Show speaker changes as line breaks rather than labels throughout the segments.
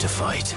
to fight.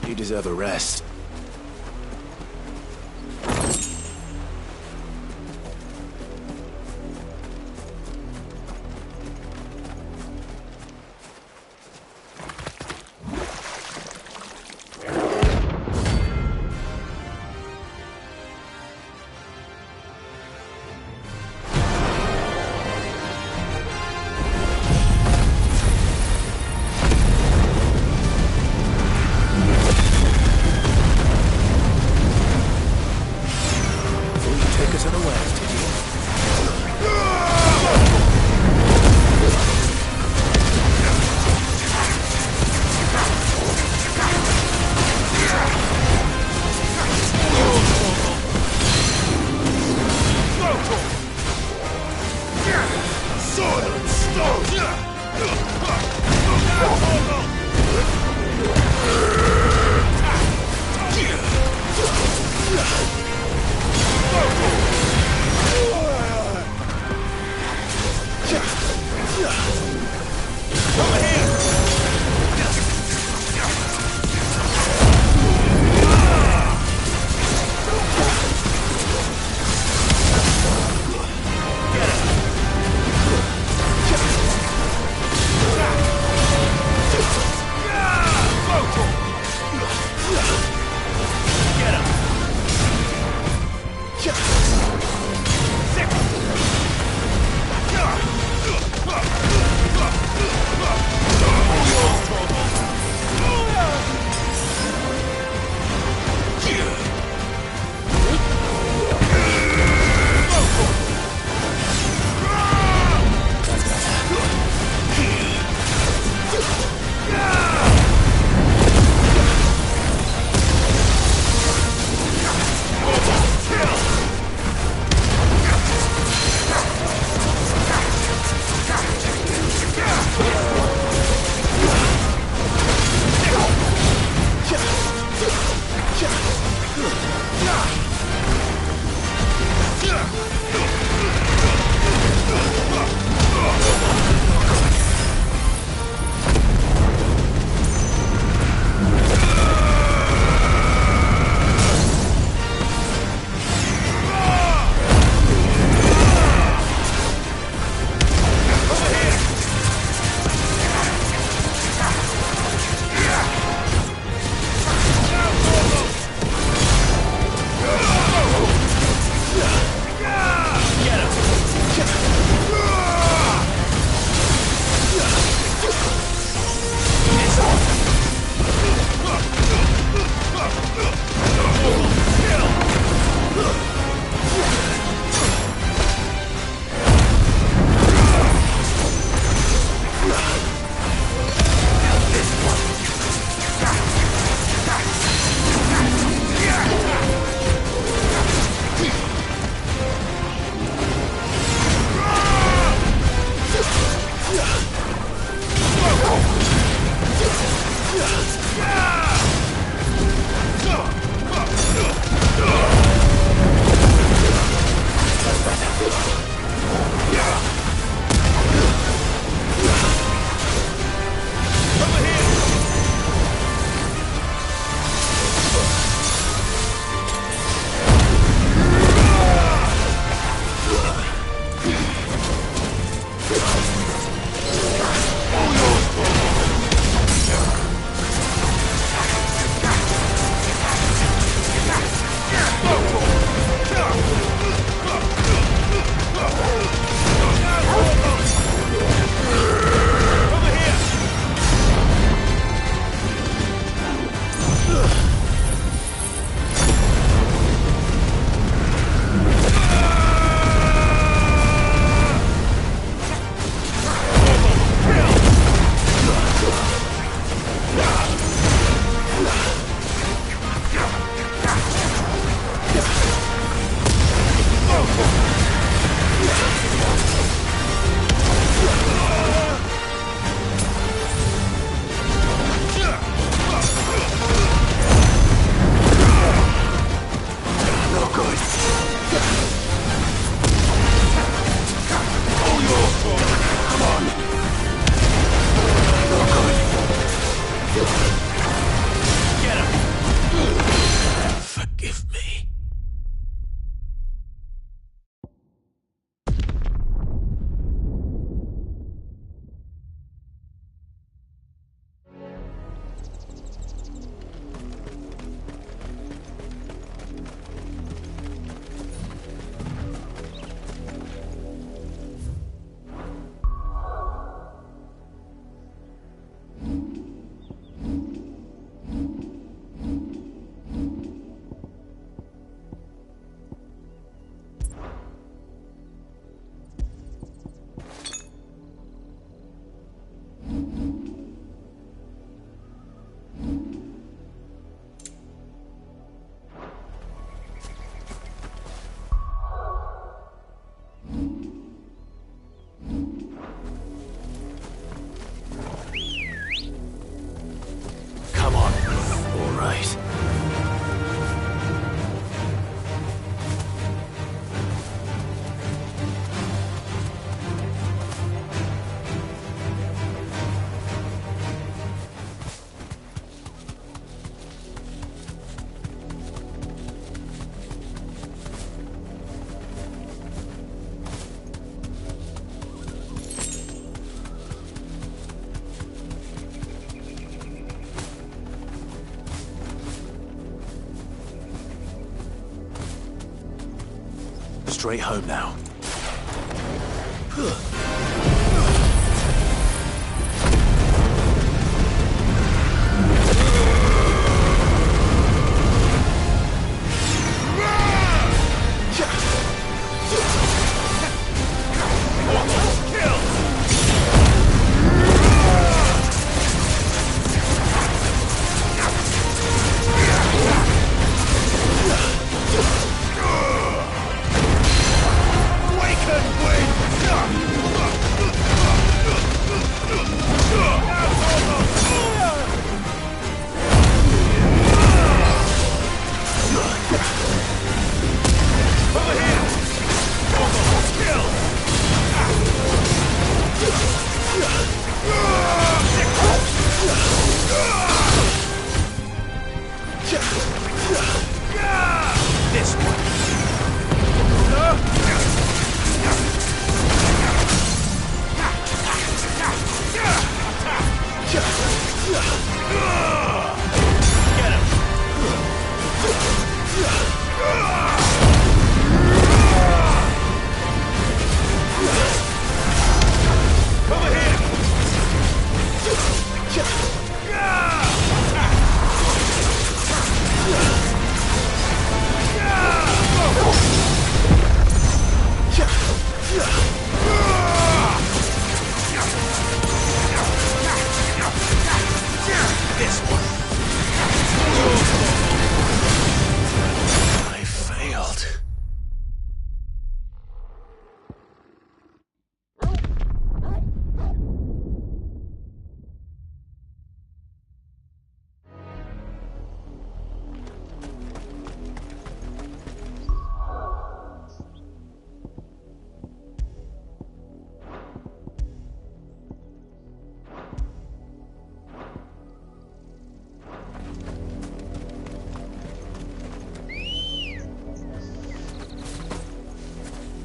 You deserve a rest. straight home now.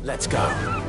Let's go.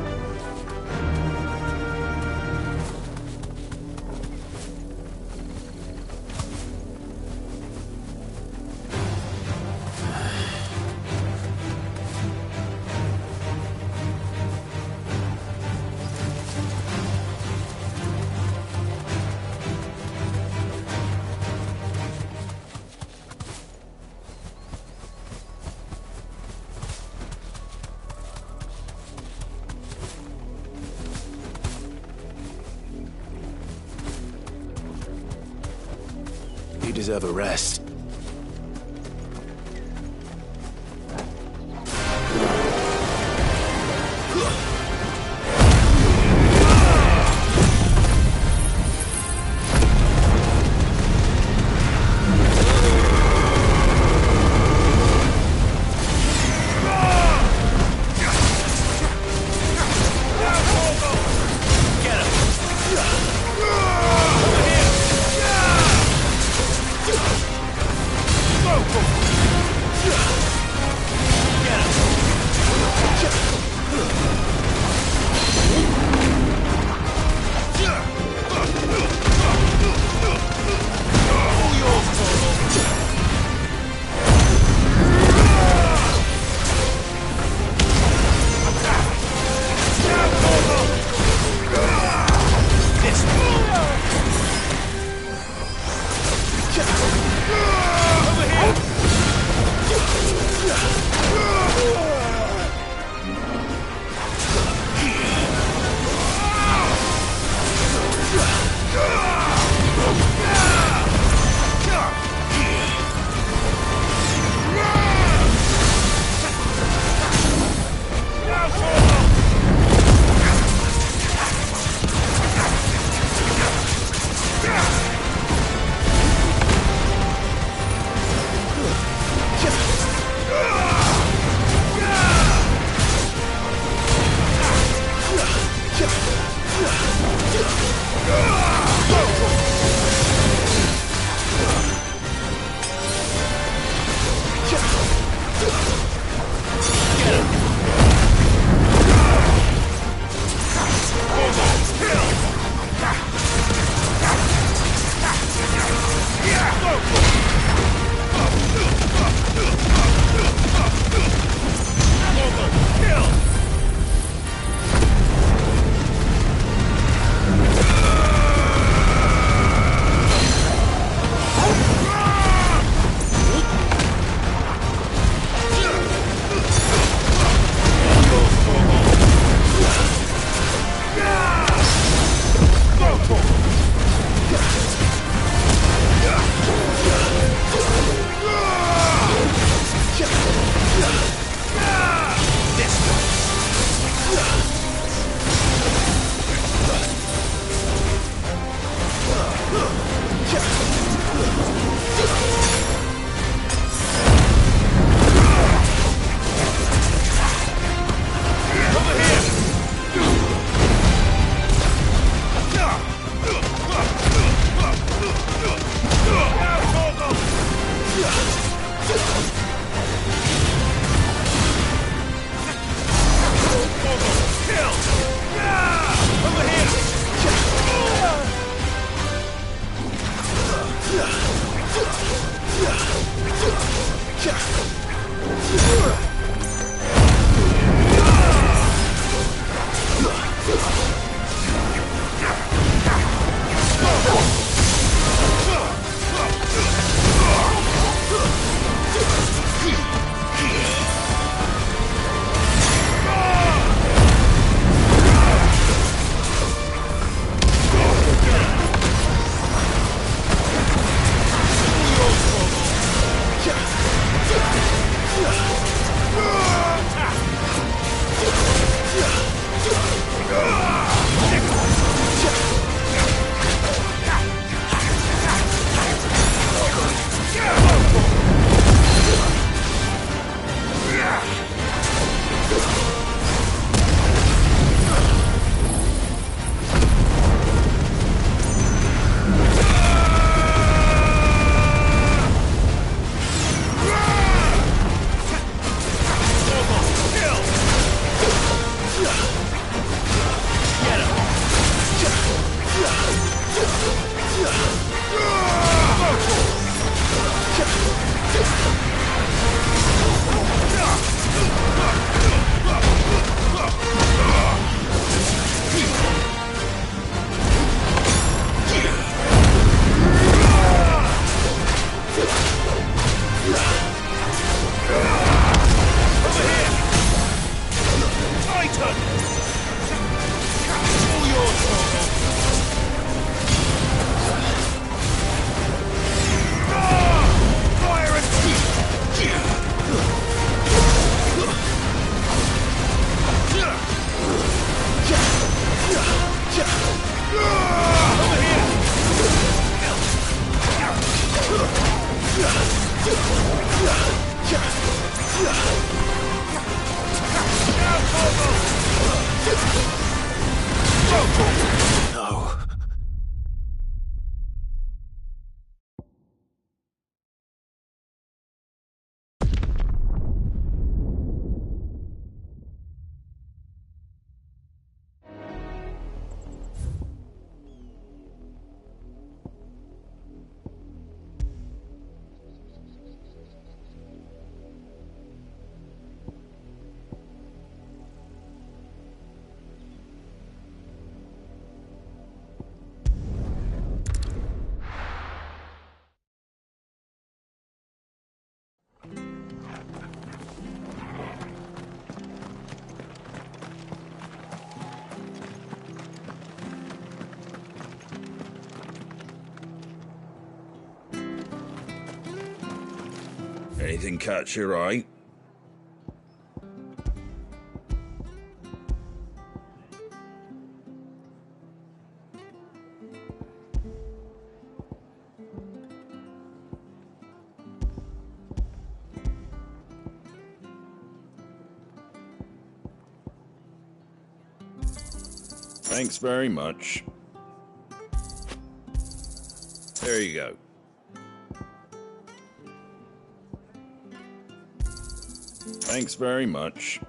You deserve a rest. No.
Anything catch your eye? Thanks very much. There you go. Thanks very much.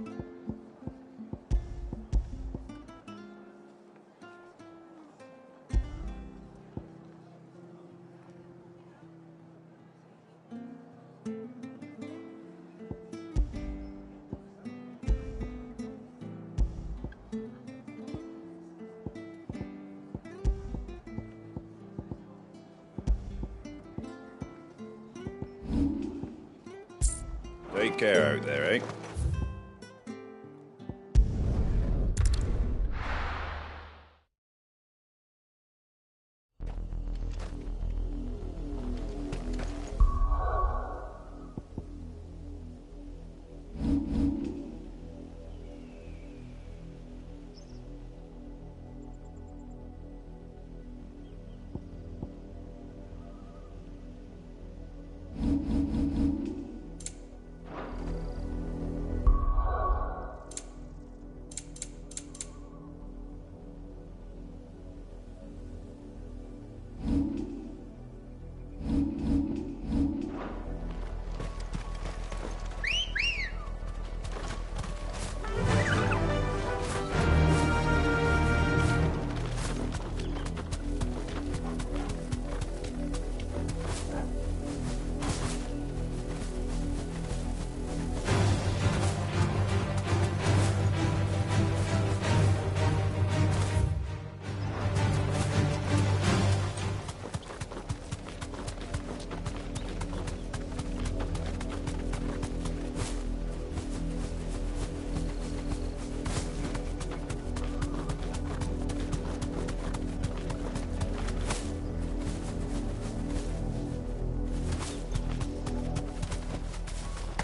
Take care out there, eh?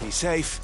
Be safe.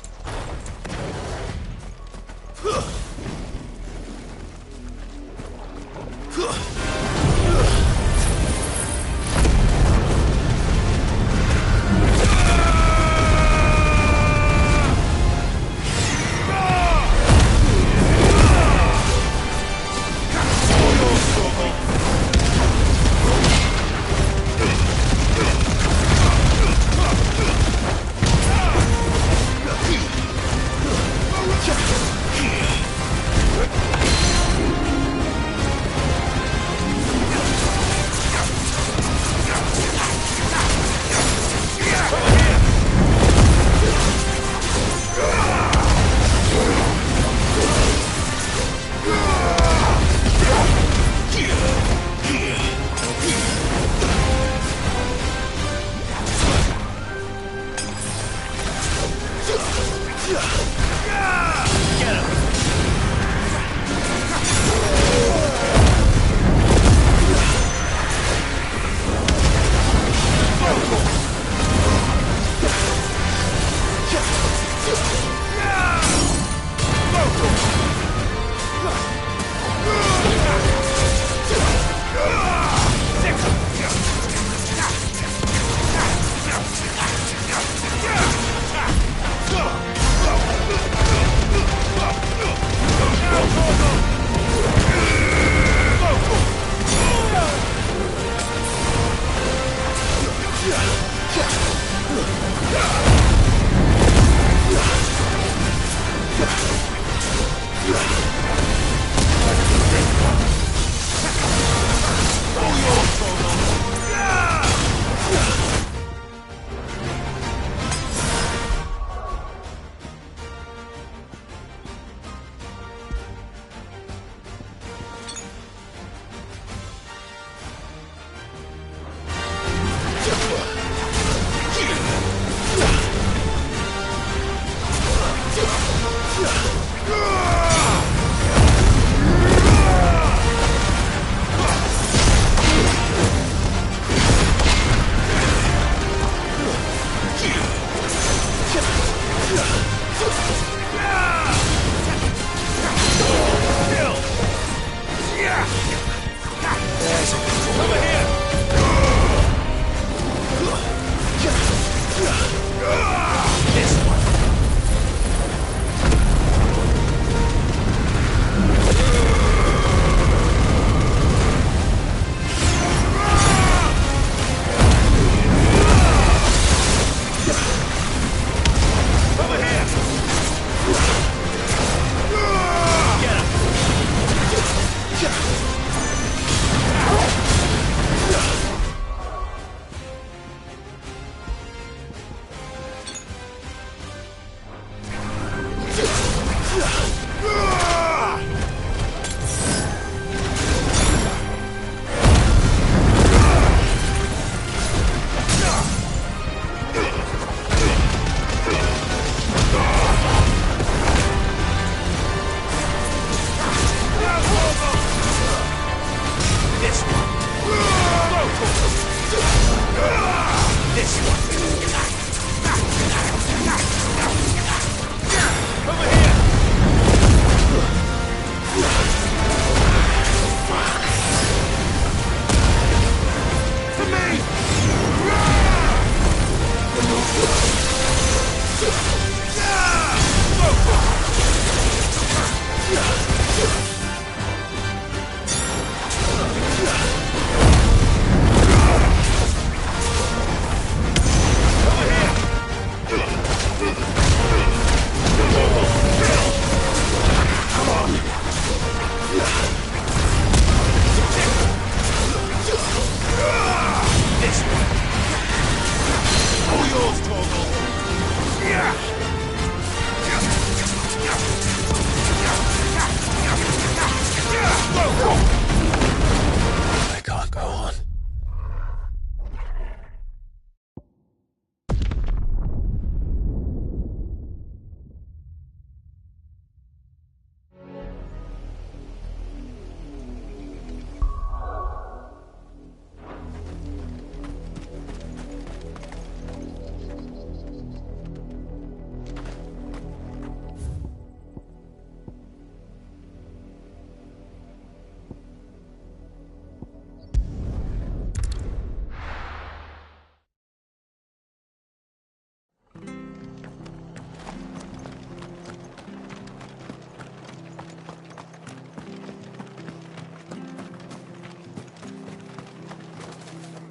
This one. Over here! For me! I can't go on.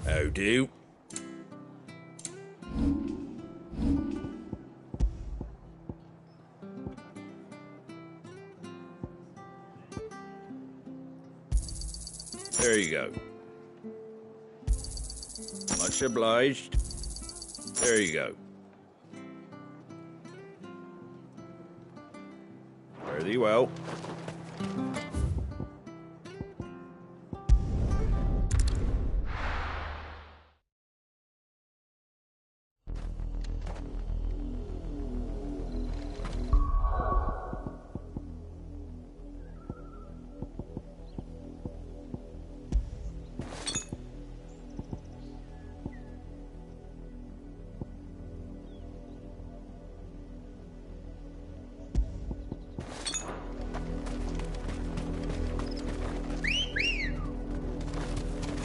How do? There you go. Much obliged. There you go. Fare thee well.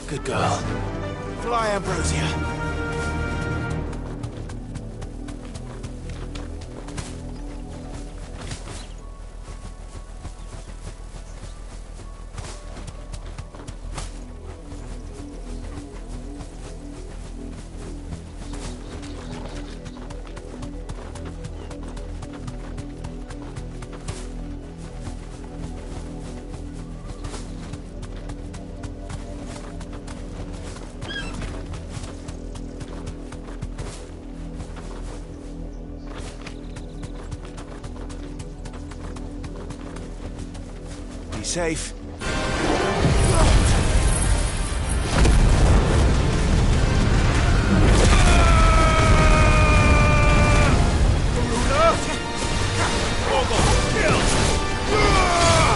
Good girl. Fly, Ambrosia. Be safe.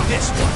This one.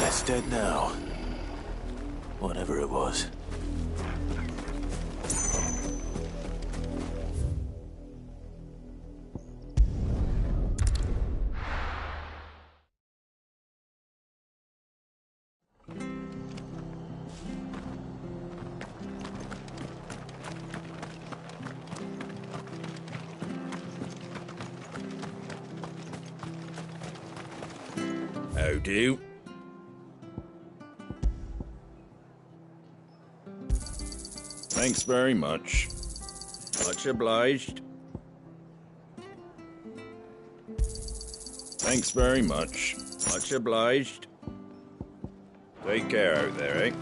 That's dead now. Whatever it was.
How do? Thanks very much. Much obliged. Thanks very much. Much obliged. Take care out there, eh?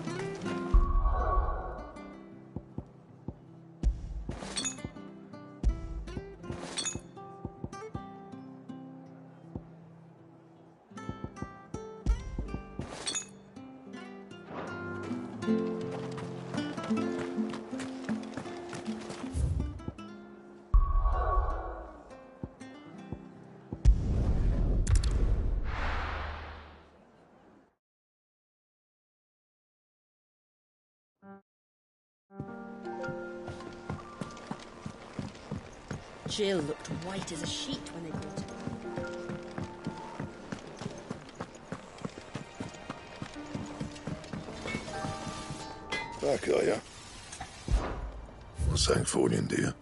Jill looked white as a sheet when they brought her.
Back, are ya? What's something for you, dear?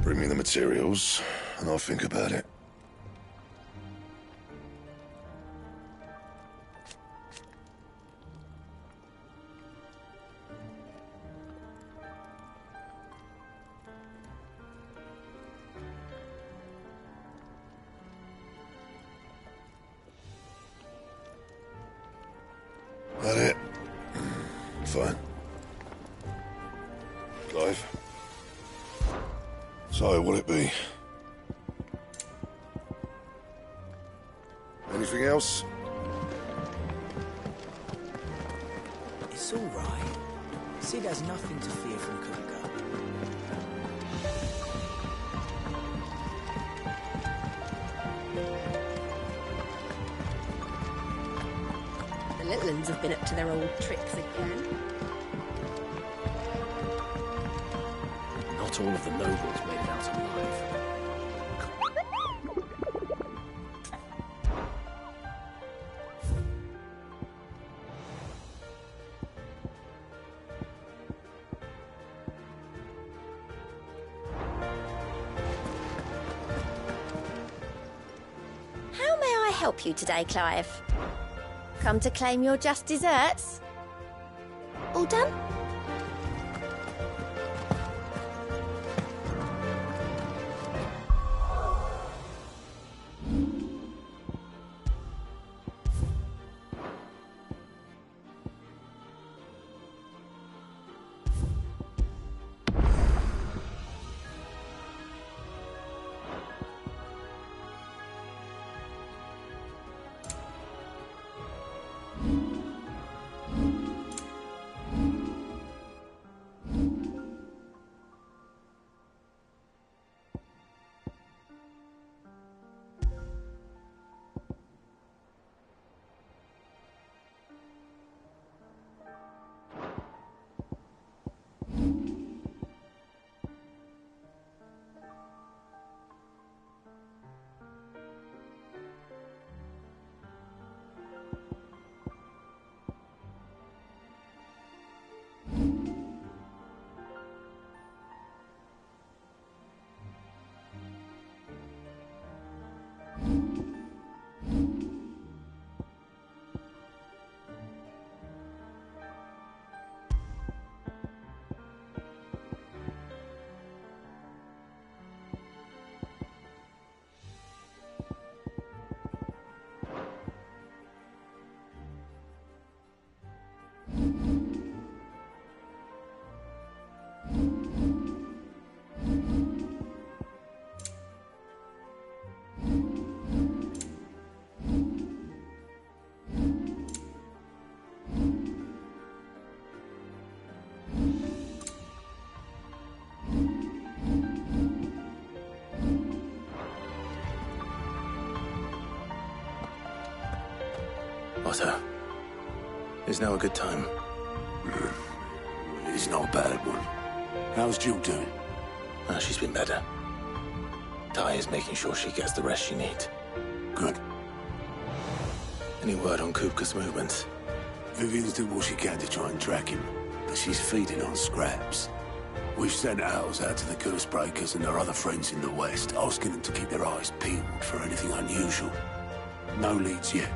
Bring me the materials, and I'll think about it. That it? Fine. Clive? So, will it be? Anything else?
It's all right. Sid has nothing to fear from Cougar.
The Littlands have been up to their old tricks again.
Not all of the nobles made it out alive.
help you today, Clive? Come to claim your just desserts? All done?
Otto, is now a good time?
It's not a bad one. How's Jill doing?
She's been better. Ty is making sure she gets the rest she needs.
Good.
Any word on Kupka's movements?
Vivian's doing what she can to try and track him, but she's feeding on scraps. We've sent ours out to the Curse Breakers and their other friends in the West, asking them to keep their eyes peeled for anything unusual. No leads yet,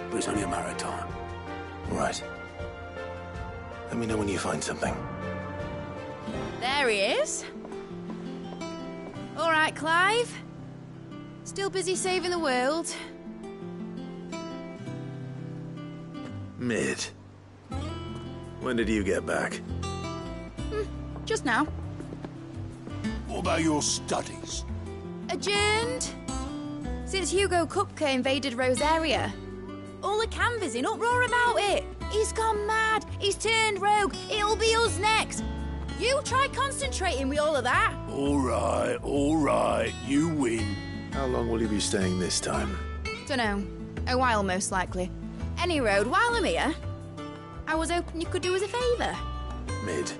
but it's only a matter of time.
All right. Let me know when you find something.
There he is. All right, Clive. Still busy saving the world.
Mid. When did you get back?
Just now.
What about your studies?
Adjourned. Since Hugo Kupka invaded Rosaria. All the canvassers in uproar about it. He's gone mad. He's turned rogue. It'll be us next. You try concentrating with all of that.
All right. You win.
How long will you be staying this time?
Dunno. A while, most likely. Any road, while I'm here, I was hoping you could do us a favour.
Mid.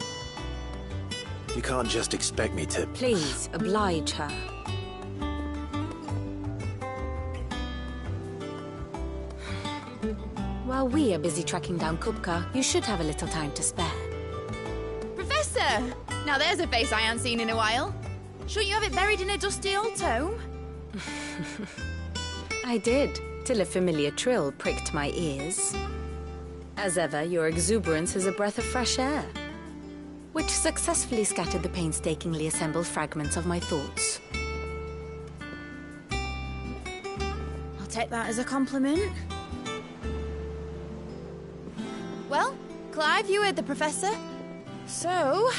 You can't just expect me to...
Please, oblige her. While we are busy tracking down Kupka, you should have a little time to spare.
Professor! Now there's a face I ain't seen in a while. Shouldn't you have it buried in a dusty old tome?
I did, till a familiar trill pricked my ears. As ever, your exuberance is a breath of fresh air, which successfully scattered the painstakingly assembled fragments of my thoughts.
I'll take that as a compliment. Well, Clive, you heard the professor. So,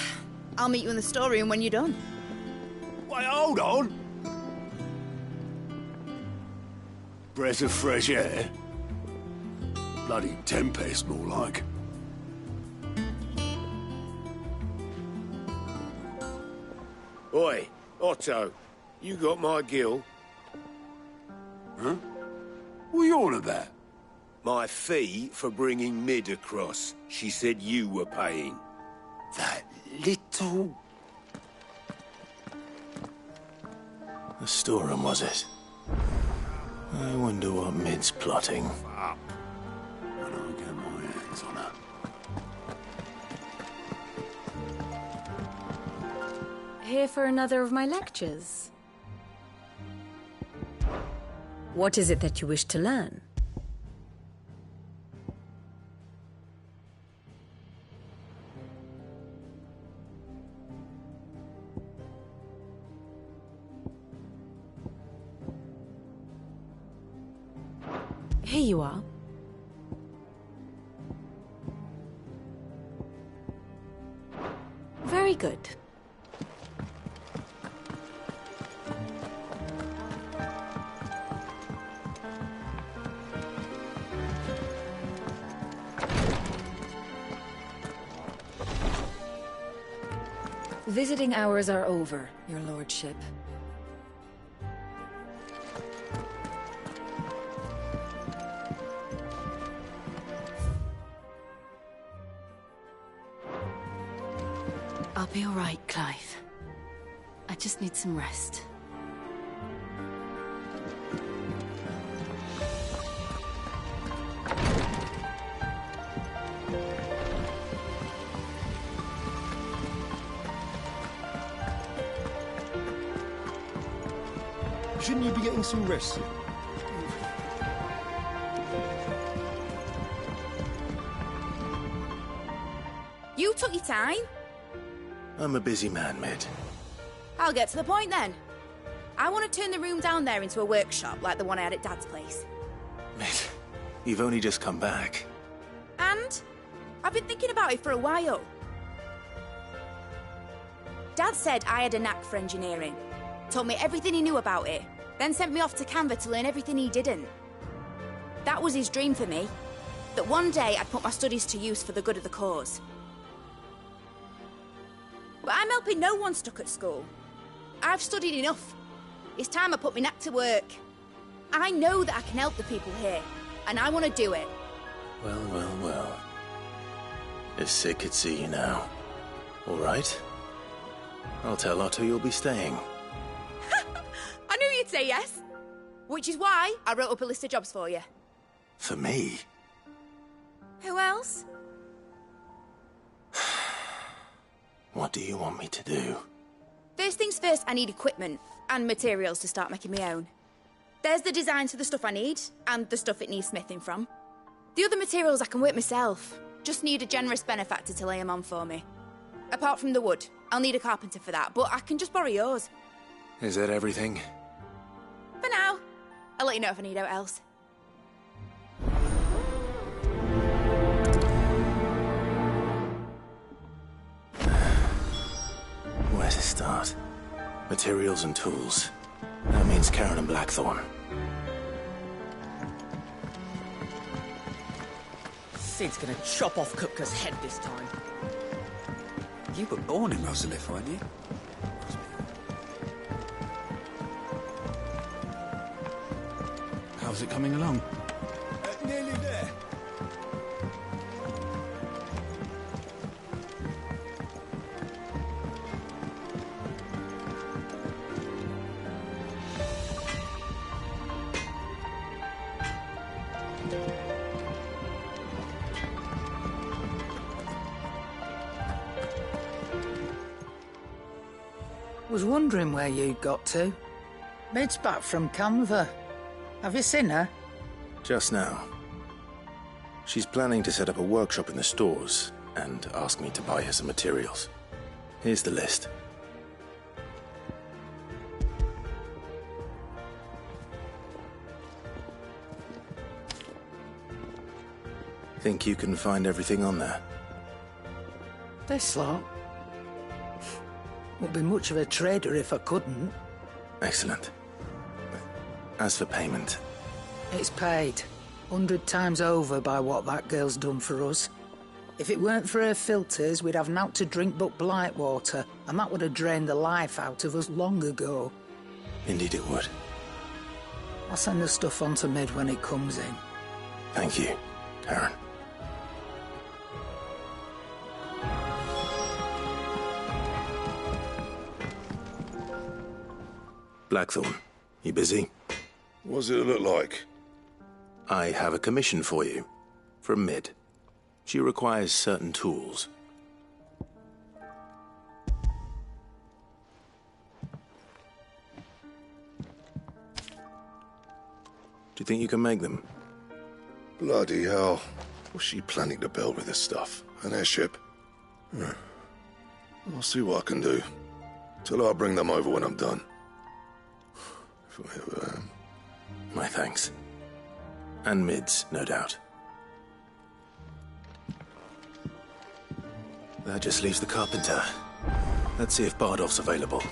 I'll meet you in the storeroom when you're done.
Wait, hold on. Breath of fresh air? Bloody tempest, more like.
Oi, Otto, you got my gill?
Huh? What are you on about?
My fee for bringing Mid across. She said you were paying.
That little...
The storeroom, was it? I wonder what Mid's plotting.
Up. When I get my hands on her.
Here for another of my lectures? What is it that you wish to learn? Here you are. Very good. Visiting hours are over, your lordship. I'll be all right, Clive. I just need some rest.
Shouldn't you be getting some rest?
You took your time.
I'm a busy man, Mid.
I'll get to the point then. I want to turn the room down there into a workshop like the one I had at Dad's place.
Mid, you've only just come back.
And I've been thinking about it for a while. Dad said I had a knack for engineering. Told me everything he knew about it, then sent me off to Canva to learn everything he didn't. That was his dream for me. That one day I'd put my studies to use for the good of the cause. But I'm helping no one stuck at school. I've studied enough. It's time I put my knack to work. I know that I can help the people here, and I want to do it.
Well, well, well. If Sid could see you now. All right. I'll tell Otto you'll be staying.
I knew you'd say yes. Which is why I wrote up a list of jobs for you.
For me?
Who else?
What do you want me to do?
First things first, I need equipment and materials to start making my own. There's the designs for the stuff I need, and the stuff it needs smithing from. The other materials I can work myself. Just need a generous benefactor to lay them on for me. Apart from the wood, I'll need a carpenter for that, but I can just borrow yours.
Is that everything?
For now. I'll let you know if I need out else.
Where to start? Materials and tools. That means Karen and Blackthorn.
Sid's gonna chop off Kupka's head this time.
You were born in Rosalith, weren't you?
How's it coming along?
Nearly there.
Was wondering where you'd got to. Mid's back from Canva. Have you seen her?
Just now. She's planning to set up a workshop in the stores and ask me to buy her some materials. Here's the list. Think you can find everything on there?
This lot. Wouldn't be much of a trader if I couldn't.
Excellent. As for payment...
It's paid. 100 times over by what that girl's done for us. If it weren't for her filters, we'd have naught to drink but blight water, and that would have drained the life out of us long ago.
Indeed it would.
I'll send the stuff on to Mid when it comes in.
Thank you, Karen. Blackthorn, you busy?
What does it look like?
I have a commission for you. From Mid. She requires certain tools. you think you can make them?
Bloody hell. What's she planning to build with this stuff? An airship? I'll see what I can do. Tell her I'll bring them over when I'm done. If I ever am.
My thanks. And Mids, no doubt. That just leaves the carpenter. Let's see if Bardolph's available.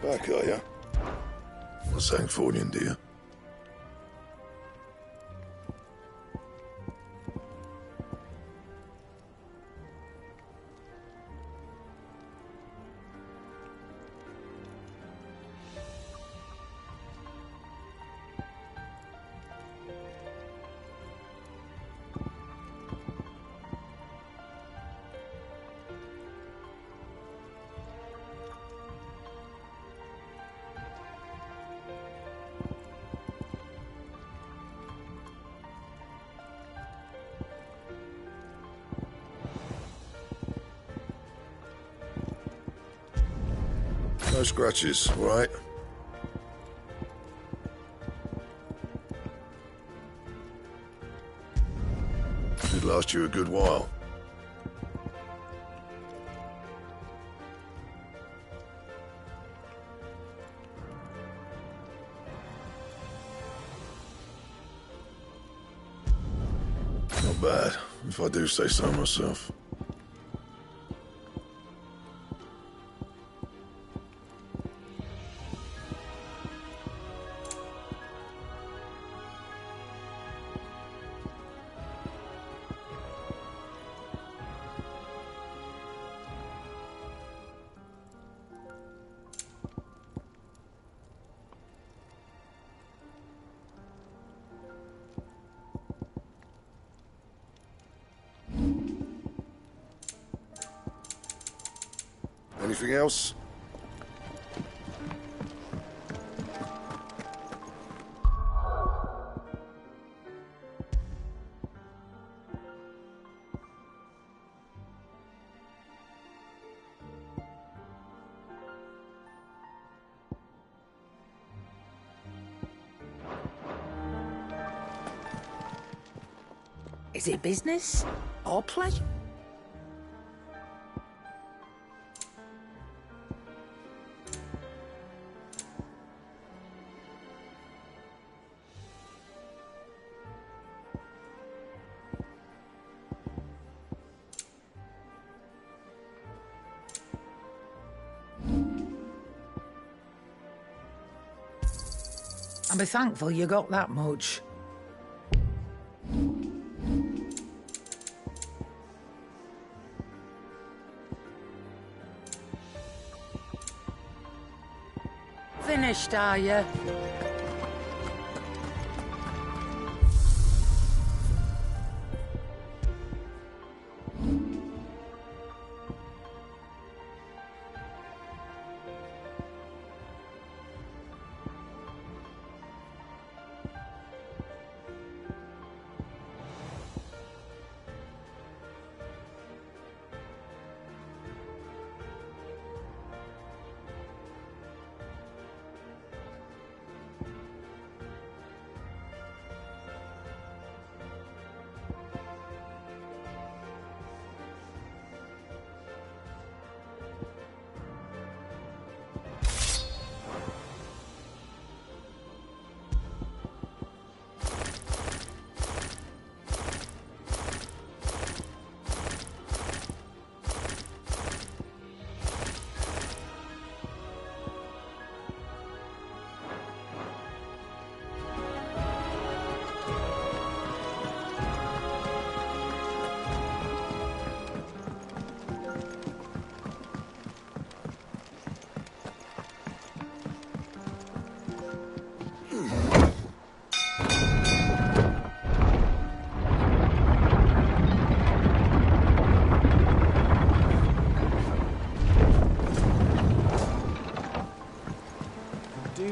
Back, are ya? Not saying Fornian, do you? No scratches, all right? Should last you a good while. Not bad, if I do say so myself. Anything else?
Is it business or pleasure? I'll be thankful you got that much. Finished, are you?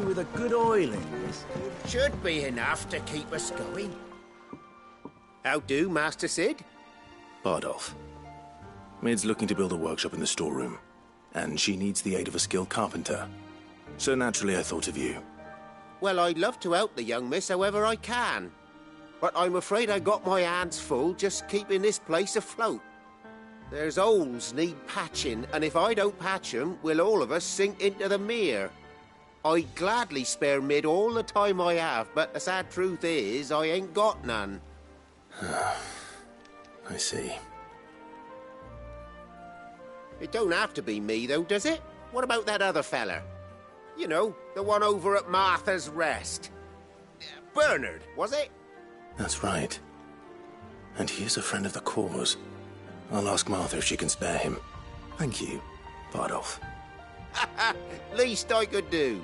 With a good oiling, this should be enough to keep us going.
How do, Master Sid?
Bardolph. Mid's looking to build a workshop in the storeroom, and she needs the aid of a skilled carpenter. So naturally I thought of you.
Well, I'd love to help the young miss however I can. But I'm afraid I got my hands full just keeping this place afloat. There's holes need patching, and if I don't patch them, we'll all of us sink into the mere. I'd gladly spare Mid all the time I have, but the sad truth is, I ain't got none.
I see.
It don't have to be me, though, does it? What about that other fella? You know, the one over at Martha's Rest. Bernard, was it?
That's right. And he is a friend of the cause. I'll ask Martha if she can spare him. Thank you, Bardolph.
Least I could do.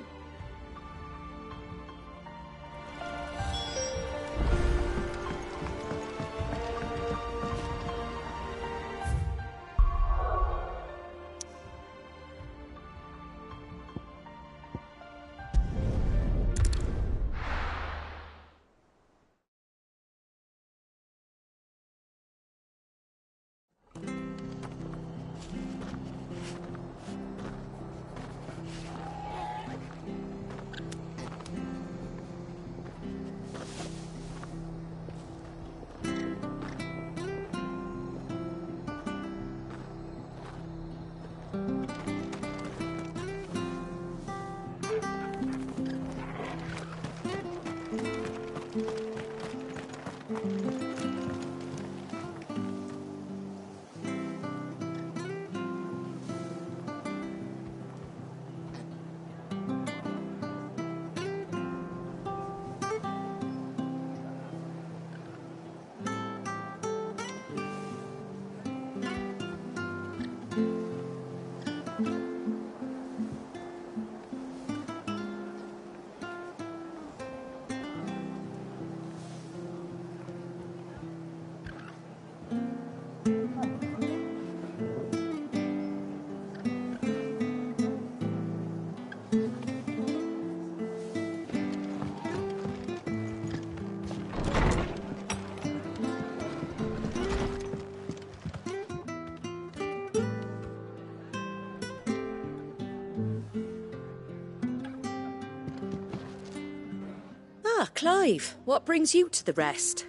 Ah, Clive, what brings you to the Rest?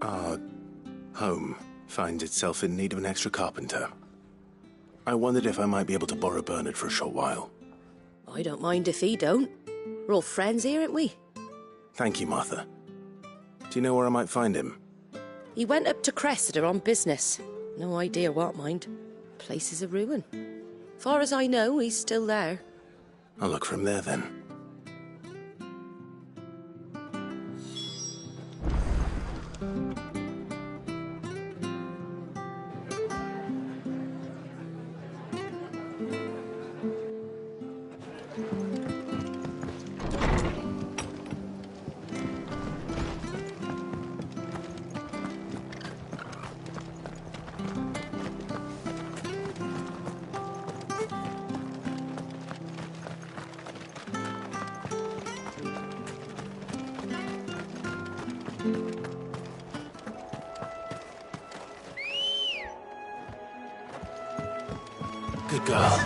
Our home finds itself in need of an extra carpenter. I wondered if I might be able to borrow Bernard for a short while.
I don't mind if he don't. We're all friends here, aren't we?
Thank you, Martha. Do you know where I might find him?
He went up to Cressida on business. No idea what, mind. Place is a ruin. Far as I know, he's still there.
I'll look for him there, then. Good girl.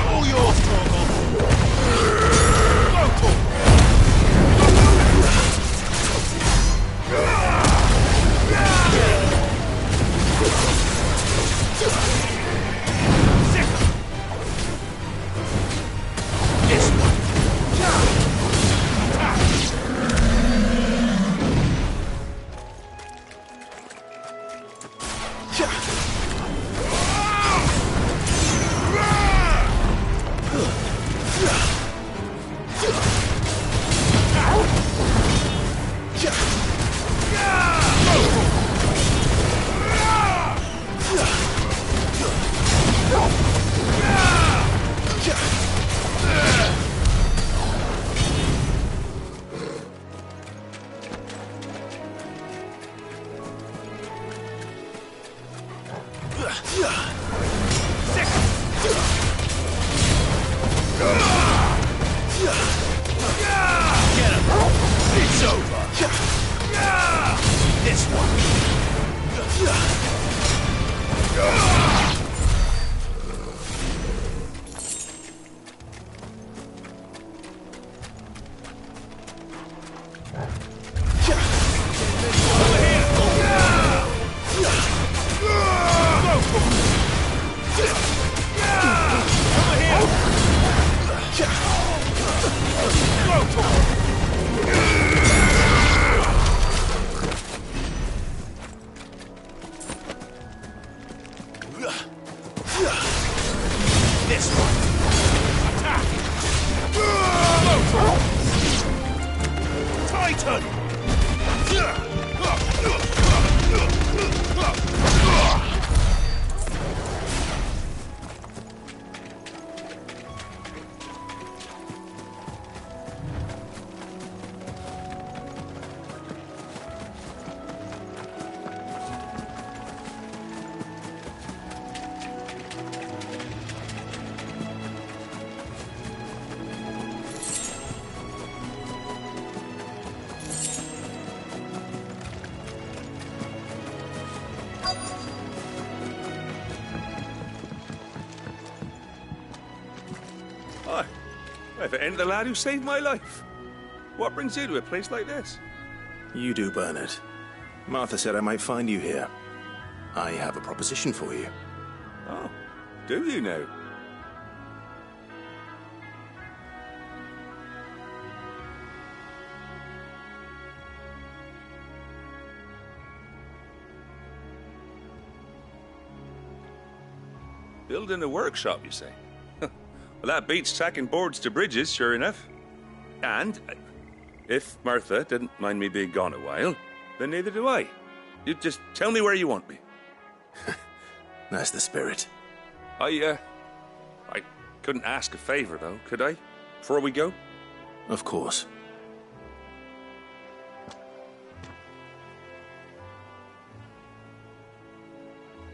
All yours, Torgal.
If it ain't the lad who saved my life. What brings you to a place like this?
You do, Bernard. Martha said I might find you here. I have a proposition for you.
Oh, do you now? Building a workshop, you say? Well, that beats tacking boards to bridges, sure enough. And if Martha didn't mind me being gone a while, then neither do I. You just tell me where you want me.
That's the spirit.
I couldn't ask a favor, though, could I? Before we go?
Of course.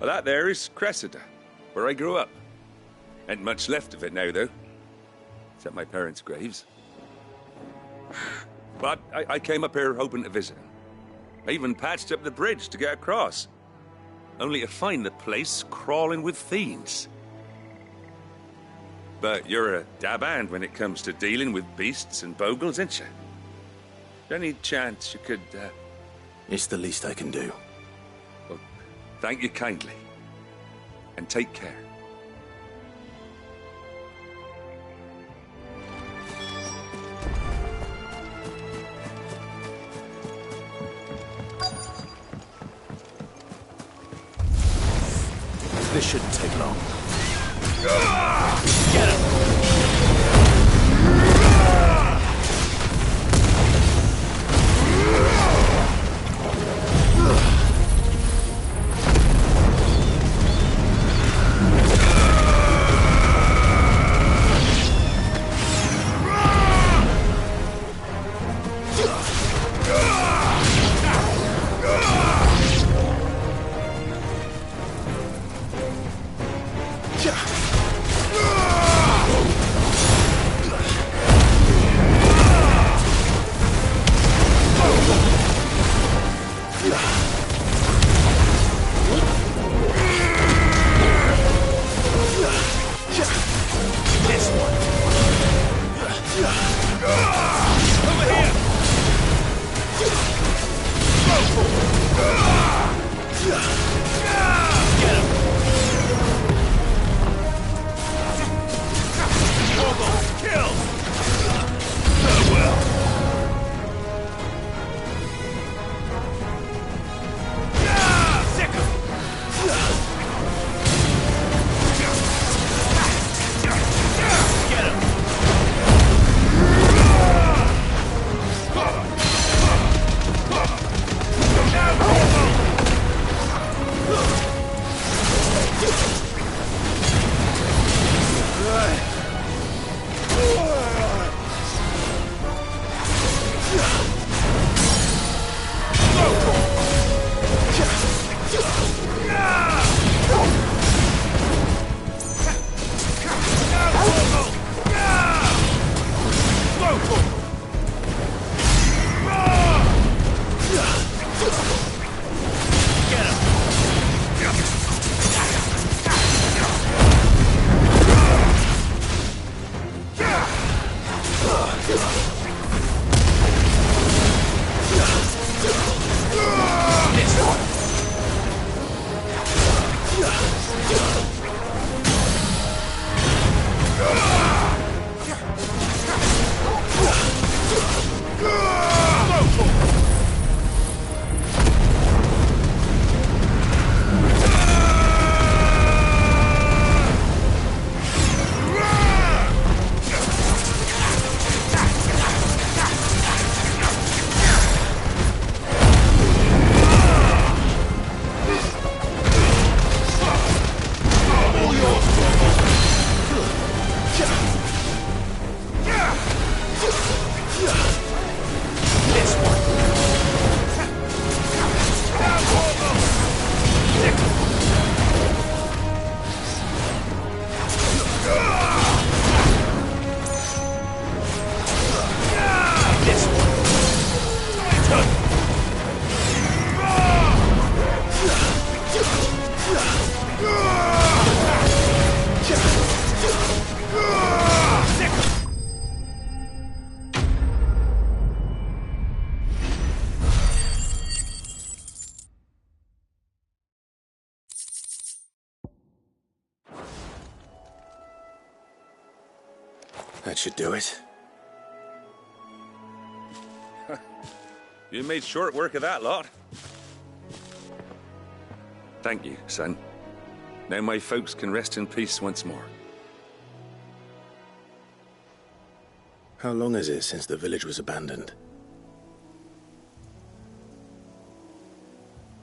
Well, that there is Cressida, where I grew up. Ain't much left of it now, though. Except my parents' graves. But I came up here hoping to visit them. I even patched up the bridge to get across. Only to find the place crawling with fiends. But you're a dab hand when it comes to dealing with beasts and bogles, ain't you? Any chance you could,
It's the least I can do.
Well, thank you kindly. And take care.
This shouldn't take long.
Get him!
That should do it.
You made short work of that lot. Thank you, son. Now my folks can rest in peace once more.
How long is it since the village was abandoned?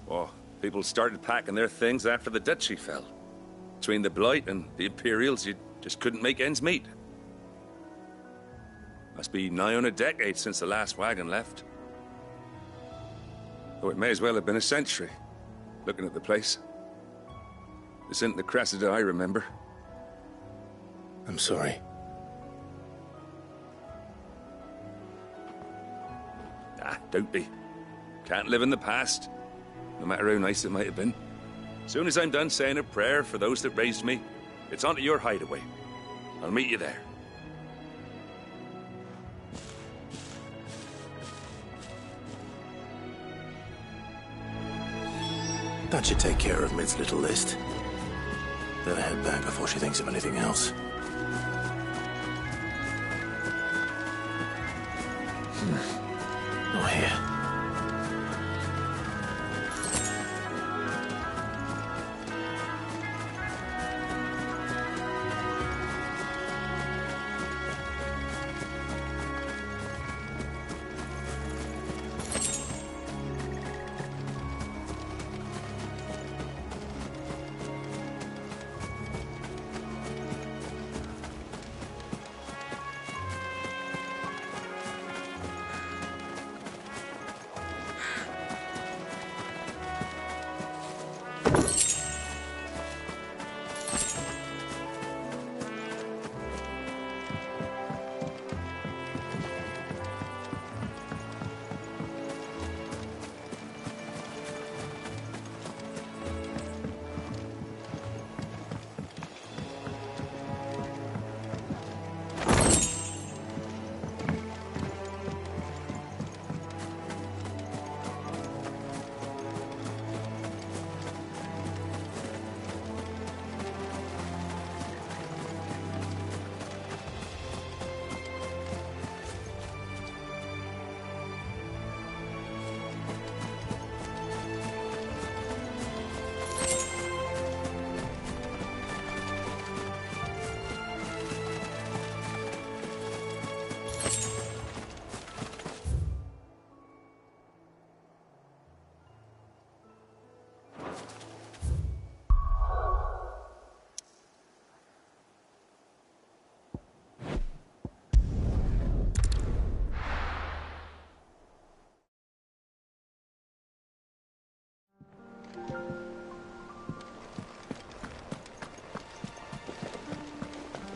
Oh, people started packing their things after the duchy fell. Between the Blight and the Imperials, you just couldn't make ends meet. Must be nigh on a decade since the last wagon left. Oh, it may as well have been a century, looking at the place. This isn't the Cressida I remember.
I'm sorry.
Ah, don't be. Can't live in the past, no matter how nice it might have been. Soon as I'm done saying a prayer for those that raised me, it's on to your hideaway. I'll meet you there.
That should take care of Mid's little list. Better head back before she thinks of anything else. Not here.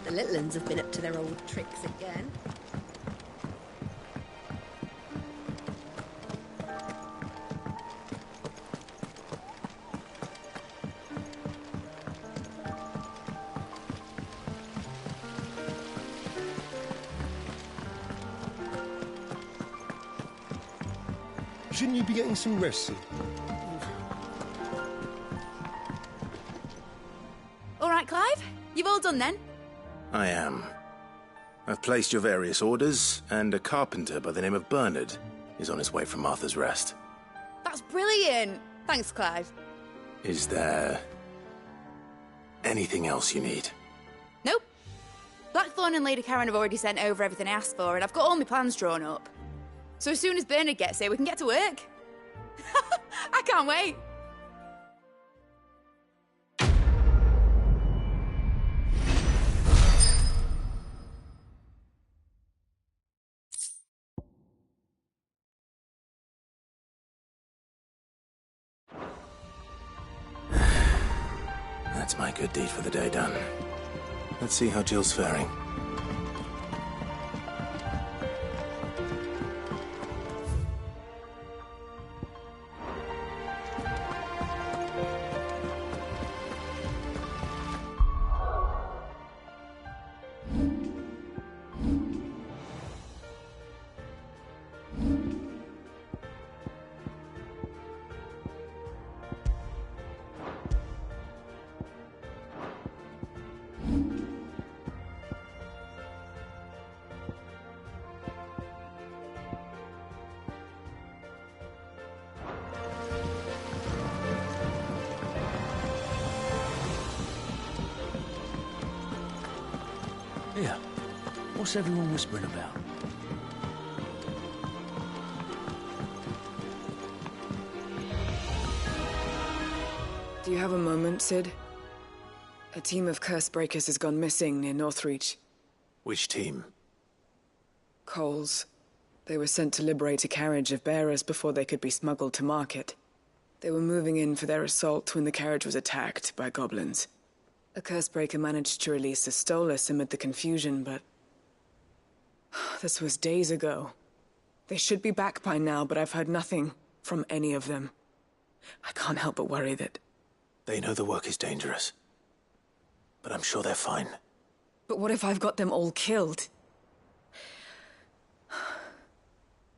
The little uns have been up to their old tricks again.
Shouldn't you be getting some rest, Sid?
All right, Clive? You've all done then?
I am. I've placed your various orders, and a carpenter by the name of Bernard is on his way from Martha's Rest.
That's brilliant! Thanks, Clive.
Is there anything else you need?
Nope. Blackthorn and Lady Karen have already sent over everything I asked for, and I've got all my plans drawn up. So as soon as Bernard gets here, we can get to work. I can't wait.
That's my good deed for the day done. Let's see how Jill's faring.
Here, what's everyone whispering about?
Do you have a moment, Sid? A team of curse breakers has gone missing near Northreach.
Which team?
Coles. They were sent to liberate a carriage of bearers before they could be smuggled to market. They were moving in for their assault when the carriage was attacked by goblins. A curse breaker managed to release a Stolas amid the confusion, but... this was days ago. They should be back by now, but I've heard nothing from any of them. I can't help but worry that...
They know the work is dangerous. But I'm sure they're fine.
But what if I've got them all killed?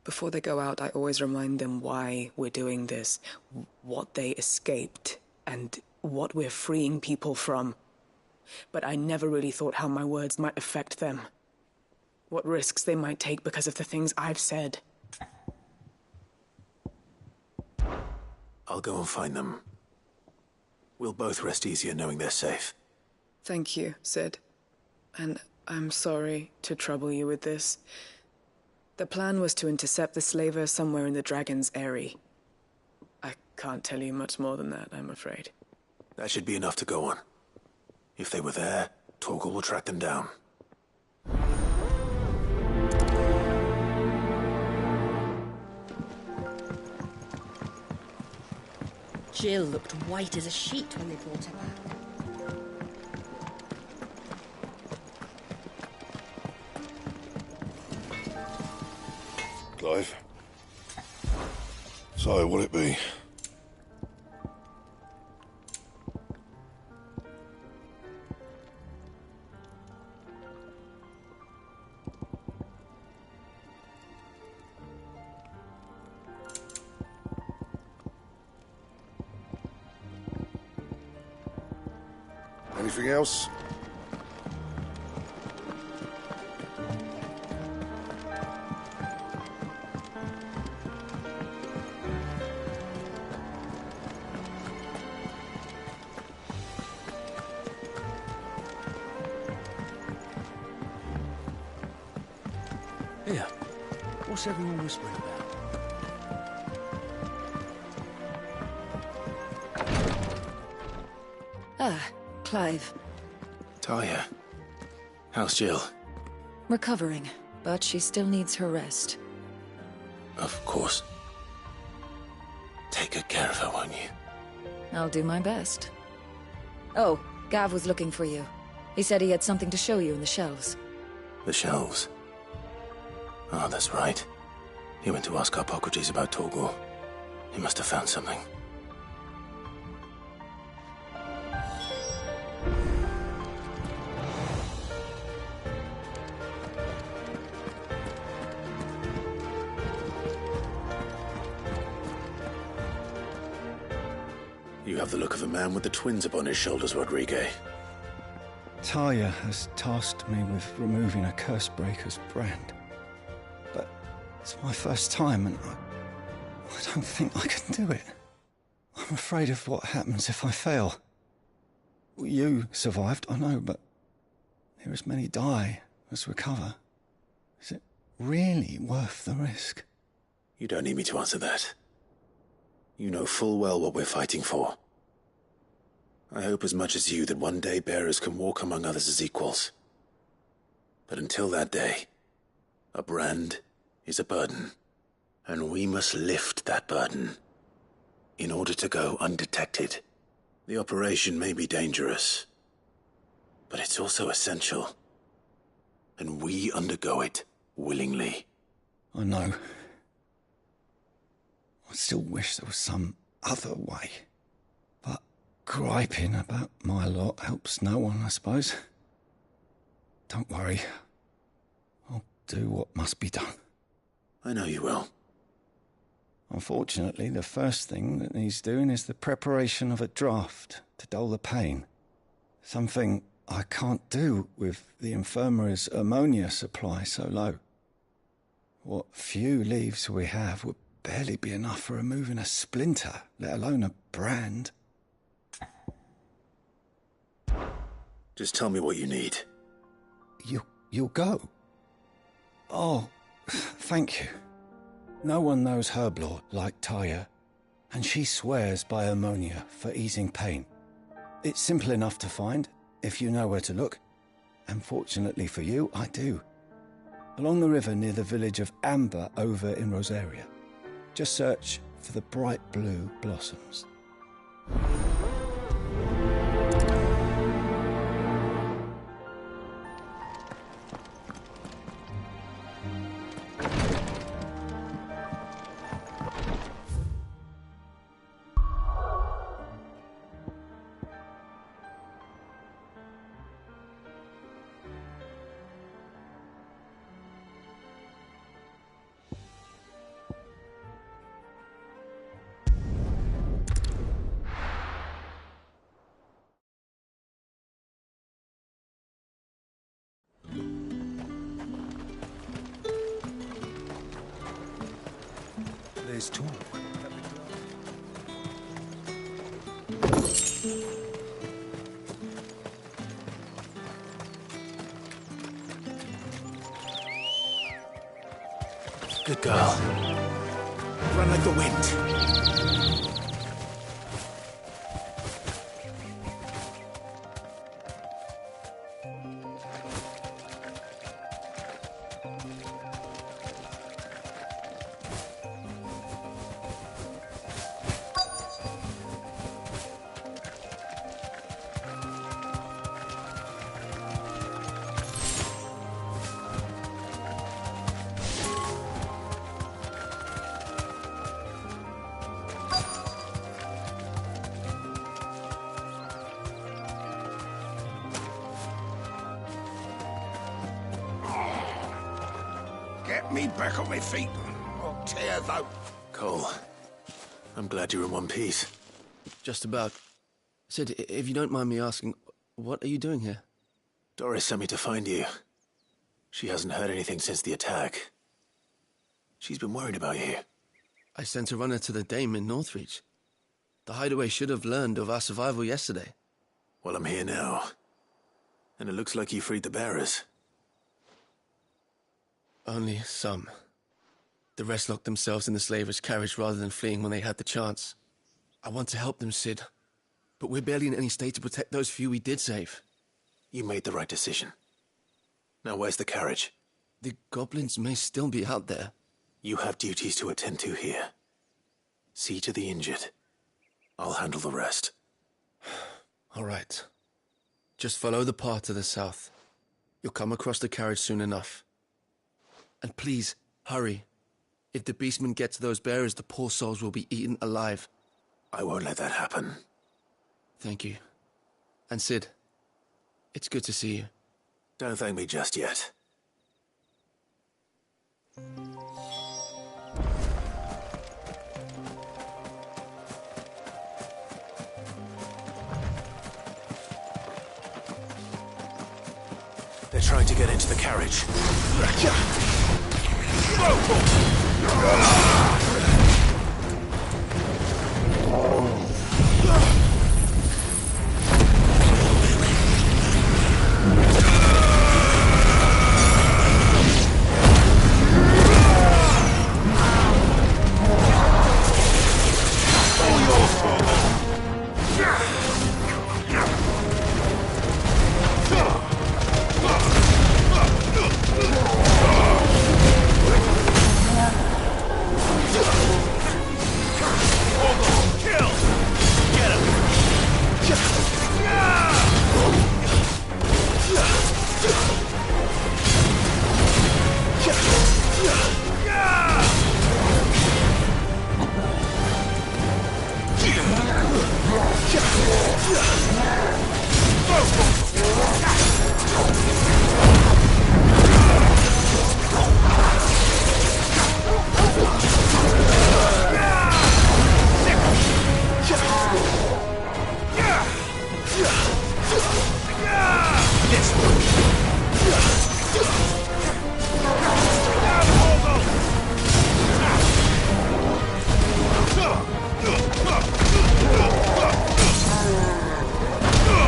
Before they go out, I always remind them why we're doing this, what they escaped, and what we're freeing people from. But I never really thought how my words might affect them. What risks they might take because of the things I've said.
I'll go and find them. We'll both rest easier knowing they're safe.
Thank you, Sid. And I'm sorry to trouble you with this. The plan was to intercept the slaver somewhere in the Dragon's Eyrie. I can't tell you much more than that, I'm afraid.
That should be enough to go on. If they were there, Torgal will track them down.
Jill looked white as a sheet when they brought her back.
Clive? So, what'll it be? Anything else?
Here, what's everyone whispering about?
Ah, Clive.
Talia. How's Jill?
Recovering, but she still needs her rest.
Of course. Take good care of her, won't you?
I'll do my best. Oh, Gav was looking for you. He said he had something to show you in the shelves.
The shelves? Oh, that's right. He went to ask Harpocrates about Torgal. He must have found something. You have the look of a man with the twins upon his shoulders, Rodrigue.
Talia has tasked me with removing a Cursebreaker's brand. But it's my first time, and I don't think I can do it. I'm afraid of what happens if I fail. You survived, I know, but there as many die as recover. Is it really worth the risk?
You don't need me to answer that. You know full well what we're fighting for. I hope as much as you that one day bearers can walk among others as equals. But until that day, a brand is a burden, and we must lift that burden in order to go undetected. The operation may be dangerous, but it's also essential, and we undergo it willingly.
I know. I still wish there was some other way. But griping about my lot helps no one, I suppose. Don't worry. I'll do what must be done.
I know you will.
Unfortunately, the first thing that needs doing is the preparation of a draft to dull the pain. Something I can't do with the infirmary's ammonia supply so low. What few leaves we have would barely be enough for removing a splinter, let alone a brand.
Just tell me what you need.
You'll you'll go. Oh, thank you. No one knows Herblore like Taya, and she swears by ammonia for easing pain. It's simple enough to find, if you know where to look. And fortunately for you, I do. Along the river near the village of Amber over in Rosaria. Just search for the bright blue blossoms.
There's talk.
Good girl. Run like the wind.
Get me back on my feet, or tear those.
Cole, I'm glad you're in one piece.
Just about. Sid, if you don't mind me asking, what are you doing here?
Doris sent me to find you. She hasn't heard anything since the attack. She's been worried about you.
I sent a runner to the Dame in Northreach. The hideaway should have learned of our survival yesterday.
Well, I'm here now. And it looks like you freed the bearers.
Only some. The rest locked themselves in the slavers' carriage rather than fleeing when they had the chance. I want to help them, Sid. But we're barely in any state to protect those few we did save.
You made the right decision. Now where's the carriage?
The goblins may still be out there.
You have duties to attend to here. See to the injured. I'll handle the rest.
All right. Just follow the path to the south. You'll come across the carriage soon enough. And please, hurry. If the beastmen get to those bearers, the poor souls will be eaten alive.
I won't let that happen.
Thank you. And Sid, it's good to see you.
Don't thank me just yet. They're trying to get into the carriage.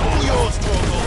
All yours, Torgal.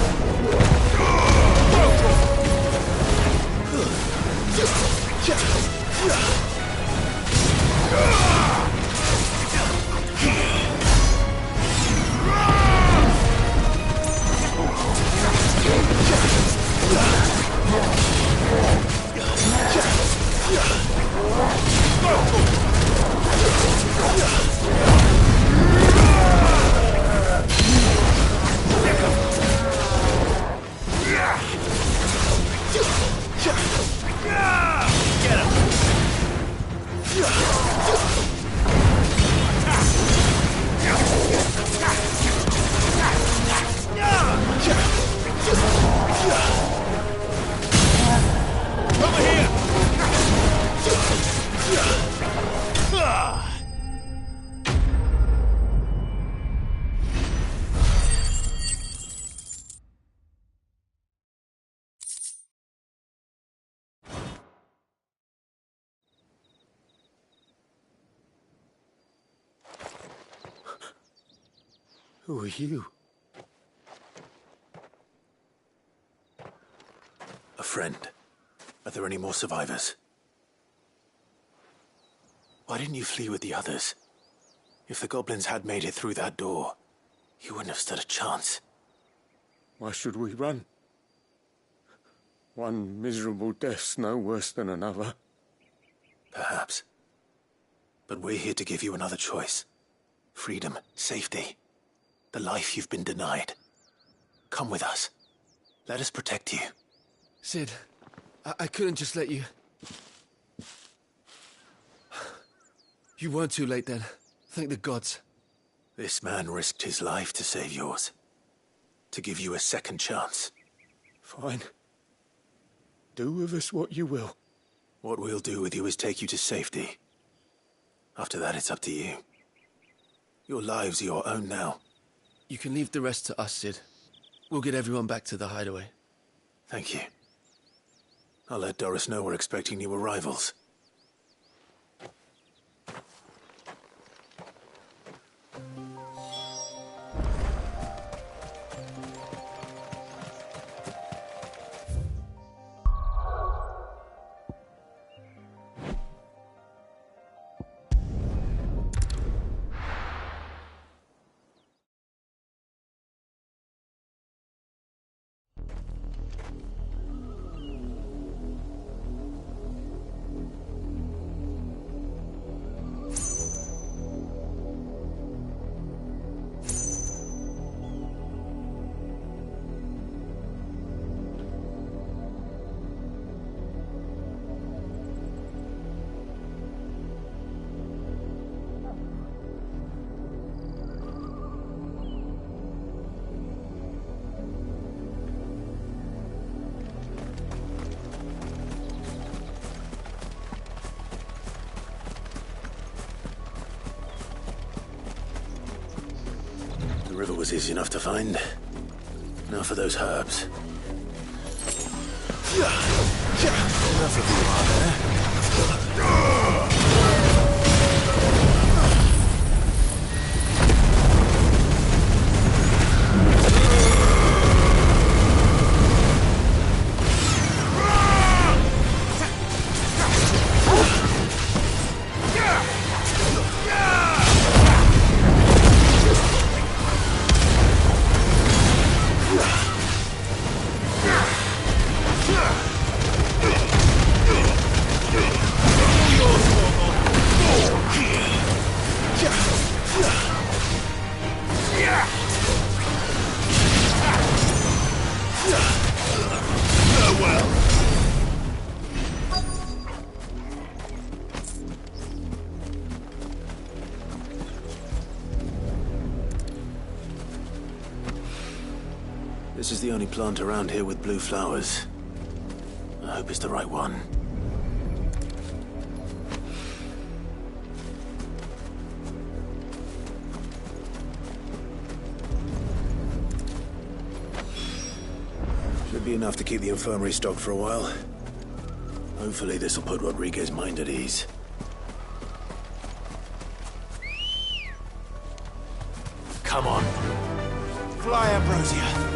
Who are you?
A friend. Are there any more survivors? Why didn't you flee with the others? If the goblins had made it through that door, you wouldn't have stood a chance.
Why should we run? One miserable death's no worse than another.
Perhaps. But we're here to give you another choice. Freedom, safety, the life you've been denied. Come with us. Let us protect you.
Sid, I couldn't just let you... You weren't too late then. Thank the gods.
This man risked his life to save yours. To give you a second chance.
Fine. Do with us what you will.
What we'll do with you is take you to safety. After that, it's up to you. Your lives are your own now.
You can leave the rest to us, Sid. We'll get everyone back to the hideaway.
Thank you. I'll let Doris know we're expecting new arrivals. The river was easy enough to find. Now for those herbs. Enough of you out there. This is the only plant around here with blue flowers. I hope it's the right one. Should be enough to keep the infirmary stocked for a while. Hopefully this will put Rodriguez's mind at ease. Come on. Fly, Ambrosia.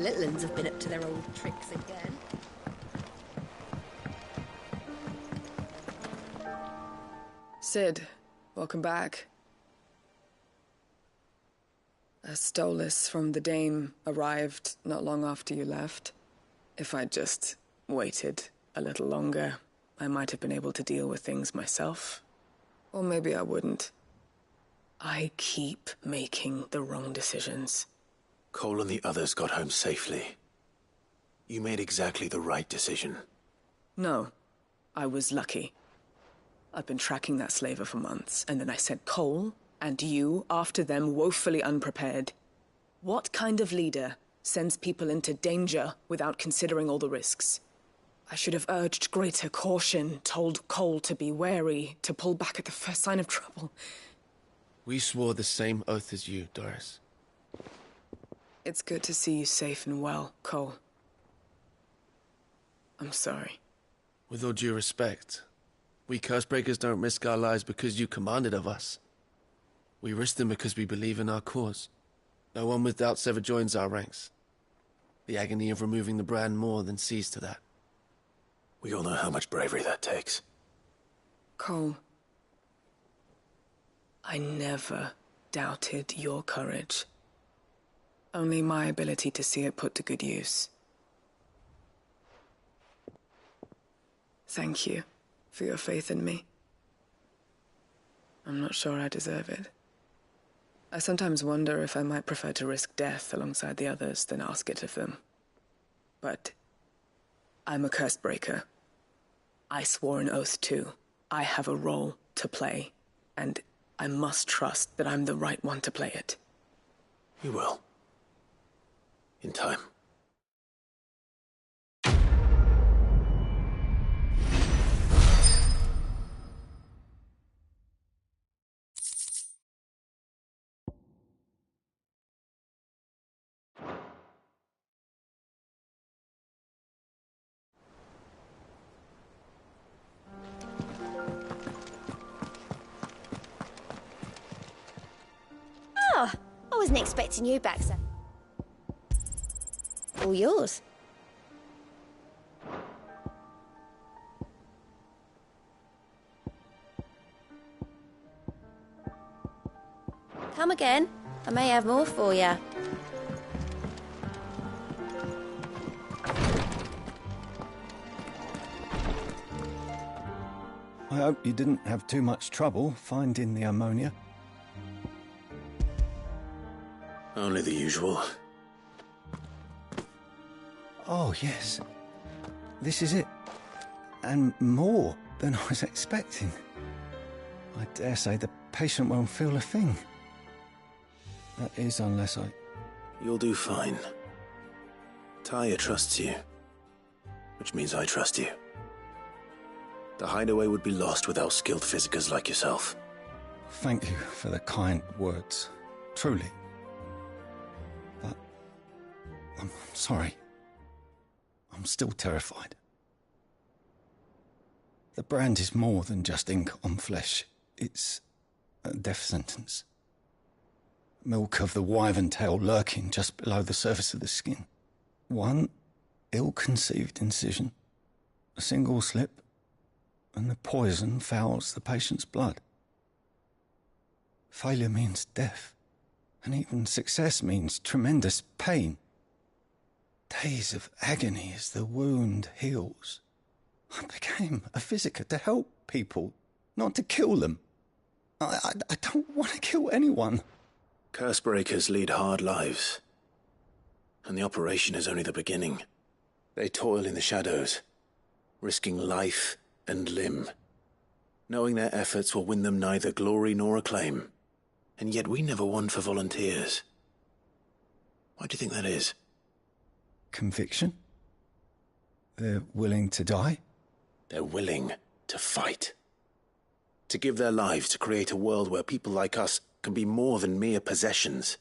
little uns have been up to their old tricks again.
Sid, welcome back. A stolus from the Dame arrived not long after you left. If I'd just waited a little longer, I might have been able to deal with things myself. Or maybe I wouldn't. I keep making the wrong decisions.
Cole and the others got home safely. You made exactly the right decision.
No, I was lucky. I've been tracking that slaver for months, and then I sent Cole and you after them, woefully unprepared. What kind of leader sends people into danger without considering all the risks? I should have urged greater caution, told Cole to be wary, to pull back at the first sign of trouble.
We swore the same oath as you, Doris.
It's good to see you safe and well, Cole. I'm sorry.
With all due respect, we Cursebreakers don't risk our lives because you commanded of us. We risk them because we believe in our cause. No one with doubts ever joins our ranks. The agony of removing the brand more than sees to that.
We all know how much bravery that takes.
Cole, I never doubted your courage. Only my ability to see it put to good use. Thank you for your faith in me. I'm not sure I deserve it. I sometimes wonder if I might prefer to risk death alongside the others than ask it of them. But I'm a Cursebreaker. I swore an oath too. I have a role to play, and I must trust that I'm the right one to play it.
You will. In time.
Oh, I wasn't expecting you back, sir. All yours. Come again. I may have more for you.
I hope you didn't have too much trouble finding the ammonia.
Only the usual.
Oh, yes. This is it. And more than I was expecting. I dare say the patient won't feel a thing. That is, unless I...
You'll do fine. Taya trusts you. Which means I trust you. The hideaway would be lost without skilled physicers like yourself.
Thank you for the kind words. Truly. But... I'm sorry. I'm still terrified. The brand is more than just ink on flesh. It's a death sentence. Milk of the wyvern tail lurking just below the surface of the skin. One ill-conceived incision, a single slip, and the poison fouls the patient's blood. Failure means death, and even success means tremendous pain. Days of agony as the wound heals. I became a physiker to help people, not to kill them. I don't want to kill anyone.
Cursebreakers lead hard lives. And the operation is only the beginning. They toil in the shadows, risking life and limb, knowing their efforts will win them neither glory nor acclaim. And yet we never won for volunteers. Why do you think that is?
Conviction? They're willing to die?
They're willing to fight. To give their lives to create a world where people like us can be more than mere possessions.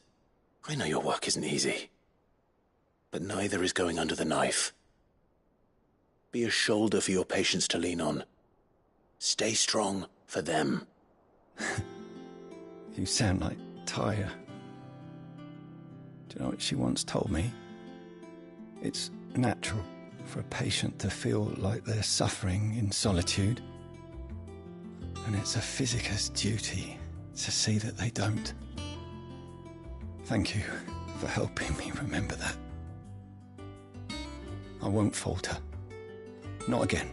I know your work isn't easy. But neither is going under the knife. Be a shoulder for your patients to lean on. Stay strong for them.
You sound like Taya. Do you know what she once told me? It's natural for a patient to feel like they're suffering in solitude. And it's a physicist's duty to see that they don't. Thank you for helping me remember that. I won't falter. Not again.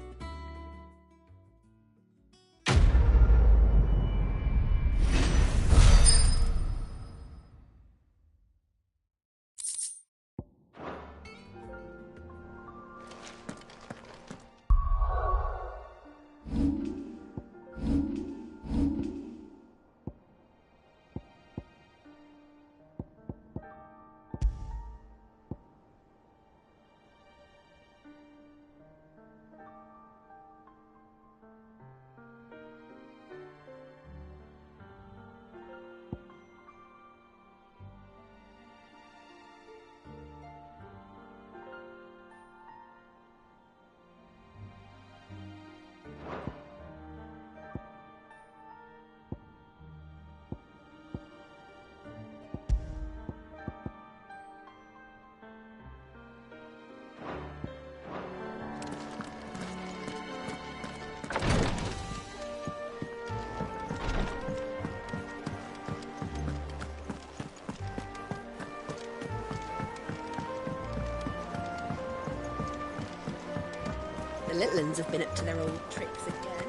The little uns have been up to their old tricks again.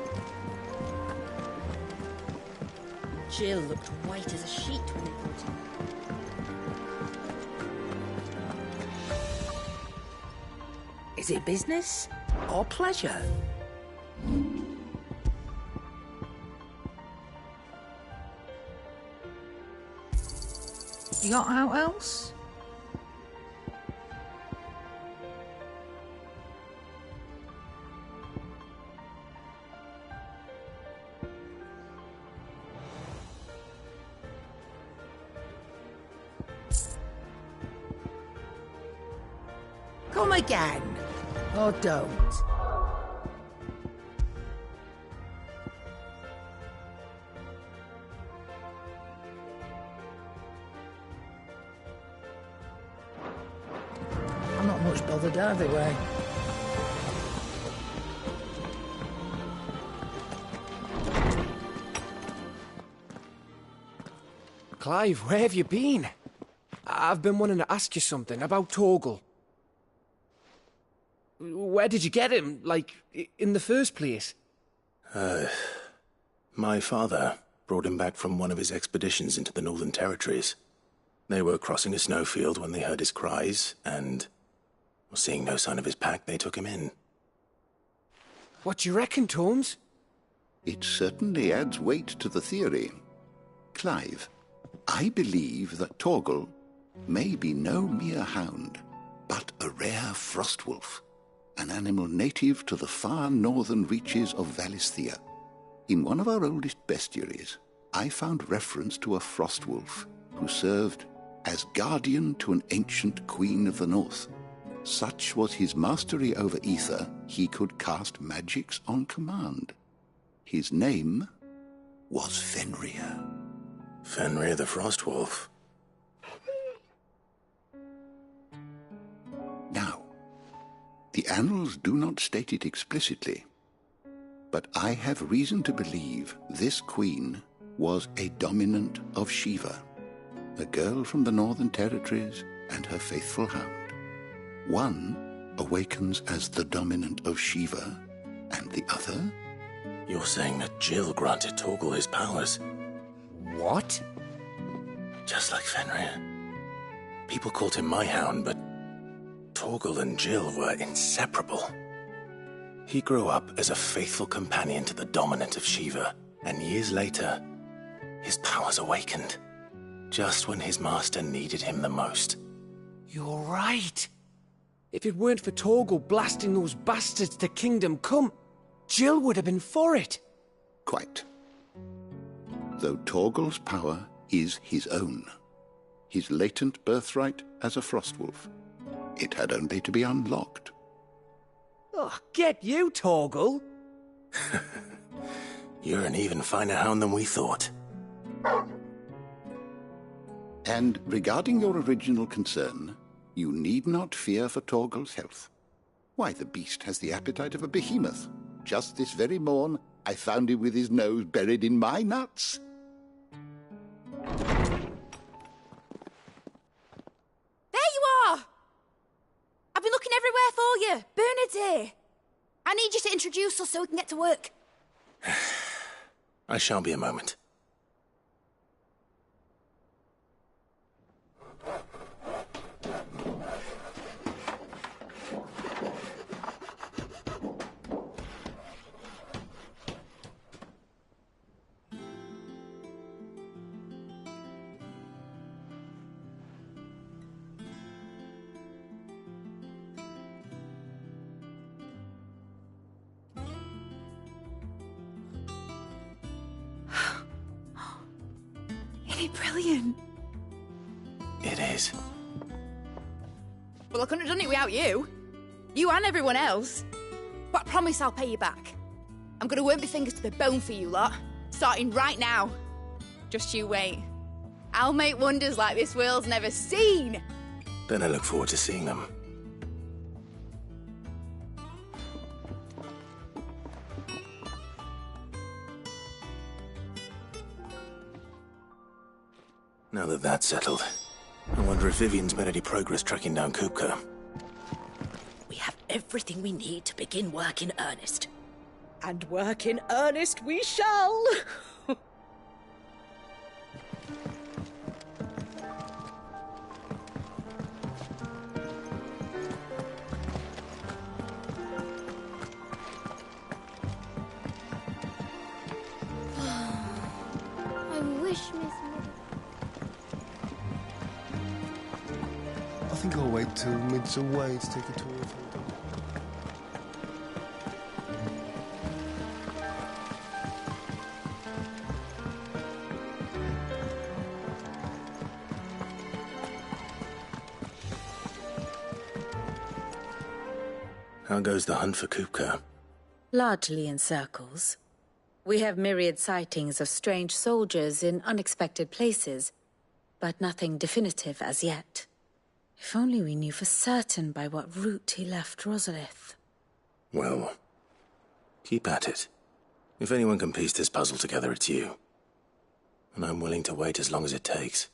Jill looked white as a sheet when they brought her.
Is it business or pleasure? You got out else? Come again, or don't. I'm not much bothered either way.
Clive, where have you been? I've been wanting to ask you something about Torgal. Where did you get him, like, in the first place?
My father brought him back from one of his expeditions into the Northern Territories. They were crossing a snowfield when they heard his cries, and, seeing no sign of his pack, they took him in.
What do you reckon, Torms?
It certainly adds weight to the theory. Clive, I believe that Torgal may be no mere hound, but a rare frostwolf, an animal native to the far northern reaches of Valisthea. In one of our oldest bestiaries, I found reference to a frostwolf who served as guardian to an ancient queen of the north. Such was his mastery over ether, he could cast magics on command. His name was Fenrir.
Fenrir the Frostwolf.
Now, the annals do not state it explicitly, but I have reason to believe this queen was a dominant of Shiva, a girl from the Northern Territories and her faithful hound. One awakens as the dominant of Shiva, and the other?
You're saying that Jill granted Torgal his powers?
What?
Just like Fenrir. People called him my hound, but Torgal and Jill were inseparable. He grew up as a faithful companion to the dominant of Shiva, and years later, his powers awakened, just when his master needed him the most.
You're right. If it weren't for Torgal blasting those bastards to Kingdom Come, Jill would have been for it.
Quite. Though Torgal's power is his own, his latent birthright as a Frostwolf. It had only to be unlocked.
Oh, get you, Torgal!
You're an even finer hound than we thought.
And regarding your original concern, You need not fear for Torgal's health. Why, the beast has the appetite of a behemoth. Just this very morn, I found him with his nose buried in my nuts.
There you are! I've been looking everywhere for you. Bernard's here. I need you to introduce us so we can get to work.
I shall be a moment.
Isn't it brilliant?
It is.
Well, I couldn't have done it without you. You and everyone else. But I promise I'll pay you back. I'm gonna work my fingers to the bone for you lot. Starting right now. Just you wait. I'll make wonders like this world's never seen.
Then I look forward to seeing them. Now that that's settled, I wonder if Vivian's made any progress tracking down Kupka.
We have everything we need to begin work in earnest.
And work in earnest we shall!
I wish Miss Mother...
I think I'll wait till Mid's away to take a tour of her.
How goes the hunt for Kupka?
Largely in circles. We have myriad sightings of strange soldiers in unexpected places, but nothing definitive as yet. If only we knew for certain by what route he left Rosalith.
Well, keep at it. If anyone can piece this puzzle together, it's you. And I'm willing to wait as long as it takes.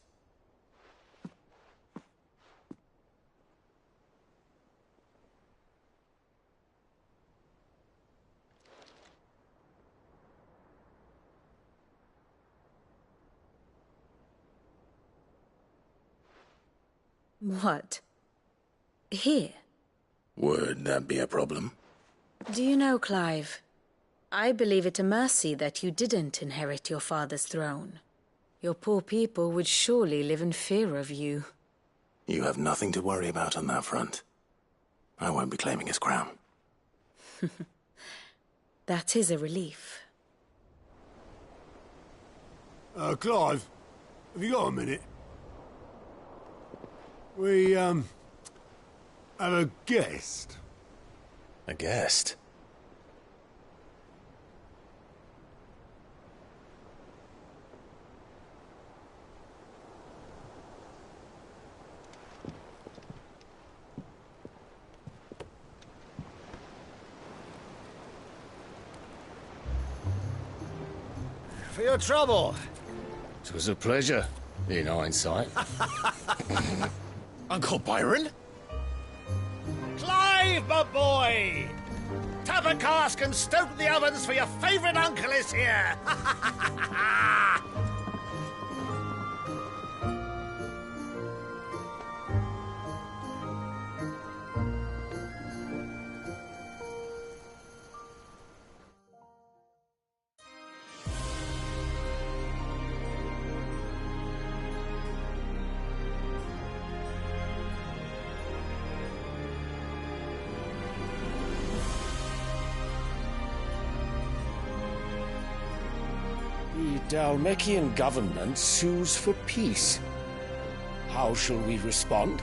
What? Here?
Would that be a problem?
Do you know, Clive? I believe it a mercy that you didn't inherit your father's throne. Your poor people would surely live in fear of you.
You have nothing to worry about on that front. I won't be claiming his crown.
That is a relief.
Clive, have you got a minute? We, have a guest.
A guest?
For your trouble.
It was a pleasure, in hindsight.
Uncle Byron? Clive, my boy! Tap a cask and stoke the ovens for your favourite uncle is here! The Dalmekian government sues for peace. How shall we respond?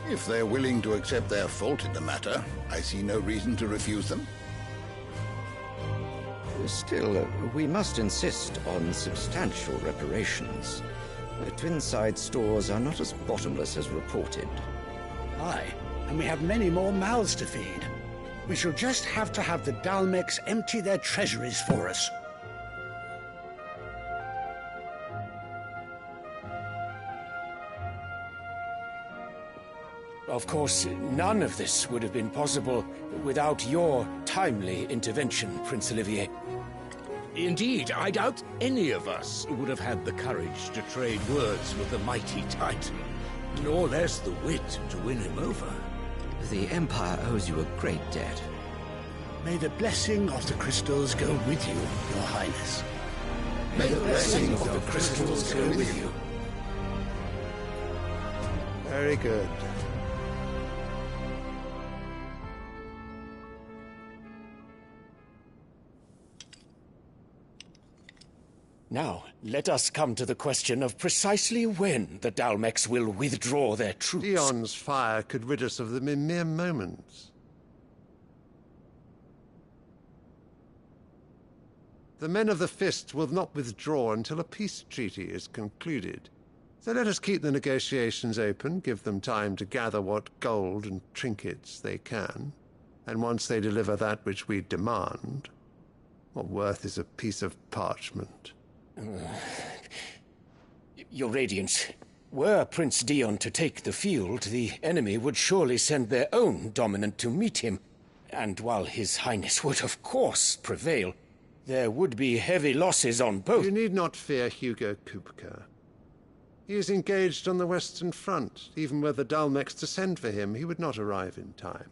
If they're willing to accept their fault in the matter, I see no reason to refuse them.
Still, we must insist on substantial reparations.
The Twinside stores are not as bottomless as reported.
Aye, and we have many more mouths to feed. We shall just have to have the Dalmex empty their treasuries for us.
Of course, none of this would have been possible without your timely intervention, Prince Olivier.
Indeed, I doubt any of us would have had the courage to trade words with the mighty Titan, nor less the wit to win him over.
The Empire owes you a great debt.
May the blessing of the crystals go with you, Your Highness.
May the blessing of the crystals go with you.
Very good.
Now, let us come to the question of precisely when the Dalmex will withdraw their troops.
Dion's fire could rid us of them in mere moments. The men of the Fist will not withdraw until a peace treaty is concluded. So let us keep the negotiations open, give them time to gather what gold and trinkets they can, and once they deliver that which we demand, what worth is a piece of parchment?
Your Radiance, were Prince Dion to take the field, the enemy would surely send their own dominant to meet him. And while His Highness would of course prevail, there would be heavy losses on both.
You need not fear Hugo Kupka. He is engaged on the Western Front. Even were the Dalmex to send for him, he would not arrive in time.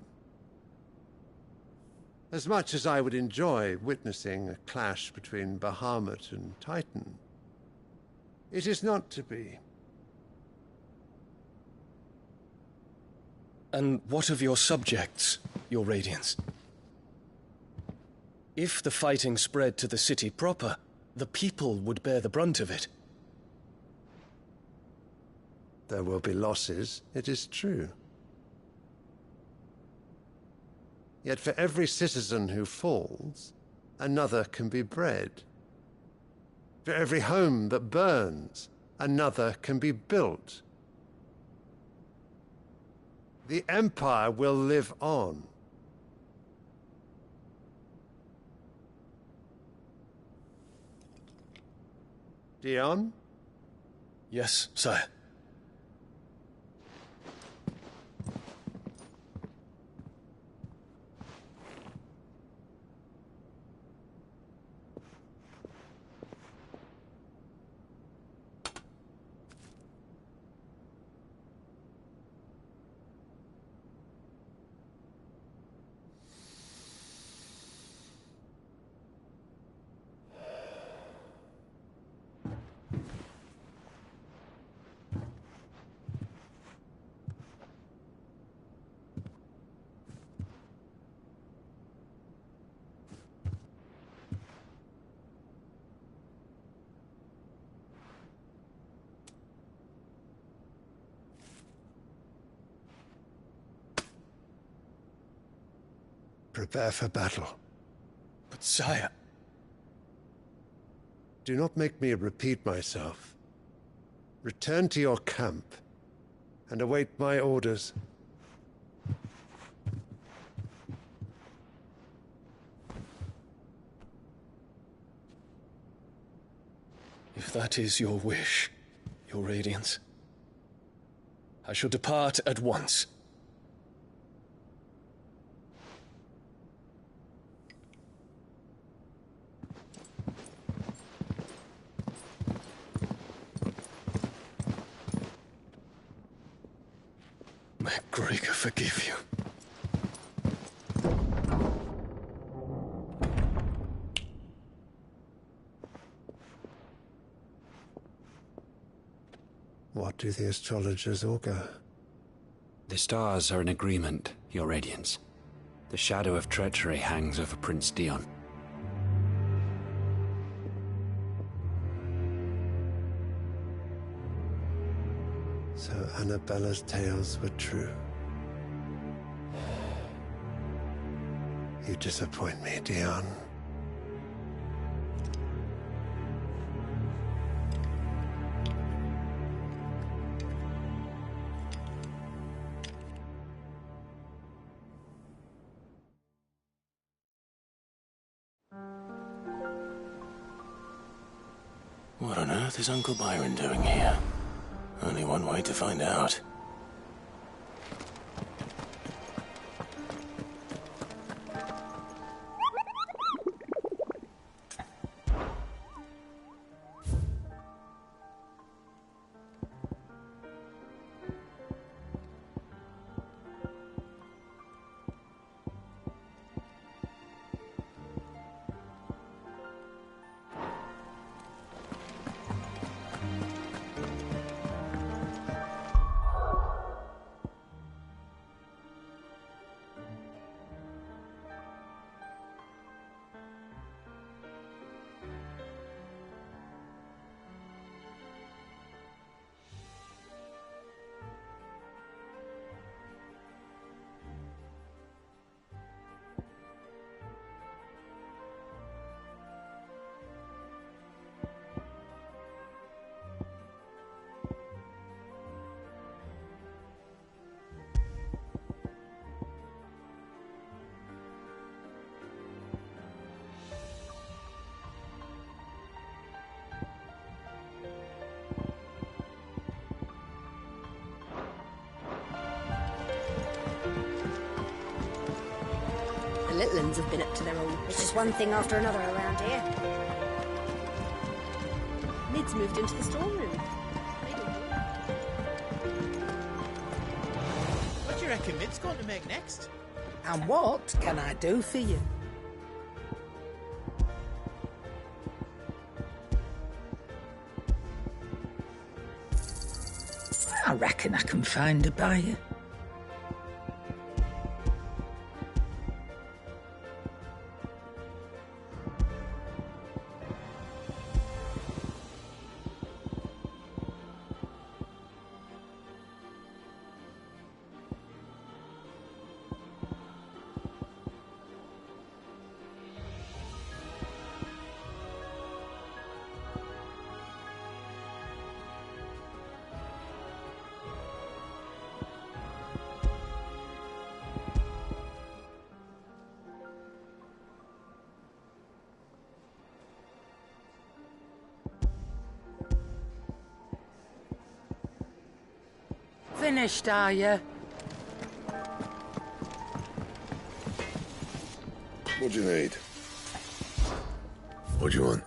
As much as I would enjoy witnessing a clash between Bahamut and Titan, it is not to be.
And what of your subjects, Your Radiance? If the fighting spread to the city proper, the people would bear the brunt of it.
There will be losses, it is true. Yet for every citizen who falls, another can be bred. For every home that burns, another can be built. The Empire will live on. Dion?
Yes, sire.
Prepare for battle.
But sire...
Do not make me repeat myself. Return to your camp and await my orders.
If that is your wish, Your Radiance, I shall depart at once. May Gregor forgive you.
What do the astrologers augur?
The stars are in agreement, Your Radiance. The shadow of treachery hangs over Prince Dion.
So Annabella's tales were true. You disappoint me, Dion.
What on earth is Uncle Byron doing here? Only one way to find out.
The little uns have been up to their old... It's just one thing after another around here. Lid's moved into the storeroom.
What do you reckon Mid's going to make next?
And what can I do for you? I reckon I can find a buyer. Finished, are you?
What do you need? What do you want?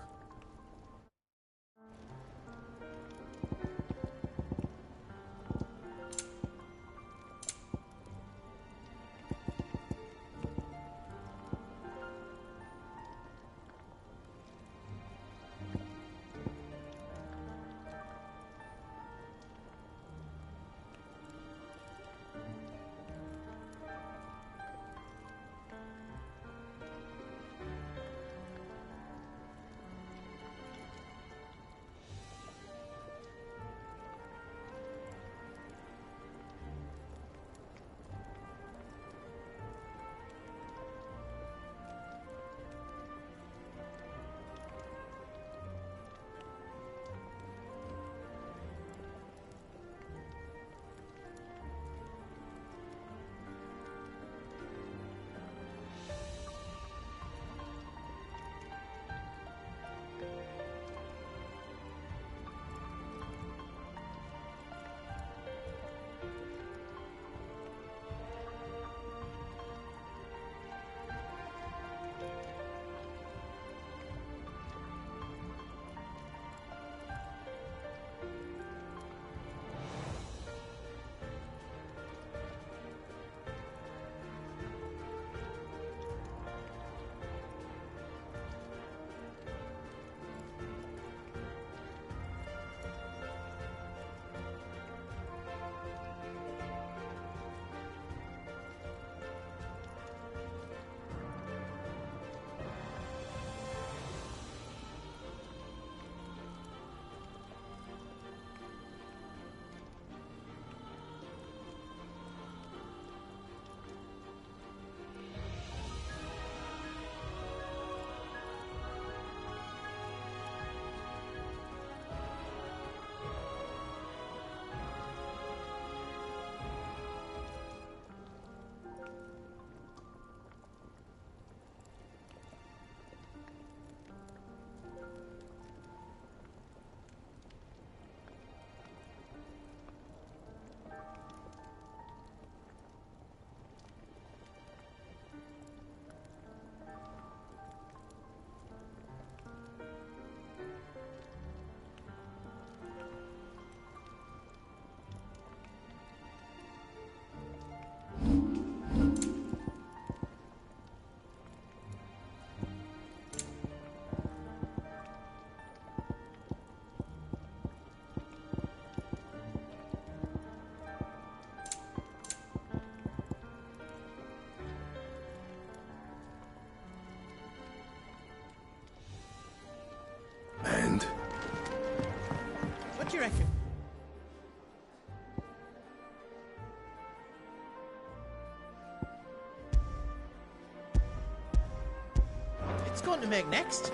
going to make next?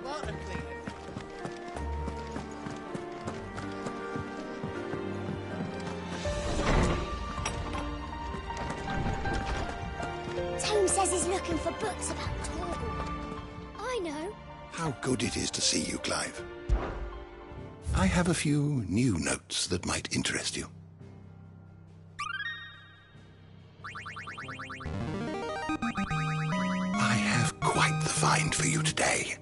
Water cleaner.
Tome says he's looking for books about Torgal. I know.
How good it is to see you, Clive. I have a few new notes that might interest you. I have quite the find for you today.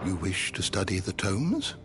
You wish to study the tomes?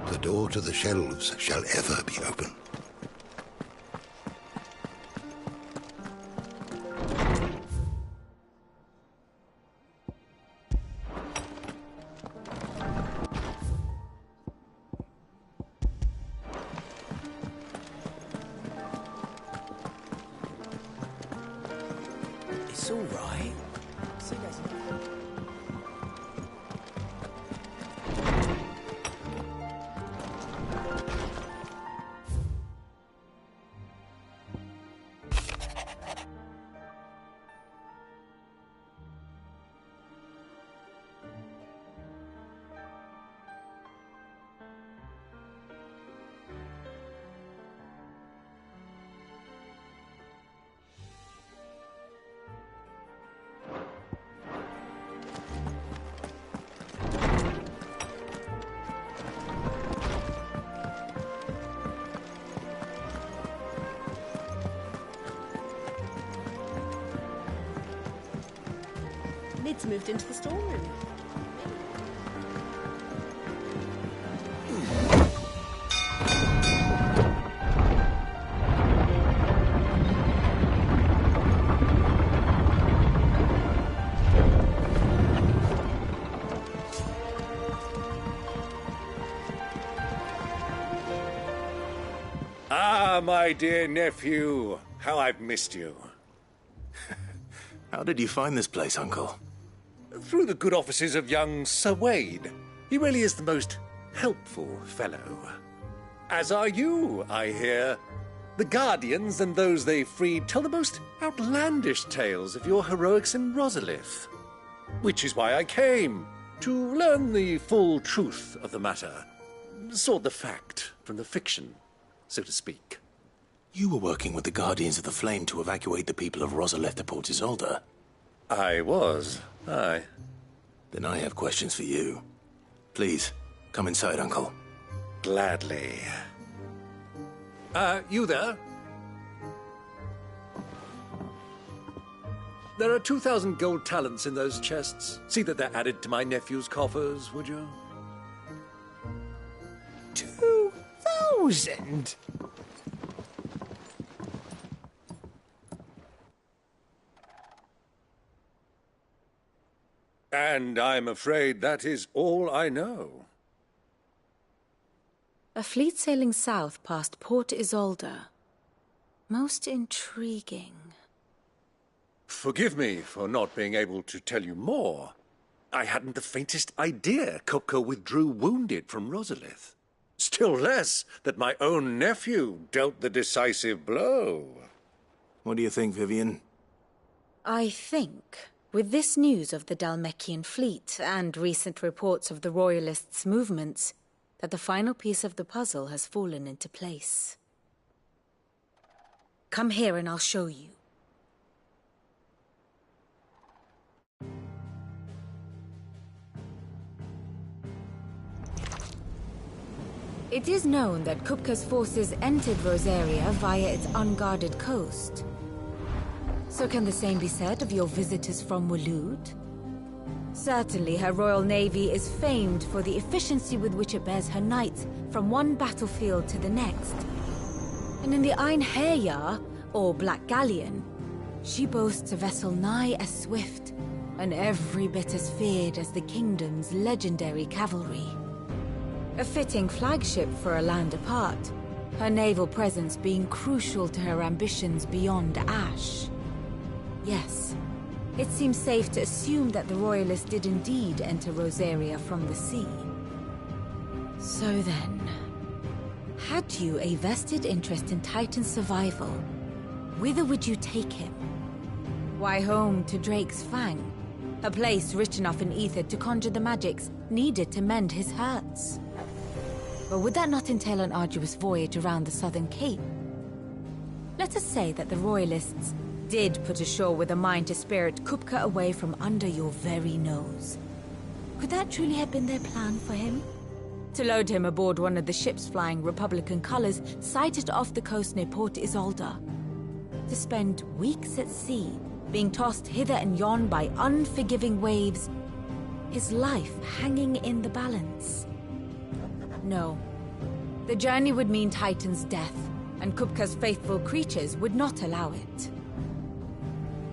The door to the shelves shall ever be open.
It's all right. See you guys.
Lid's moved into the storeroom.
Ah, my dear nephew, how I've missed you.
How did you find this place, Uncle?
Through the good offices of young Sir Wade. He really is the most helpful fellow. As are you, I hear. The Guardians and those they freed tell the most outlandish tales of your heroics in Rosalith. Which is why I came, to learn the full truth of the matter. Sort the fact from the fiction, so to speak.
You were working with the Guardians of the Flame to evacuate the people of Rosalith to Port Isolde.
I was, aye.
Then I have questions for you. Please, come inside, Uncle.
Gladly. You there? There are 2,000 gold talents in those chests. See that they're added to my nephew's coffers, would you?
2,000?
And I'm afraid that is all I know.
A fleet sailing south past Port Isolde. Most intriguing.
Forgive me for not being able to tell you more. I hadn't the faintest idea Kopko withdrew wounded from Rosalith.
Still less that my own nephew dealt the decisive blow.
What do you think, Vivian?
I think, with this news of the Dalmekian fleet and recent reports of the Royalists' movements, that the final piece of the puzzle has fallen into place. Come here and I'll show you. It is known that Kupka's forces entered Rosaria via its unguarded coast. So can the same be said of your visitors from Waloed? Certainly her Royal Navy is famed for the efficiency with which it bears her knights from one battlefield to the next. And in the Einherjar, or Black Galleon, she boasts a vessel nigh as swift and every bit as feared as the kingdom's legendary cavalry. A fitting flagship for a land apart, her naval presence being crucial to her ambitions beyond Ash. Yes, it seems safe to assume that the Royalists did indeed enter Rosaria from the sea. So then, had you a vested interest in Titan's survival, whither would you take him? Why, home to Drake's Fang, a place rich enough in ether to conjure the magics needed to mend his hurts. But would that not entail an arduous voyage around the southern cape? Let us say that the Royalists did put ashore with a mind to spirit Kupka away from under your very nose. Could that truly have been their plan for him? To load him aboard one of the ships flying Republican colors sighted off the coast near Port Isolde? To spend weeks at sea, being tossed hither and yon by unforgiving waves, his life hanging in the balance? No. The journey would mean Titan's death, and Kupka's faithful creatures would not allow it.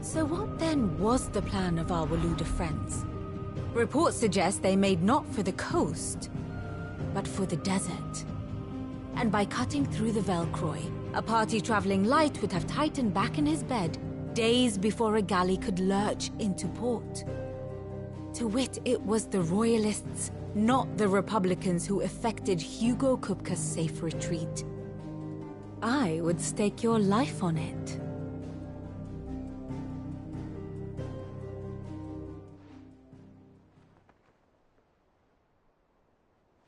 So what then was the plan of our Waluda friends? Reports suggest they made not for the coast, but for the desert. And by cutting through the Velcroy, a party traveling light would have Titan back in his bed days before a galley could lurch into port. To wit, it was the Royalists, not the Republicans, who effected Hugo Kupka's safe retreat. I would stake your life on it.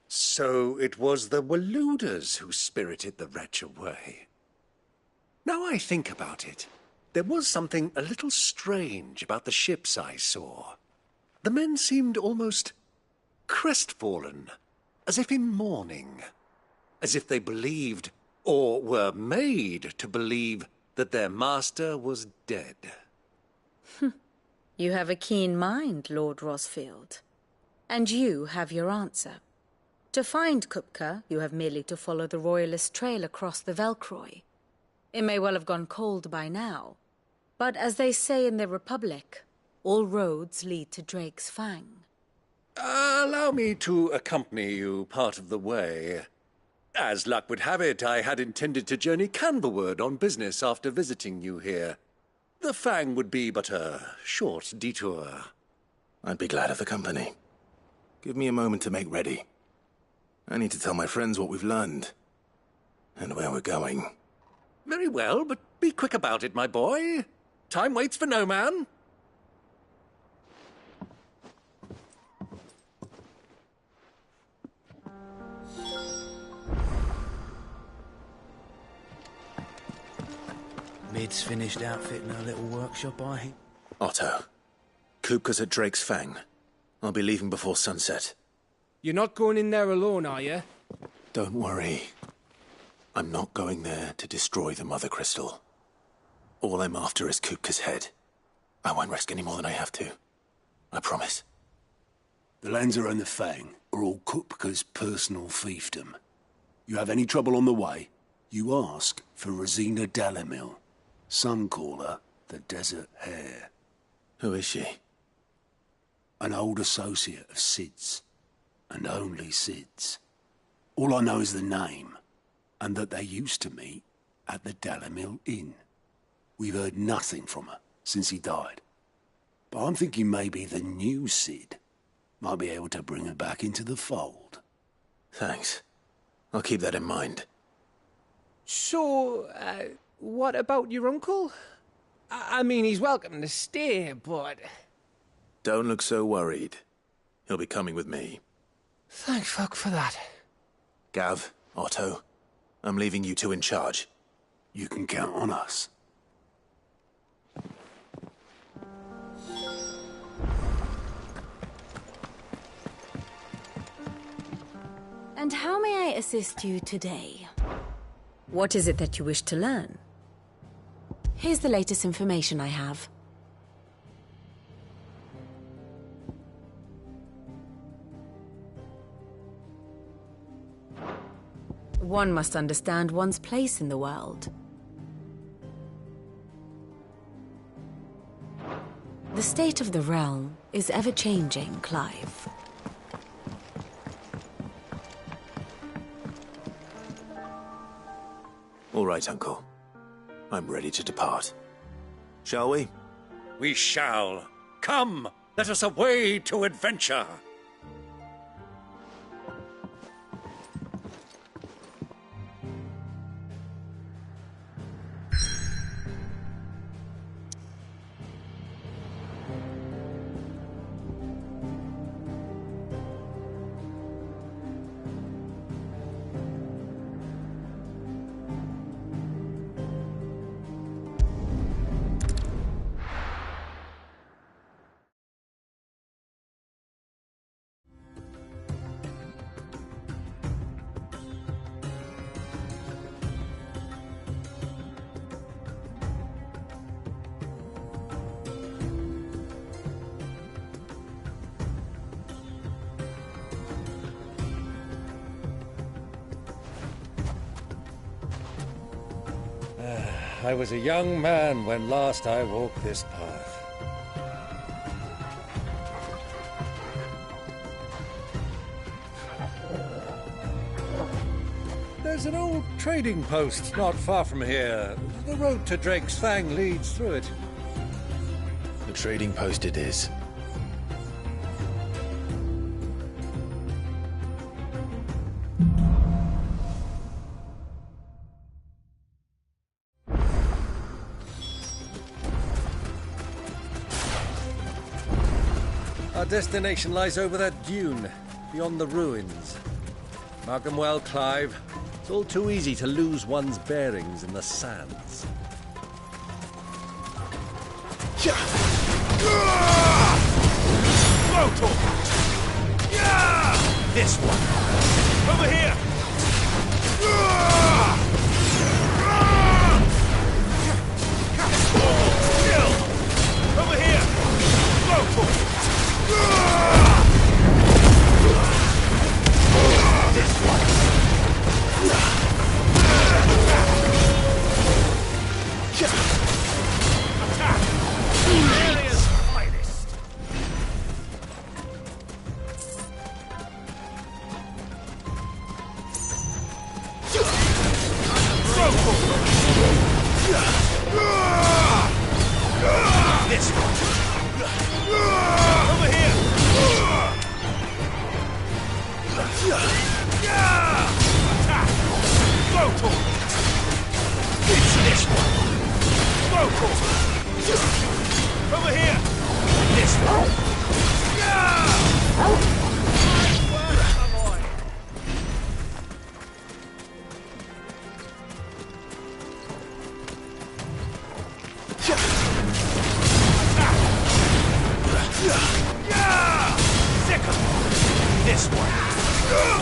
So it was the Waluders who spirited the wretch away. Now I think about it, there was something a little strange about the ships I saw. The men seemed almost crestfallen, as if in mourning, as if they believed, or were made to believe, that their master was dead.
You have a keen mind, Lord Rosfield. And you have your answer. To find Kupka, you have merely to follow the Royalist trail across the Velcroy. It may well have gone cold by now, but as they say in the Republic, all roads lead to Drake's Fang.
Allow me to accompany you part of the way. As luck would have it, I had intended to journey Canberward on business after visiting you here. The Fang would be but a short detour.
I'd be glad of the company. Give me a moment to make ready. I need to tell my friends what we've learned, and where we're going.
Very well, but be quick about it, my boy. Time waits for no man.
Mid's finished outfitting her little workshop, I think.
Otto, Kupka's at Drake's Fang. I'll be leaving before sunset.
You're not going in there alone, are you?
Don't worry. I'm not going there to destroy the Mother Crystal. All I'm after is Kupka's head. I won't risk any more than I have to. I promise.
The Lanza and the Fang are all Kupka's personal fiefdom. You have any trouble on the way, you ask for Rosina Dalamil. Some call her the Desert Hare.
Who is she?
An old associate of Sid's, and only Sid's. All I know is the name, and that they used to meet at the Dalamil Inn. We've heard nothing from her since he died. But I'm thinking maybe the new Sid might be able to bring her back into the fold.
Thanks. I'll keep that in mind.
So, what about your uncle? I mean, he's welcome to stay, but...
Don't look so worried. He'll be coming with me.
Thank fuck for that.
Gav, Otto, I'm leaving you two in charge.
You can count on us.
And how may I assist you today? What is it that you wish to learn? Here's the latest information I have. One must understand one's place in the world. The state of the realm is ever-changing, Clive.
All right, Uncle. I'm ready to depart. Shall we?
We shall. Come, let us away to adventure.
I was a young man when last I walked this path. There's an old trading post not far from here. The road to Drake's Fang leads through it.
The trading post it is.
Our destination lies over that dune, beyond the ruins. Mark them well, Clive. It's all too easy to lose one's bearings in the sands.
This one. Over here. Over here. This one. Attack! Area's finest. This one. Over here. Attack! Go for it. It's this one. Go for it. Over here. This one. This one.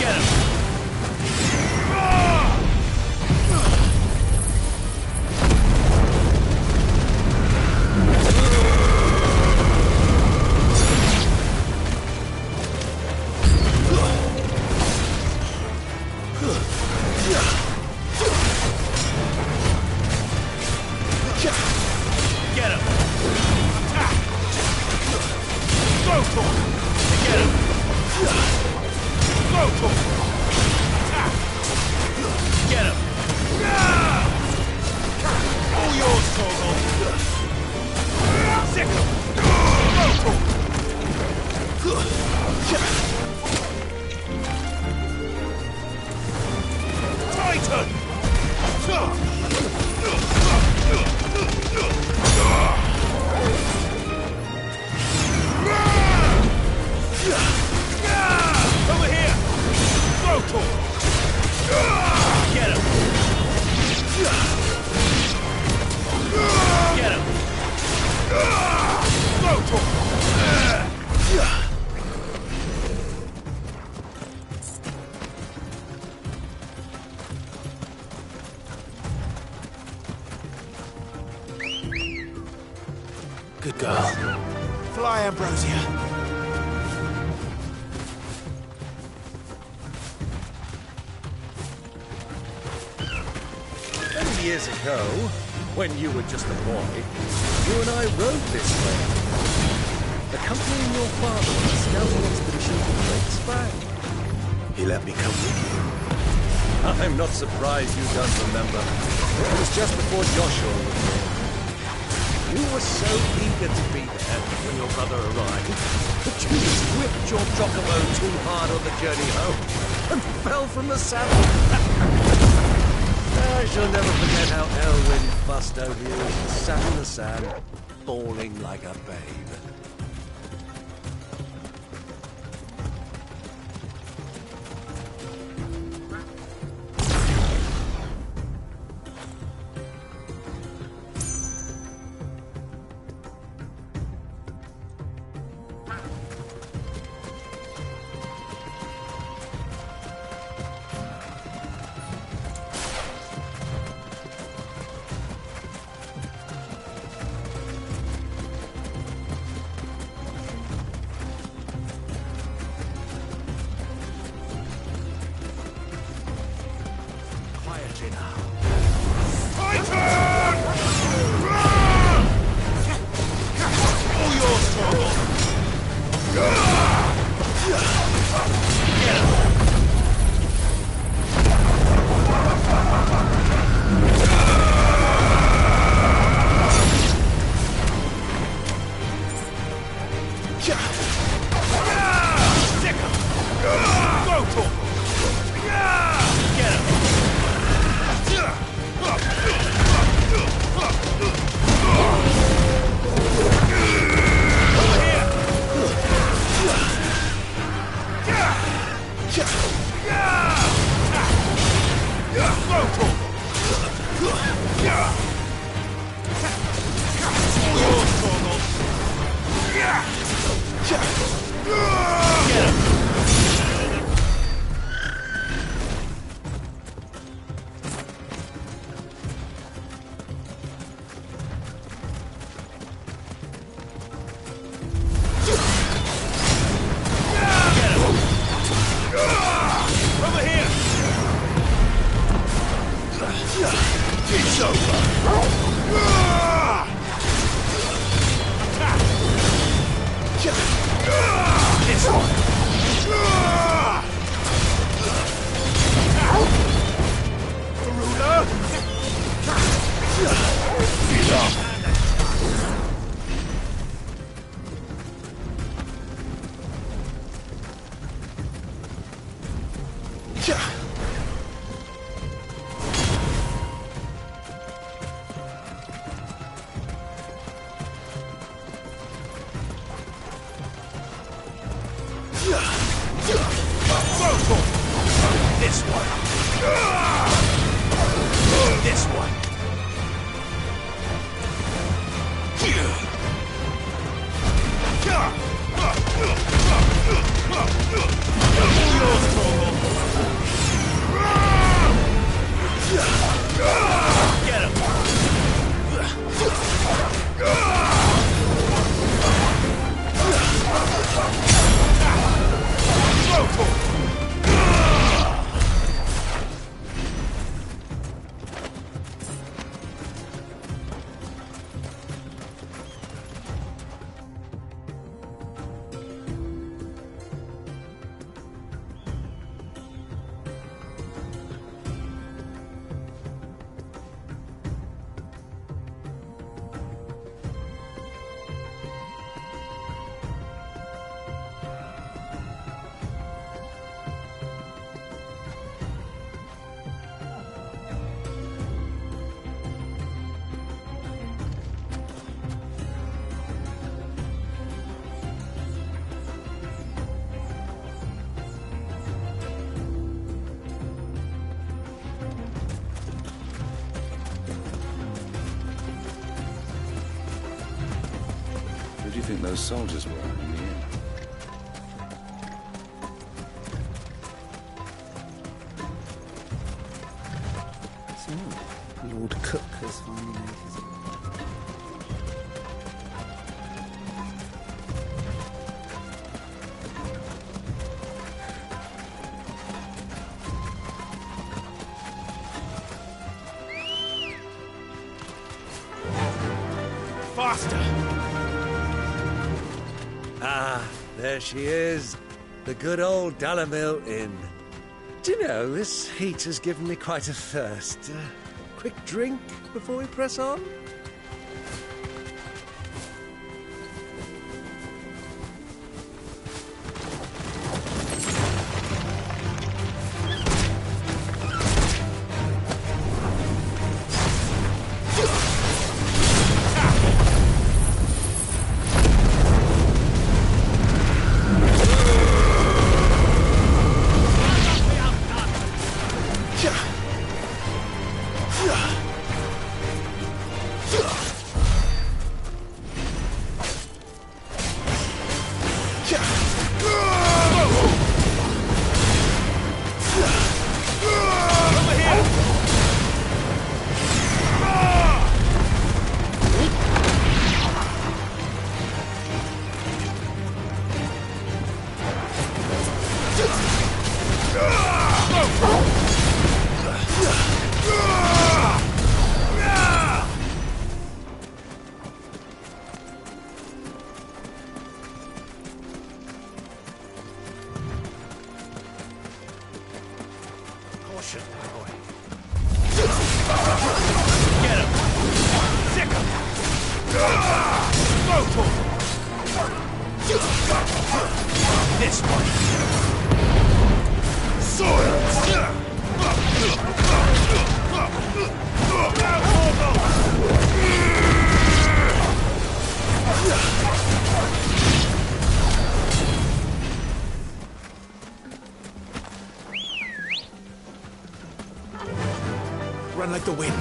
Get him. Get him. Attack. Go for it. Get him. Go for it.
Over here! Throw torch! Get him! Get him! Throw torch!
Good girl. Fly, Ambrosia.
Many years ago, when you were just a boy, you and I rode this way, accompanying your father on a scouting expedition to Drake's Crag.
He let me come with you.
I'm not surprised you don't remember. It was just before Joshua was born. You were so eager to be there when your brother arrived that you just whipped your chocobo too hard on the journey home and fell from the saddle. I shall never forget how Elwyn fussed over you as you sat in the sand, bawling like a babe.
think those soldiers were in the end?
So, Lord Cook has finally made his...
Faster! Ah, there she is. The good old Dalamil Inn. Do you know, this heat has given me quite a thirst. Quick drink before we press on? Run like the wind.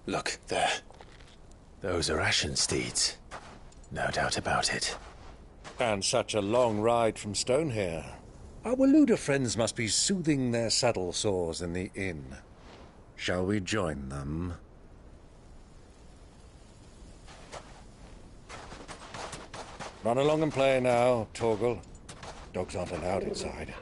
Look, there. Those are Ashen steeds. No doubt about it.
And such a long ride from Stonehair. Our Waluda friends must be soothing their saddle sores in the inn. Shall we join them? Run along and play now, Torgal. Dogs aren't allowed inside.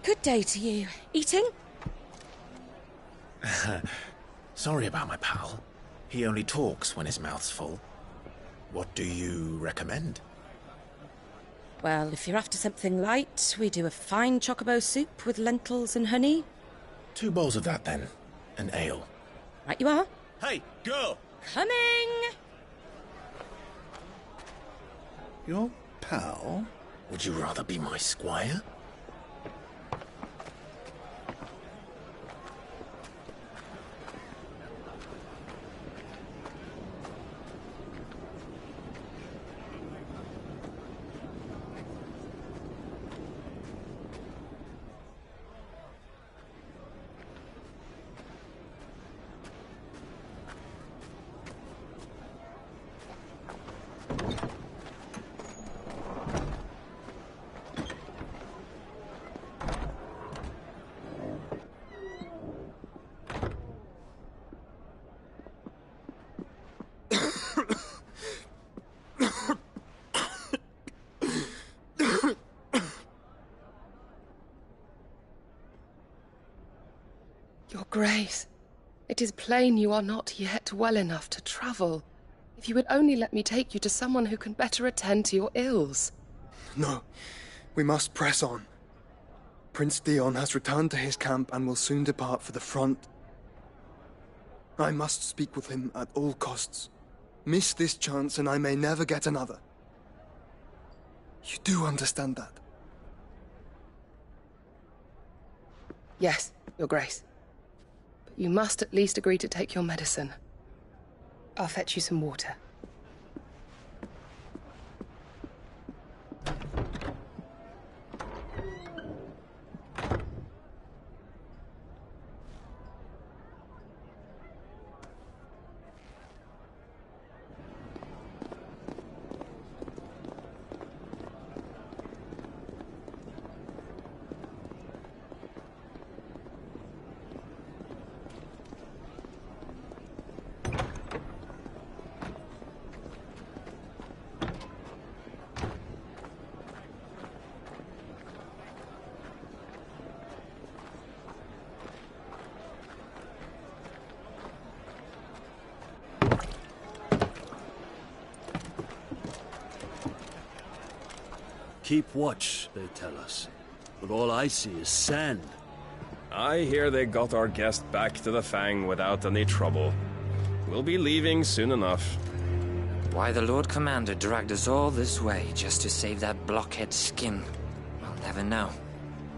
Good day to you. Eating?
Sorry about my pal. He only talks when his mouth's full. What do you recommend?
Well, if you're after something light, we do a fine chocobo soup with lentils and honey.
2 bowls of that, then. An ale.
Right you are.
Hey, girl!
Coming!
Your pal? Would you rather be my squire?
Your Grace, it is plain you are not yet well enough to travel. If you would only let me take you to someone who can better attend to your ills.
No, we must press on. Prince Dion has returned to his camp and will soon depart for the front. I must speak with him at all costs. Miss this chance and I may never get another. You do understand that?
Yes, Your Grace. But you must at least agree to take your medicine. I'll fetch you some water.
Keep watch, they tell us. But all I see is sand.
I hear they got our guest back to the Fang without any trouble. We'll be leaving soon enough.
Why the Lord Commander dragged us all this way just to save that blockhead skin, I'll never know.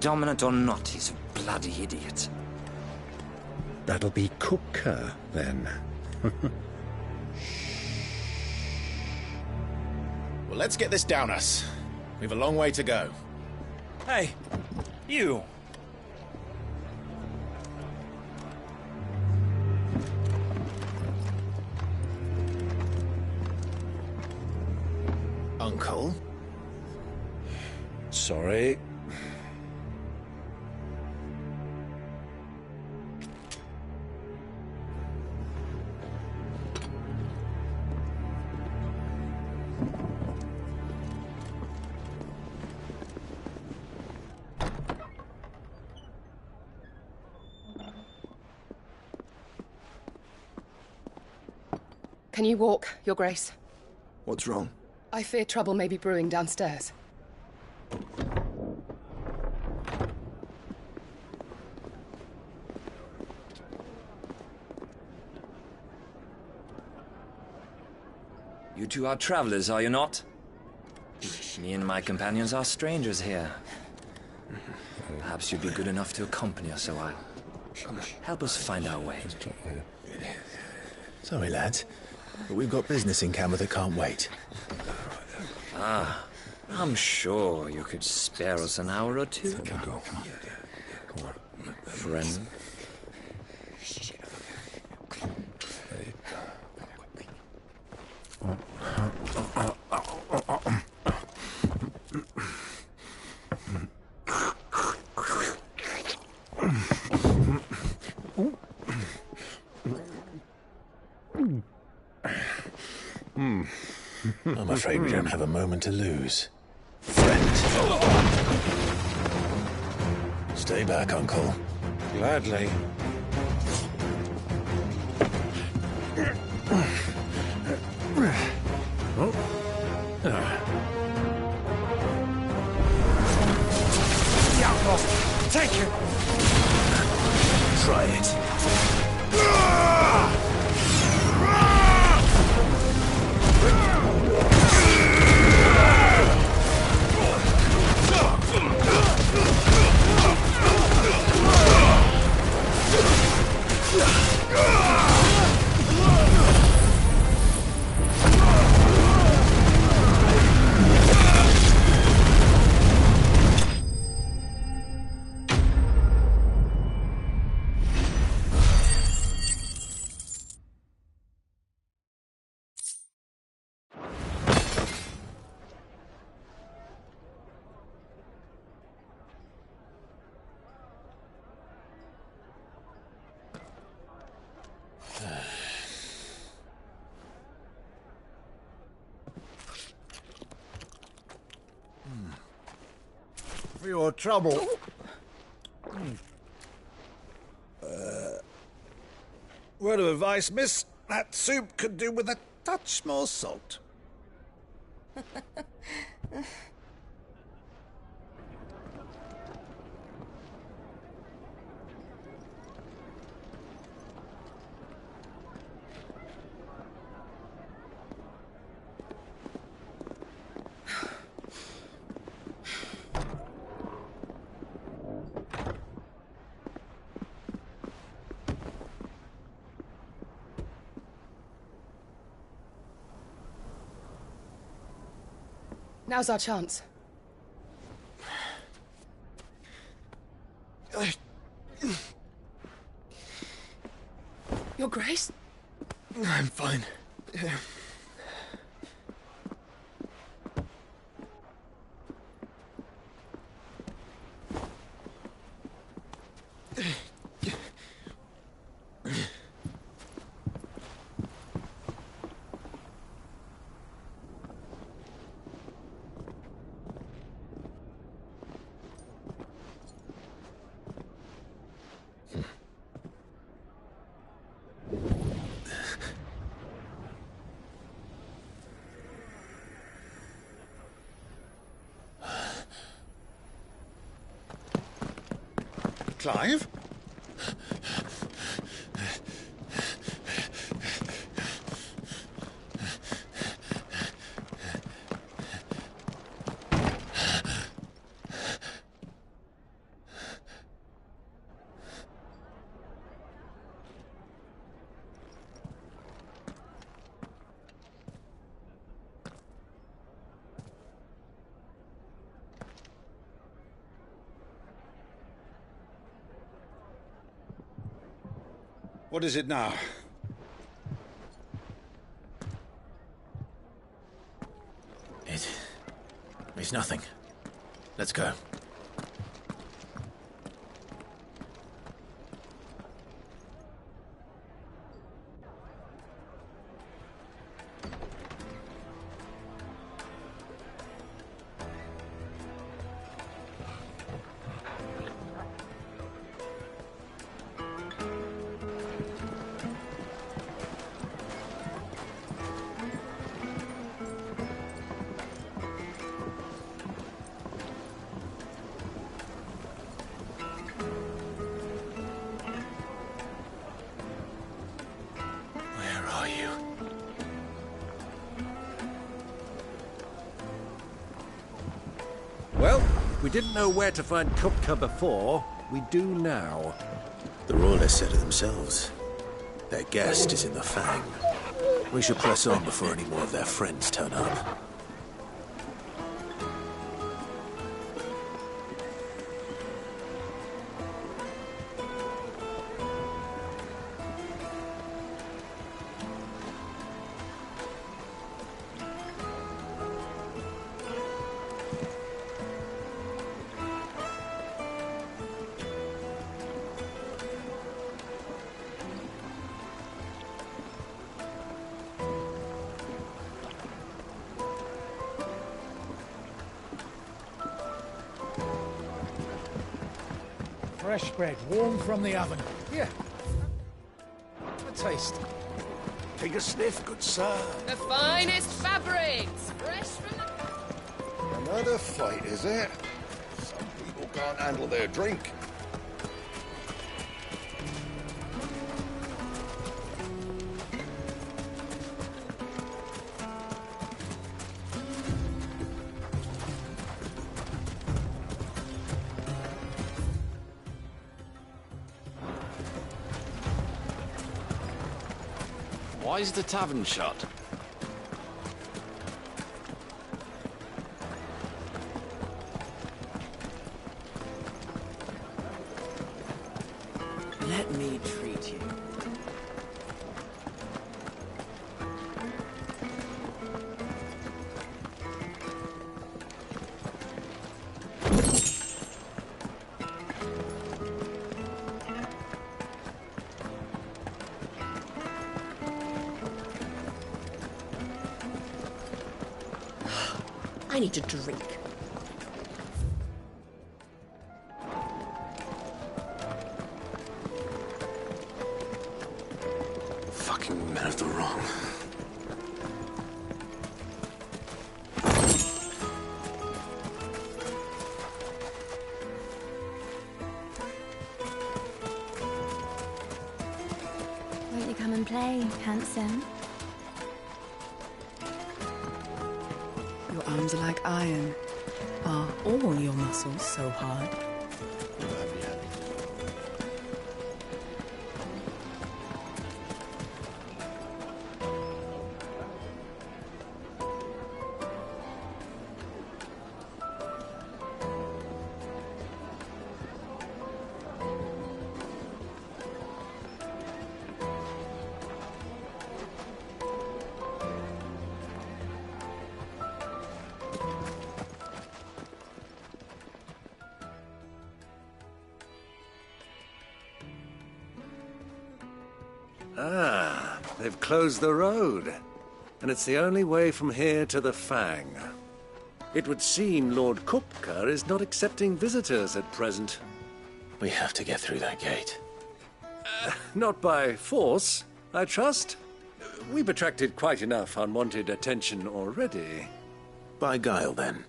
Dominant or not, he's a bloody idiot.
That'll be Cooker, then.
Well, let's get this down us. We've a long way to go.
Hey, you!
Uncle?
Sorry.
Can you walk, Your Grace?
What's wrong?
I fear trouble may be brewing downstairs.
You two are travelers, are you not? Me and my companions are strangers here. Perhaps you'd be good enough to accompany us a while. Help us find our way.
Sorry, lads, but we've got business in camera that can't wait.
Ah, I'm sure you could spare us an hour or two.
Come on.
Friend.
I'm afraid we don't have a moment to lose. Friend. Stay back, Uncle.
Gladly.
The outlaw! Take it!
Try it.
For your trouble. Word of advice, miss. That soup could do with a touch more salt.
Now's our chance. Your Grace?
I'm fine.
Clive? What is it now?
It's nothing. Let's go.
Well, we didn't know where to find Kupka before. We do now.
The Royalists said it themselves. Their guest is in the Fang. We should press on before any more of their friends turn up.
Fresh bread, warm from the oven. Here. A taste.
Take a sniff, good sir.
The finest fabrics, fresh from the...
Another fight, is it? Some people can't handle their drink.
Why is the tavern shut?
Let me treat you.
I need a drink.
Fucking men of the wrong.
Won't you come and play, handsome?
Your arms are like iron. Are all your muscles so hard?
Ah, they've closed the road. And it's the only way from here to the Fang. It would seem Lord Kupka is not accepting visitors at present.
We have to get through that gate.
Not by force, I trust. We've attracted quite enough unwanted attention already.
By guile, then.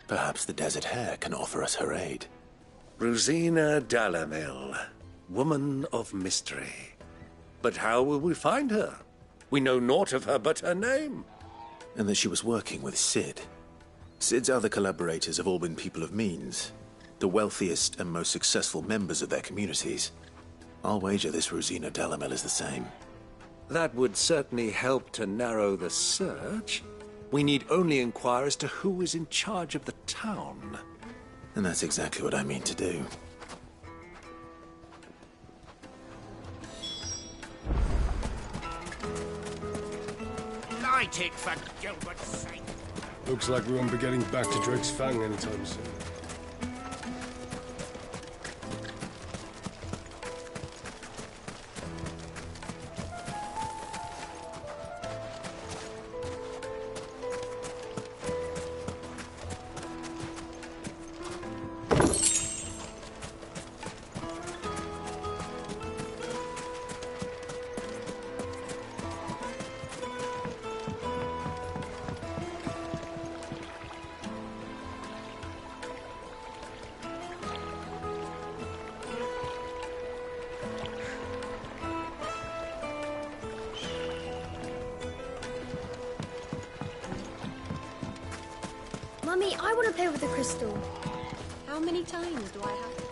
Perhaps the Desert Hare can offer us her aid.
Rosina Dalamil, woman of mystery. But how will we find her? We know naught of her but her name.
And that she was working with Sid. Sid's other collaborators have all been people of means, the wealthiest and most successful members of their communities. I'll wager this Rosina Dalamil is the same.
That would certainly help to narrow the search. We need only inquire as to who is in charge of the town.
And that's exactly what I mean to do.
Light it, for Gilbert's sake!
Looks like we won't be getting back to Drake's Fang anytime soon.
Mummy, I want to play with the crystal.
How many times do I have to...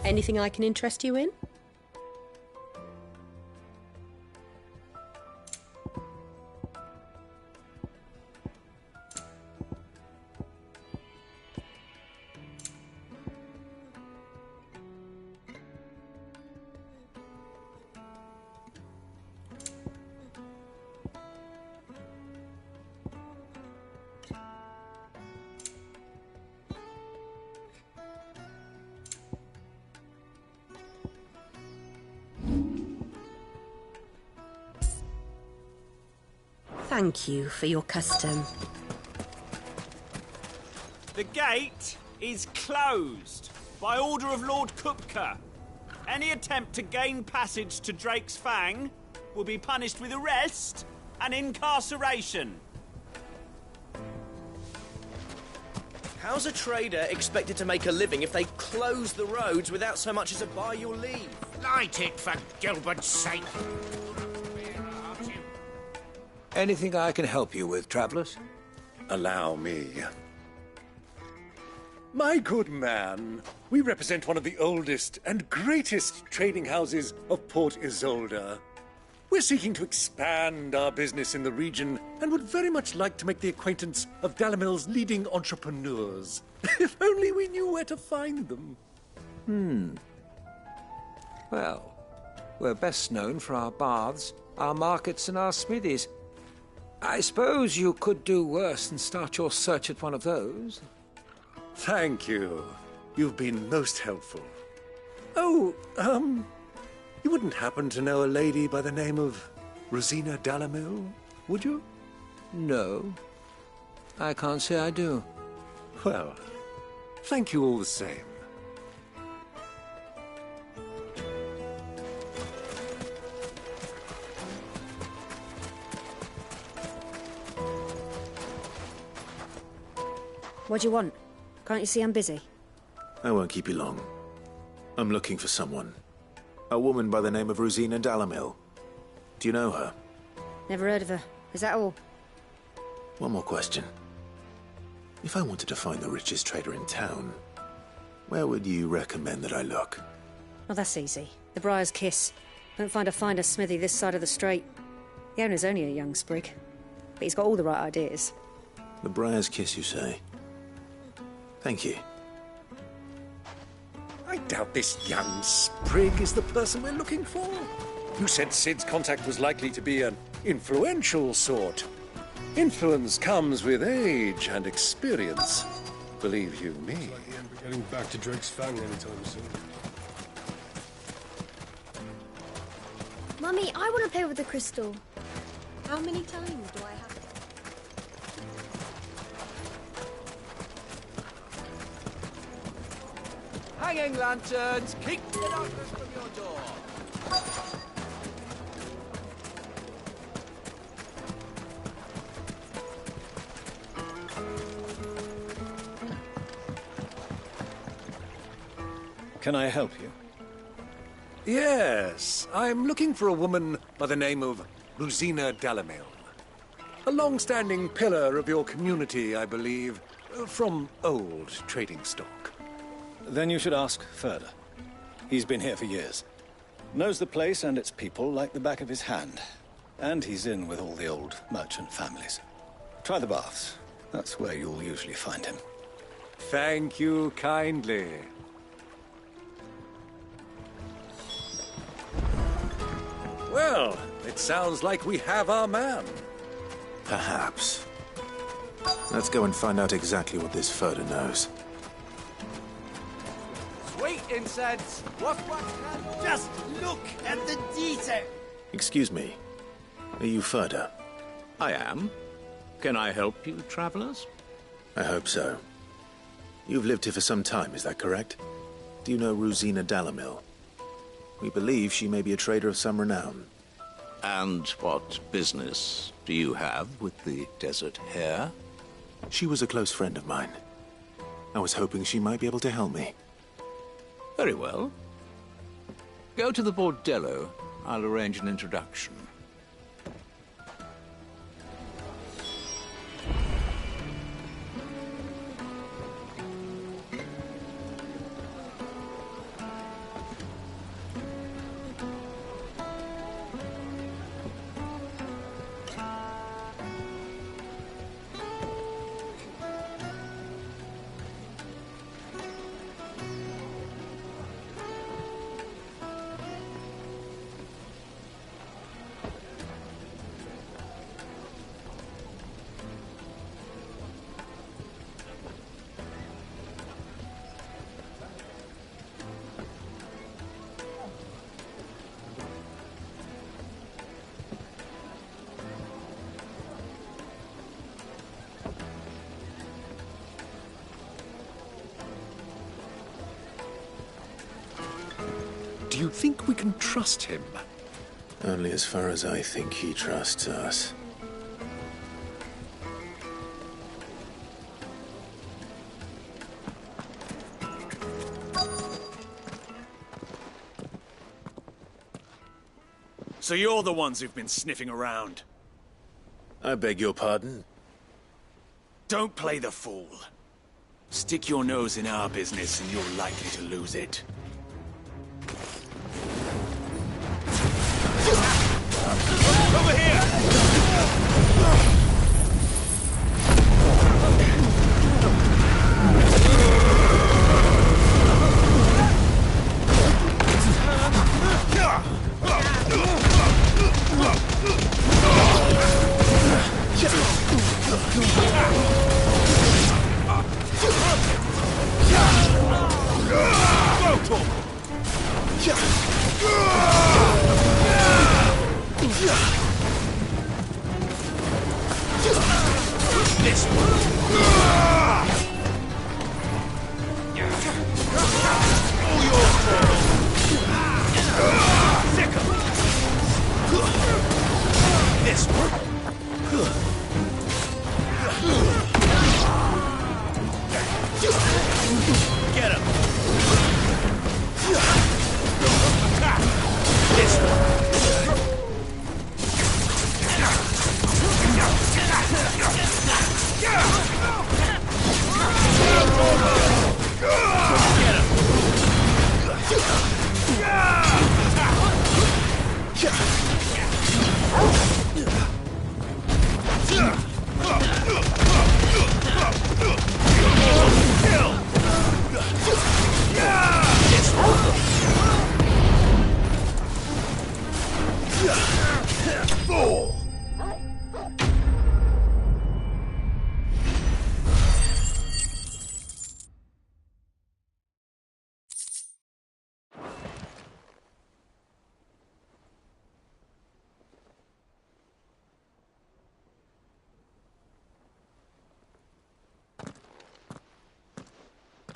Anything I can interest you in? Thank you for your custom.
The gate is closed by order of Lord Kupka. Any attempt to gain passage to Drake's Fang will be punished with arrest and incarceration.
How's a trader expected to make a living if they close the roads without so much as a by your leave?
Light it, for Gilbert's sake.
Anything I can help you with, travellers?
Allow me. My good man, we represent one of the oldest and greatest trading houses of Port Isolde. We're seeking to expand our business in the region and would very much like to make the acquaintance of Dalamil's leading entrepreneurs. If only we knew where to find them.
Well, we're best known for our baths, our markets, and our smithies. I suppose you could do worse than start your search at one of those.
Thank you. You've been most helpful. Oh, you wouldn't happen to know a lady by the name of Rosina Dalamil, would you?
No. I can't say I do.
Well, thank you all the same.
What do you want? Can't you see I'm busy?
I won't keep you long. I'm looking for someone. A woman by the name of Rosina Dalamil. Do you know her?
Never heard of her. Is that all?
One more question. If I wanted to find the richest trader in town, where would you recommend that I look?
Oh, that's easy. The Briar's Kiss. Won't find a finer smithy this side of the strait. The owner's only a young sprig, but he's got all the right ideas.
The Briar's Kiss, you say? Thank you.
I doubt this young sprig is the person we're looking for. You said Sid's contact was likely to be an influential sort. Influence comes with age and experience. Believe you me.
Looks like we won't be getting back to Drake's Fang anytime soon.
Mummy, I want to play with the crystal.
How many times do I have to?
Hanging lanterns, keep the darkness from your door.
Can I help you?
Yes, I'm looking for a woman by the name of Rosina Dalamil. A long-standing pillar of your community, I believe, from old trading stock.
Then you should ask further. He's been here for years. Knows the place and its people like the back of his hand. And he's in with all the old merchant families. Try the baths. That's where you'll usually find him.
Thank you kindly. Well, it sounds like we have our man.
Perhaps. Let's go and find out exactly what this Furder knows.
Sweet incense! What?
Just look at the detail!
Excuse me. Are you Furder?
I am. Can I help you, travelers?
I hope so. You've lived here for some time, is that correct? Do you know Rosina Dalamil? We believe she may be a trader of some renown.
And what business do you have with the desert hare?
She was a close friend of mine. I was hoping she might be able to help me.
Very well. Go to the bordello. I'll arrange an introduction.
think we can trust him?
Only as far as I think he trusts us.
So you're the ones who've been sniffing around?
I beg your pardon?
Don't play the fool. Stick your nose in our business and you're likely to lose it. Over here! This Get him!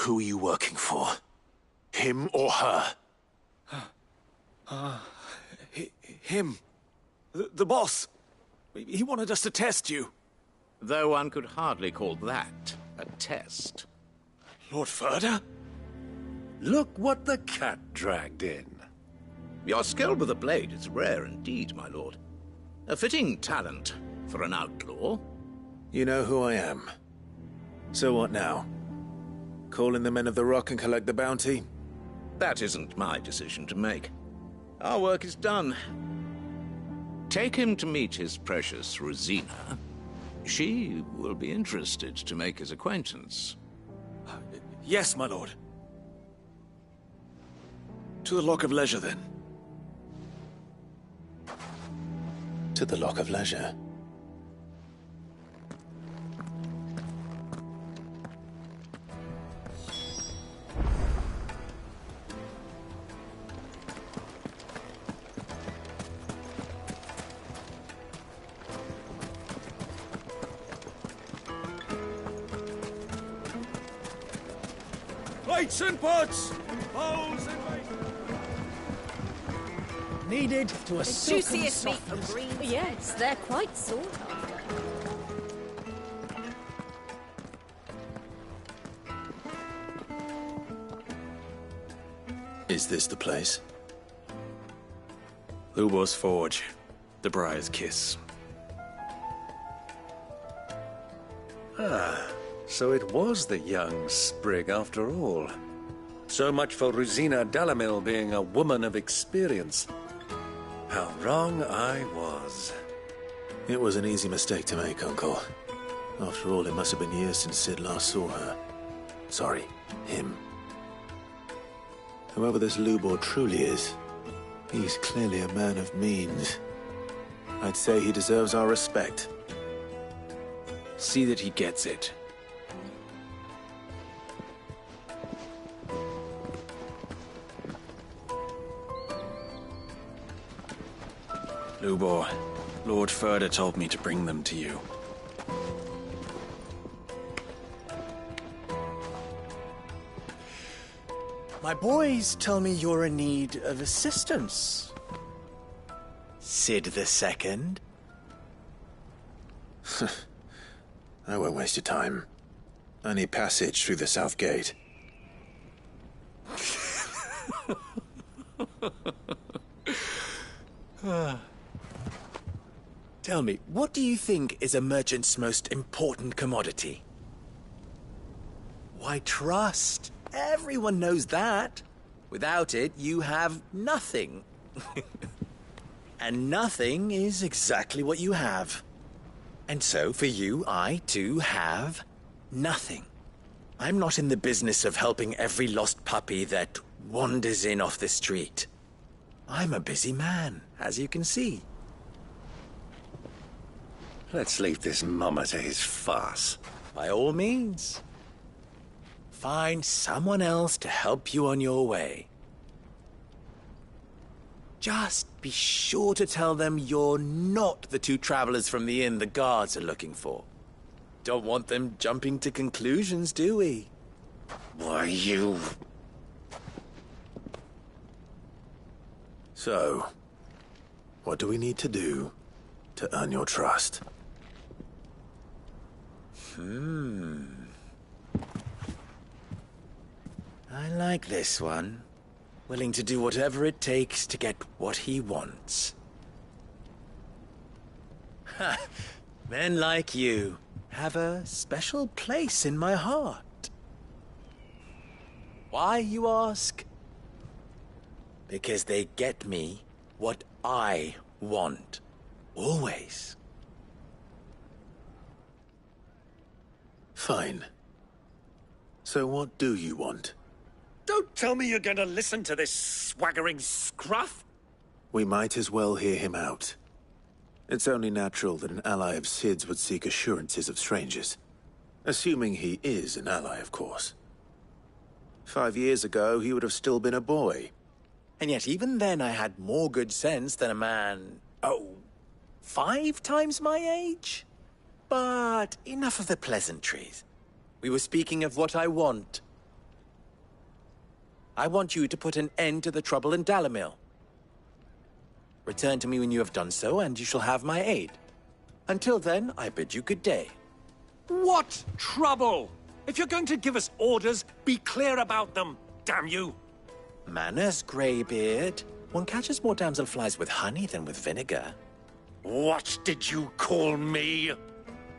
Who are you working for? Him or her?
Him. The boss. He wanted us to test you.
Though one could hardly call that a test.
Lord Ferda?
Look what the cat dragged in.
Your skill with a blade is rare indeed, my lord. A fitting talent for an outlaw.
You know who I am. So what now? Call in the Men of the Rock and collect the bounty?
That isn't my decision to make. Our work is done. Take him to meet his precious Rosina. She will be interested to make his acquaintance.
Yes, my lord. To the Lock of Leisure, then.
To the Lock of Leisure.
Plates and pots! Bowls and
Needed to a silken
Juiciest meat
softness.
for green. Yes, they're quite sought after.
Is this the place?
Lubor's Forge. The Briar's Kiss.
Ah, so it was the young sprig after all. So much for Rosina Dalamil being a woman of experience. How wrong I was.
It was an easy mistake to make, Uncle. After all, it must have been years since Sid last saw her. Sorry, him. Whoever this Lubor truly is, he's clearly a man of means. I'd say he deserves our respect.
See that he gets it. Lubor, Lord Ferda told me to bring them to you.
My boys tell me you're in need of assistance. Sid the Second.
I won't waste your time. I need passage through the south gate.
Tell me, what do you think is a merchant's most important commodity? Why, trust. Everyone knows that. Without it, you have nothing. And nothing is exactly what you have. And so, for you, I, too, have nothing. I'm not in the business of helping every lost puppy that wanders in off the street. I'm a busy man, as you can see.
Let's leave this mummer to his farce.
By all means. Find someone else to help you on your way. Just be sure to tell them you're not the two travelers from the inn the guards are looking for. Don't want them jumping to conclusions, do we?
Why, you...
So, what do we need to do to earn your trust?
I like this one. Willing to do whatever it takes to get what he wants. Ha! Men like you have a special place in my heart. Why, you ask? Because they get me what I want. Always.
Fine. So what do you want?
Don't tell me you're going to listen to this swaggering scruff!
We might as well hear him out. It's only natural that an ally of Sid's would seek assurances of strangers. Assuming he is an ally, of course. 5 years ago, he would have still been a boy.
And yet even then I had more good sense than a man... 5 times my age? But enough of the pleasantries. We were speaking of what I want. I want you to put an end to the trouble in Dalamil. Return to me when you have done so, and you shall have my aid. Until then, I bid you good day.
What trouble? If you're going to give us orders, be clear about them, damn you!
Manners, Greybeard. One catches more damselflies with honey than with vinegar.
What did you call me?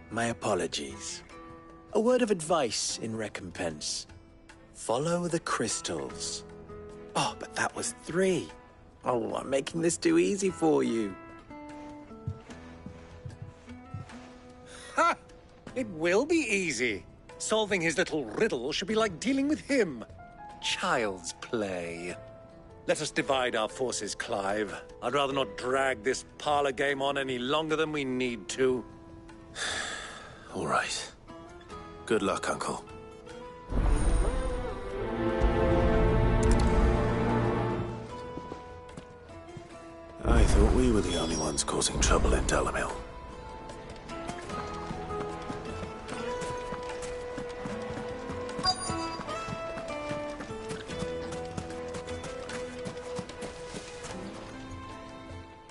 My apologies. A word of advice in recompense. Follow the crystals. Oh, but that was 3. Oh, I'm making this too easy for you.
Ha! It will be easy. Solving his little riddle should be like dealing with him. Child's play. Let us divide our forces, Clive. I'd rather not drag this parlor game on any longer than we need to.
All right. Good luck, Uncle. I thought we were the only ones causing trouble in Dalamil.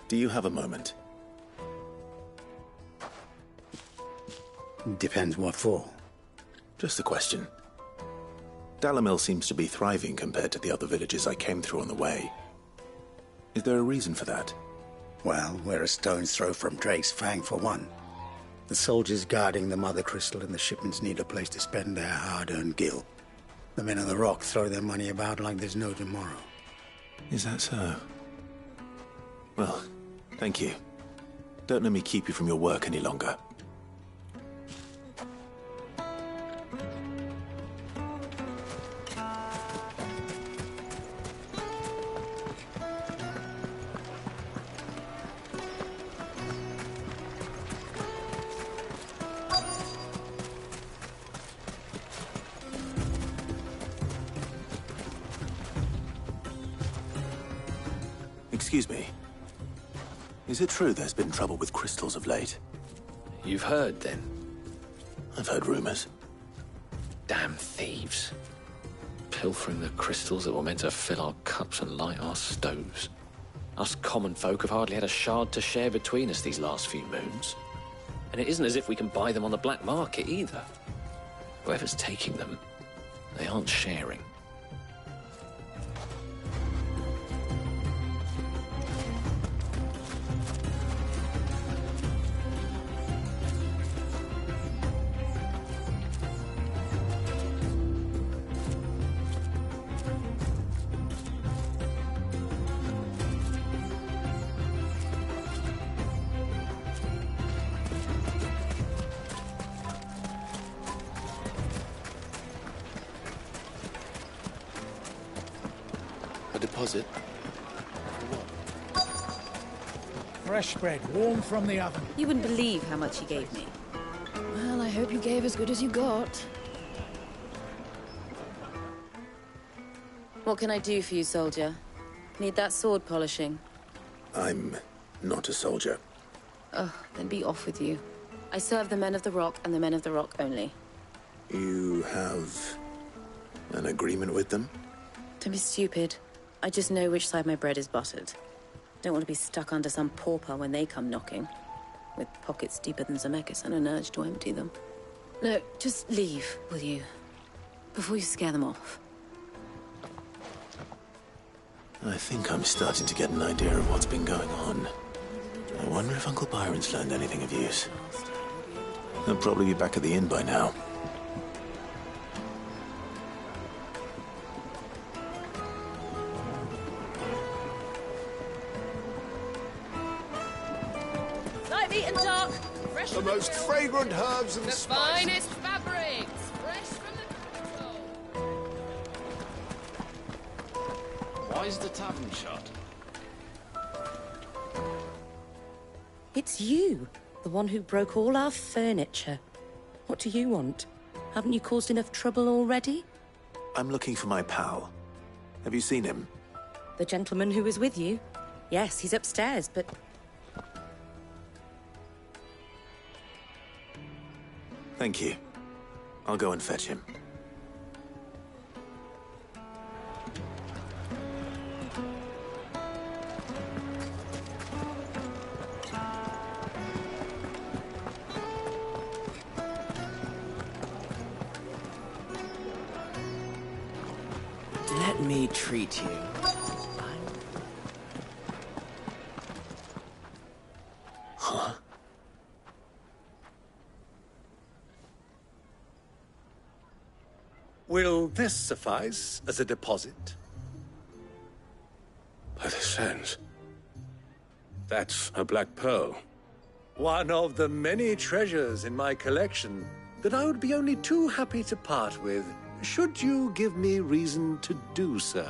Do you have a moment?
Depends what for.
Just a question. Dalamil seems to be thriving compared to the other villages I came through on the way. Is there a reason for that?
Well, we're a stone's throw from Drake's Fang, for one. The soldiers guarding the Mother Crystal and the shipments need a place to spend their hard-earned gil. The men of the Rock throw their money about like there's no tomorrow.
Is that so? Well, thank you. Don't let me keep you from your work any longer. Excuse me. Is it true there's been trouble with crystals of late?
You've heard, then?
I've heard rumors.
Damn thieves. pilfering the crystals that were meant to fill our cups and light our stoves. Us common folk have hardly had a shard to share between us these last few moons. And it isn't as if we can buy them on the black market either. Whoever's taking them, they aren't sharing.
A deposit?
Fresh bread, warm from the oven.
You wouldn't believe how much he gave me.
Well, I hope you gave as good as you got.
What can I do for you, soldier? Need that sword polishing?
I'm not a soldier.
Oh, then be off with you. I serve the men of the Rock and the men of the Rock only.
You have an agreement with them?
Don't be stupid. I just know which side my bread is buttered. Don't want to be stuck under some pauper when they come knocking. With pockets deeper than Zemeckis and an urge to empty them. Look, just leave, will you? Before you scare them off.
I think I'm starting to get an idea of what's been going on. I wonder if Uncle Byron's learned anything of use. He'll probably be back at the inn by now.
Light meat and dark, fresh
The
from
most
grill.
fragrant herbs and
The
spices.
finest fabrics, fresh from the capital.
Why is the tavern shut?
It's you, the one who broke all our furniture. What do you want? Haven't you caused enough trouble already?
I'm looking for my pal. Have you seen him?
The gentleman who was with you? Yes, he's upstairs, but...
Thank you. I'll go and fetch him.
Let me treat you.
Huh?
Will this suffice as a deposit?
By the sands. That's a black pearl.
One of the many treasures in my collection that I would be only too happy to part with, should you give me reason to do so.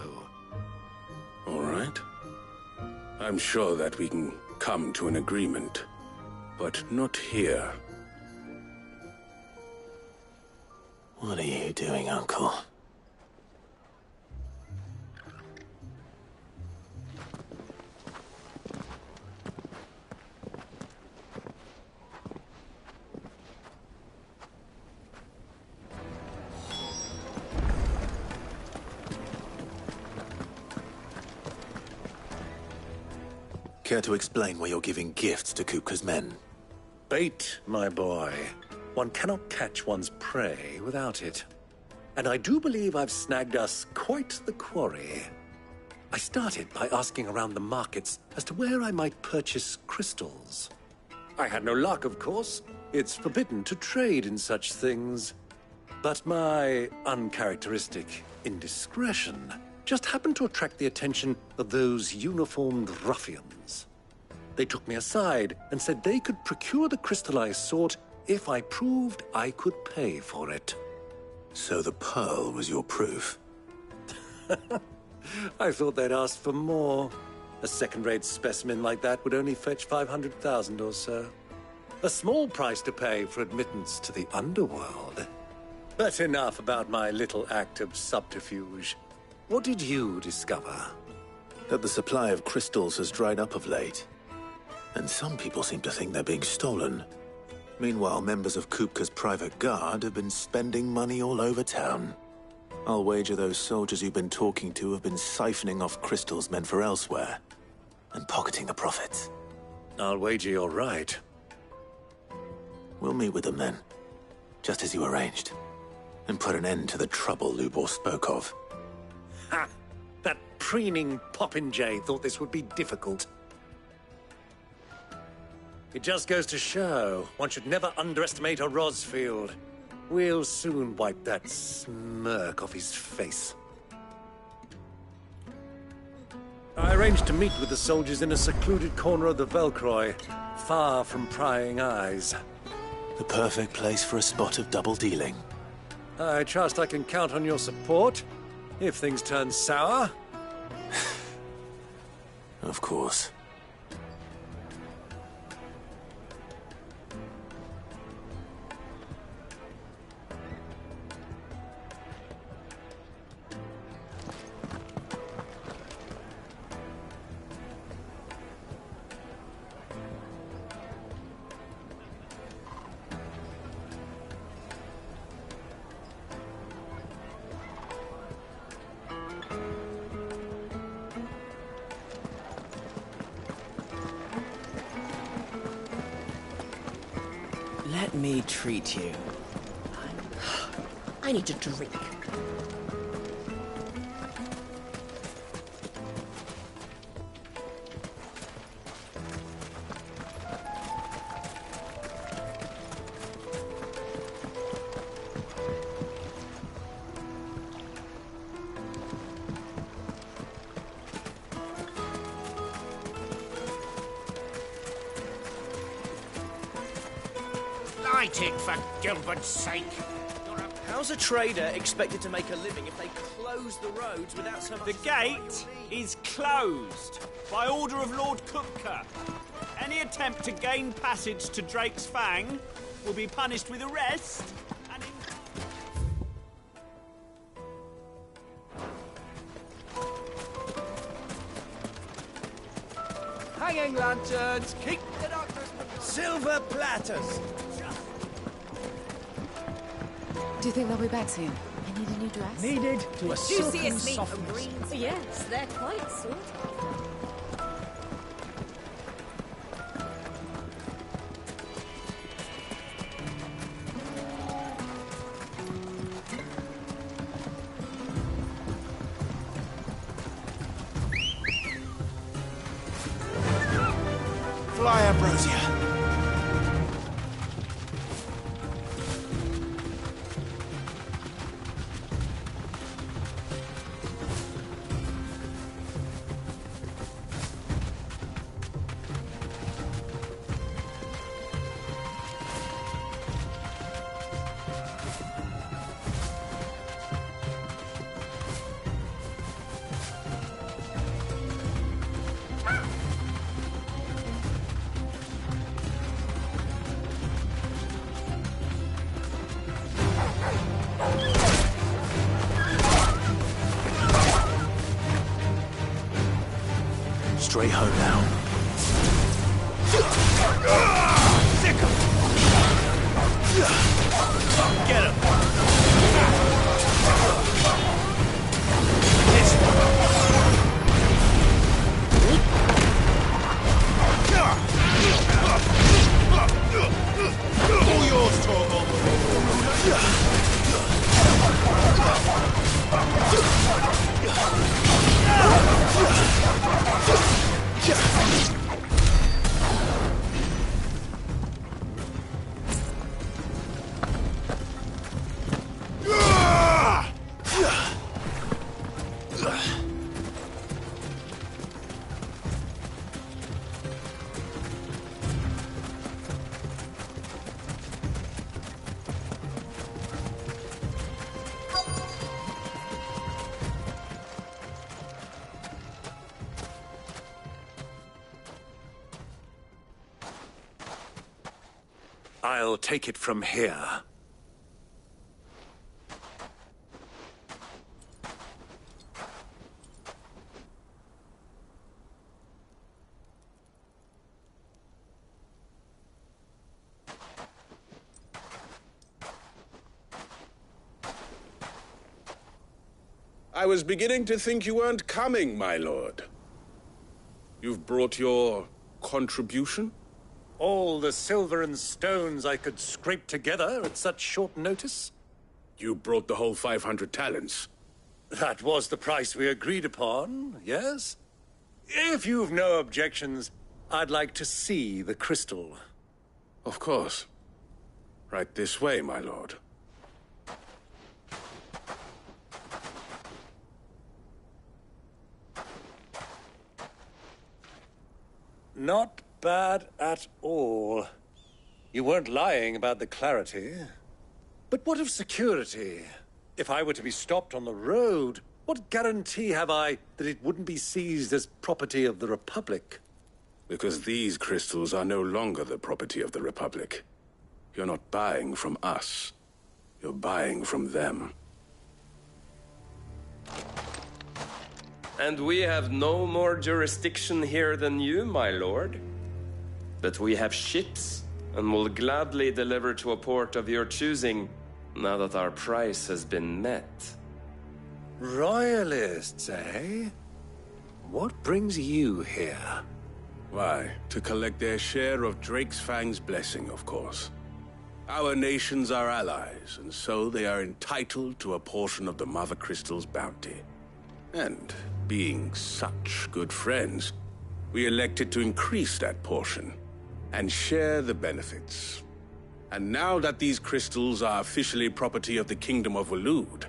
All right. I'm sure that we can come to an agreement, but not here.
What are you doing, Uncle? Care to explain why you're giving gifts to Kupka's men?
Bait, my boy. One cannot catch one's prey without it. And I do believe I've snagged us quite the quarry. I started by asking around the markets as to where I might purchase crystals. I had no luck, of course. It's forbidden to trade in such things. But my uncharacteristic indiscretion just happened to attract the attention of those uniformed ruffians. They took me aside and said they could procure the crystal I sought if I proved I could pay for it.
So the pearl was your proof?
I thought they'd ask for more. A second-rate specimen like that would only fetch 500,000 or so. A small price to pay for admittance to the underworld. But enough about my little act of subterfuge. What did you discover?
That the supply of crystals has dried up of late. And some people seem to think they're being stolen. Meanwhile, members of Kupka's private guard have been spending money all over town. I'll wager those soldiers you've been talking to have been siphoning off crystals meant for elsewhere, and pocketing the profits.
I'll wager you're right.
We'll meet with them then, just as you arranged, and put an end to the trouble Lubor spoke of.
Ha! That preening popinjay thought this would be difficult. It just goes to show, one should never underestimate a Rosfield. We'll soon wipe that smirk off his face. I arranged to meet with the soldiers in a secluded corner of the Velcroy, far from prying eyes.
The perfect place for a spot of double dealing.
I trust I can count on your support, if things turn sour.
Of course.
Let me treat you. I need a drink.
Light it, for Gilbert's sake.
How's a trader expected to make a living if they close the roads without so much...
The gate is closed by order of Lord Kupka. Any attempt to gain passage to Drake's Fang will be punished with arrest and...
Hanging lanterns, keep the darkness...
Silver platters!
Do you think they'll be back soon? I need a new dress.
Needed to a silken
Juiciest meat from
softness.
greens. Yes, they're quite sorted.
Fly, Ambrosia.
Straight home now.
Get him!
All yours, Torgal.
I'll take it from here.
I was beginning to think you weren't coming, my lord. You've brought your contribution?
All the silver and stones I could scrape together at such short notice?
You brought the whole 500 talents.
That was the price we agreed upon, yes? If you've no objections, I'd like to see the crystal.
Of course. Right this way, my lord.
Not bad at all. You weren't lying about the clarity. But what of security? If I were to be stopped on the road, what guarantee have I that it wouldn't be seized as property of the Republic?
Because these crystals are no longer the property of the Republic. You're not buying from us. You're buying from them.
And we have no more jurisdiction here than you, my lord. But we have ships, and will gladly deliver to a port of your choosing, now that our price has been met.
Royalists, eh? What brings you here?
Why, to collect their share of Drake's Fang's blessing, of course. Our nations are allies, and so they are entitled to a portion of the Mother Crystal's bounty. And, being such good friends, we elected to increase that portion and share the benefits. And now that these crystals are officially property of the Kingdom of Waloed,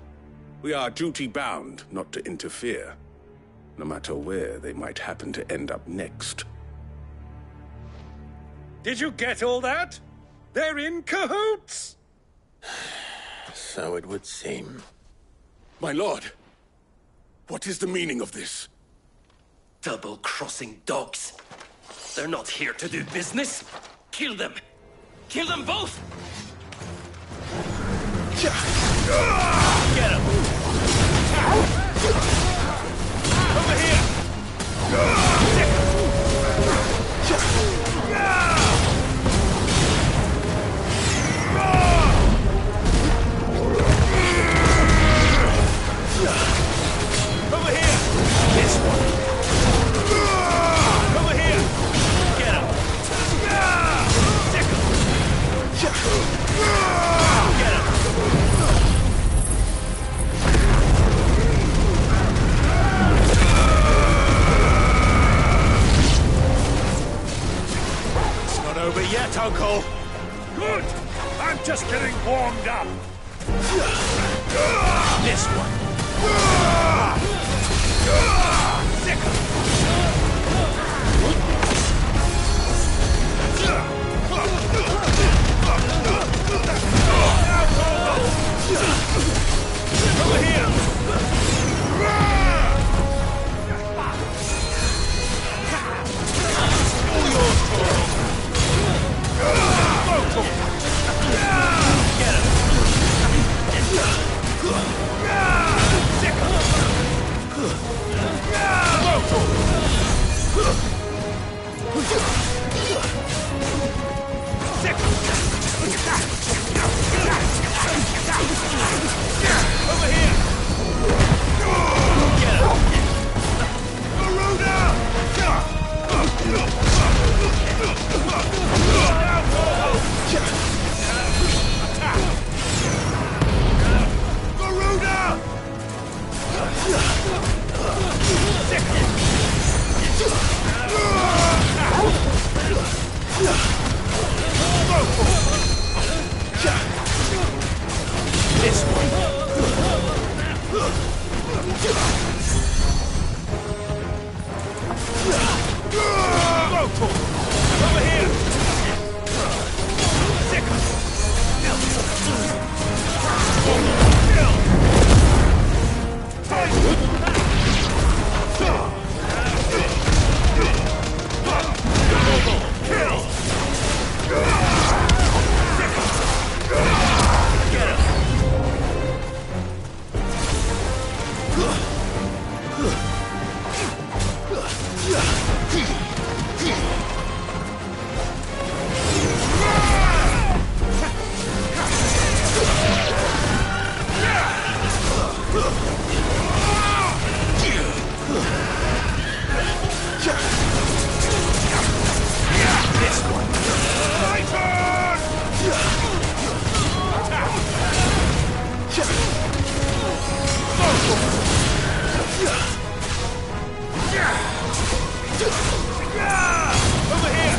we are duty-bound not to interfere, no matter where they might happen to end up next.
Did you get all that? They're in cahoots!
So it would seem.
My lord, what is the meaning of this?
Double-crossing dogs. They're not here to do business. Kill them. Kill them both!
Get him! Over here! Over here! This one! Over here! Get him! Get him!
It's not over yet, Uncle. Good! I'm just getting warmed up.
This one! Over here! All yours, Toro! Get him! Over here! Get him! This one. Over here. Kill. Over here!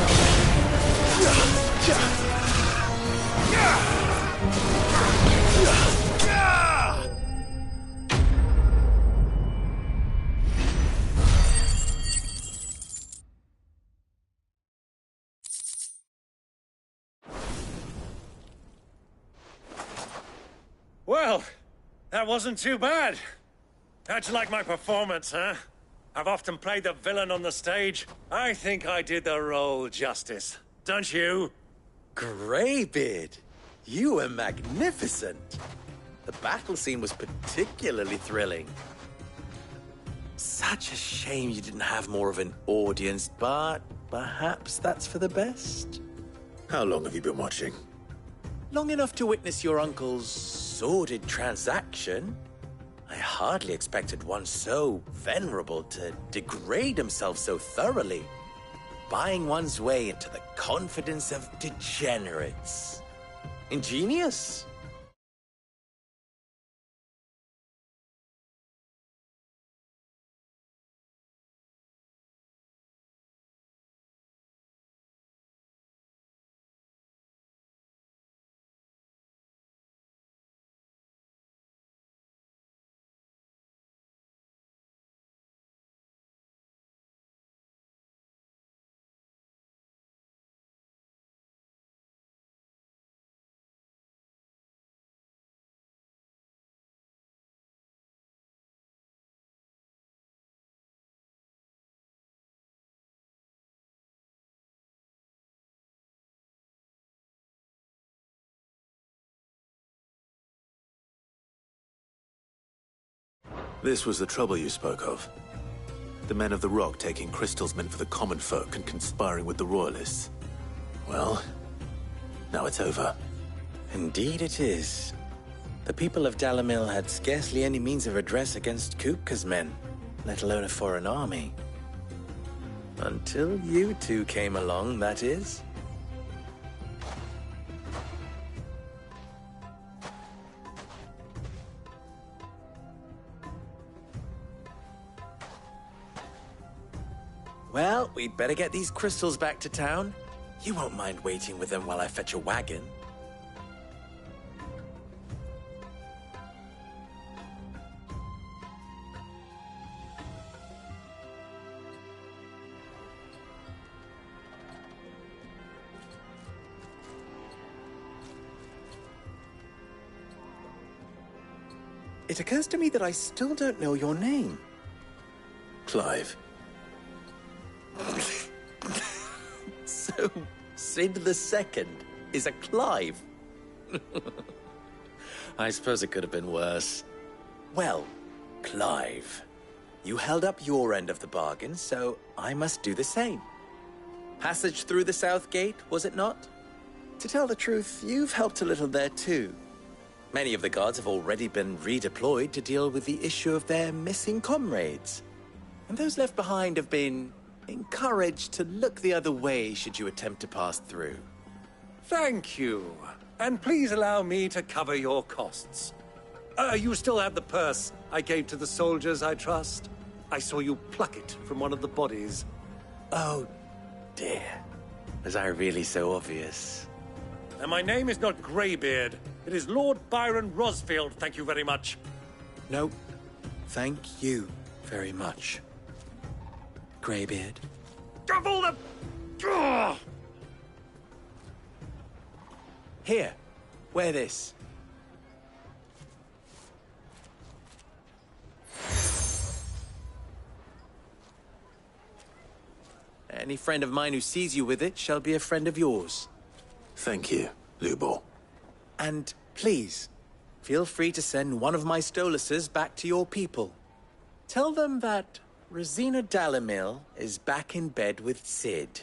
Well, that wasn't too bad. How'd you like my performance, huh? I've often played the villain on the stage. I think I did the role justice. Don't you?
Greybeard, you were magnificent. The battle scene was particularly thrilling. Such a shame you didn't have more of an audience, but perhaps that's for the best.
How long have you been watching?
Long enough to witness your uncle's sordid transaction. I hardly expected one so venerable to degrade himself so thoroughly, buying one's way into the confidence of degenerates. Ingenious.
This was the trouble you spoke of. The men of the Rock taking crystals meant for the common folk and conspiring with the Royalists. Well, now it's over.
Indeed it is. The people of Dalamil had scarcely any means of redress against Kupka's men, let alone a foreign army. Until you two came along, that is. Well, we'd better get these crystals back to town. You won't mind waiting with them while I fetch a wagon. It occurs to me that I still don't know your name.
Clive.
So, Sid the Second is a Clive? I suppose it could have been worse. Well, Clive, you held up your end of the bargain, so I must do the same. Passage through the South Gate, was it not? To tell the truth, you've helped a little there too. Many of the guards have already been redeployed to deal with the issue of their missing comrades. And those left behind have been encouraged to look the other way should you attempt to pass through.
Thank you. And please allow me to cover your costs. You still have the purse I gave to the soldiers, I trust? I saw you pluck it from one of the bodies.
Oh, dear. Was I really so obvious?
And my name is not Greybeard. It is Lord Byron Rosfield, thank you very much.
No, thank you very much. Greybeard.
Of all the... Ugh!
Here, wear this. Any friend of mine who sees you with it shall be a friend of yours.
Thank you, Lubor.
And please, feel free to send one of my Stoluses back to your people. Tell them that Rosina Dalamil is back in bed with Sid.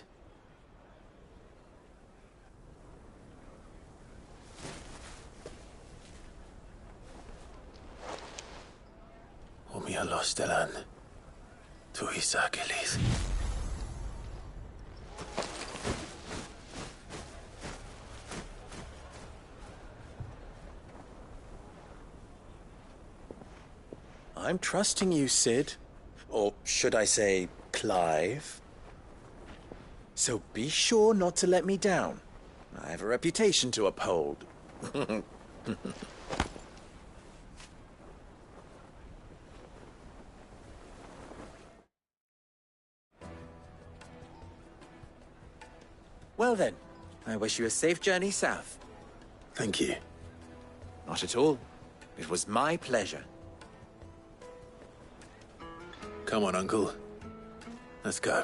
Omia Lostelan. Tuisa Kelis.
I'm trusting you, Sid. Or should I say, Clive? So be sure not to let me down. I have a reputation to uphold. Well then, I wish you a safe journey south.
Thank you.
Not at all. It was my pleasure.
Come on, Uncle. Let's go.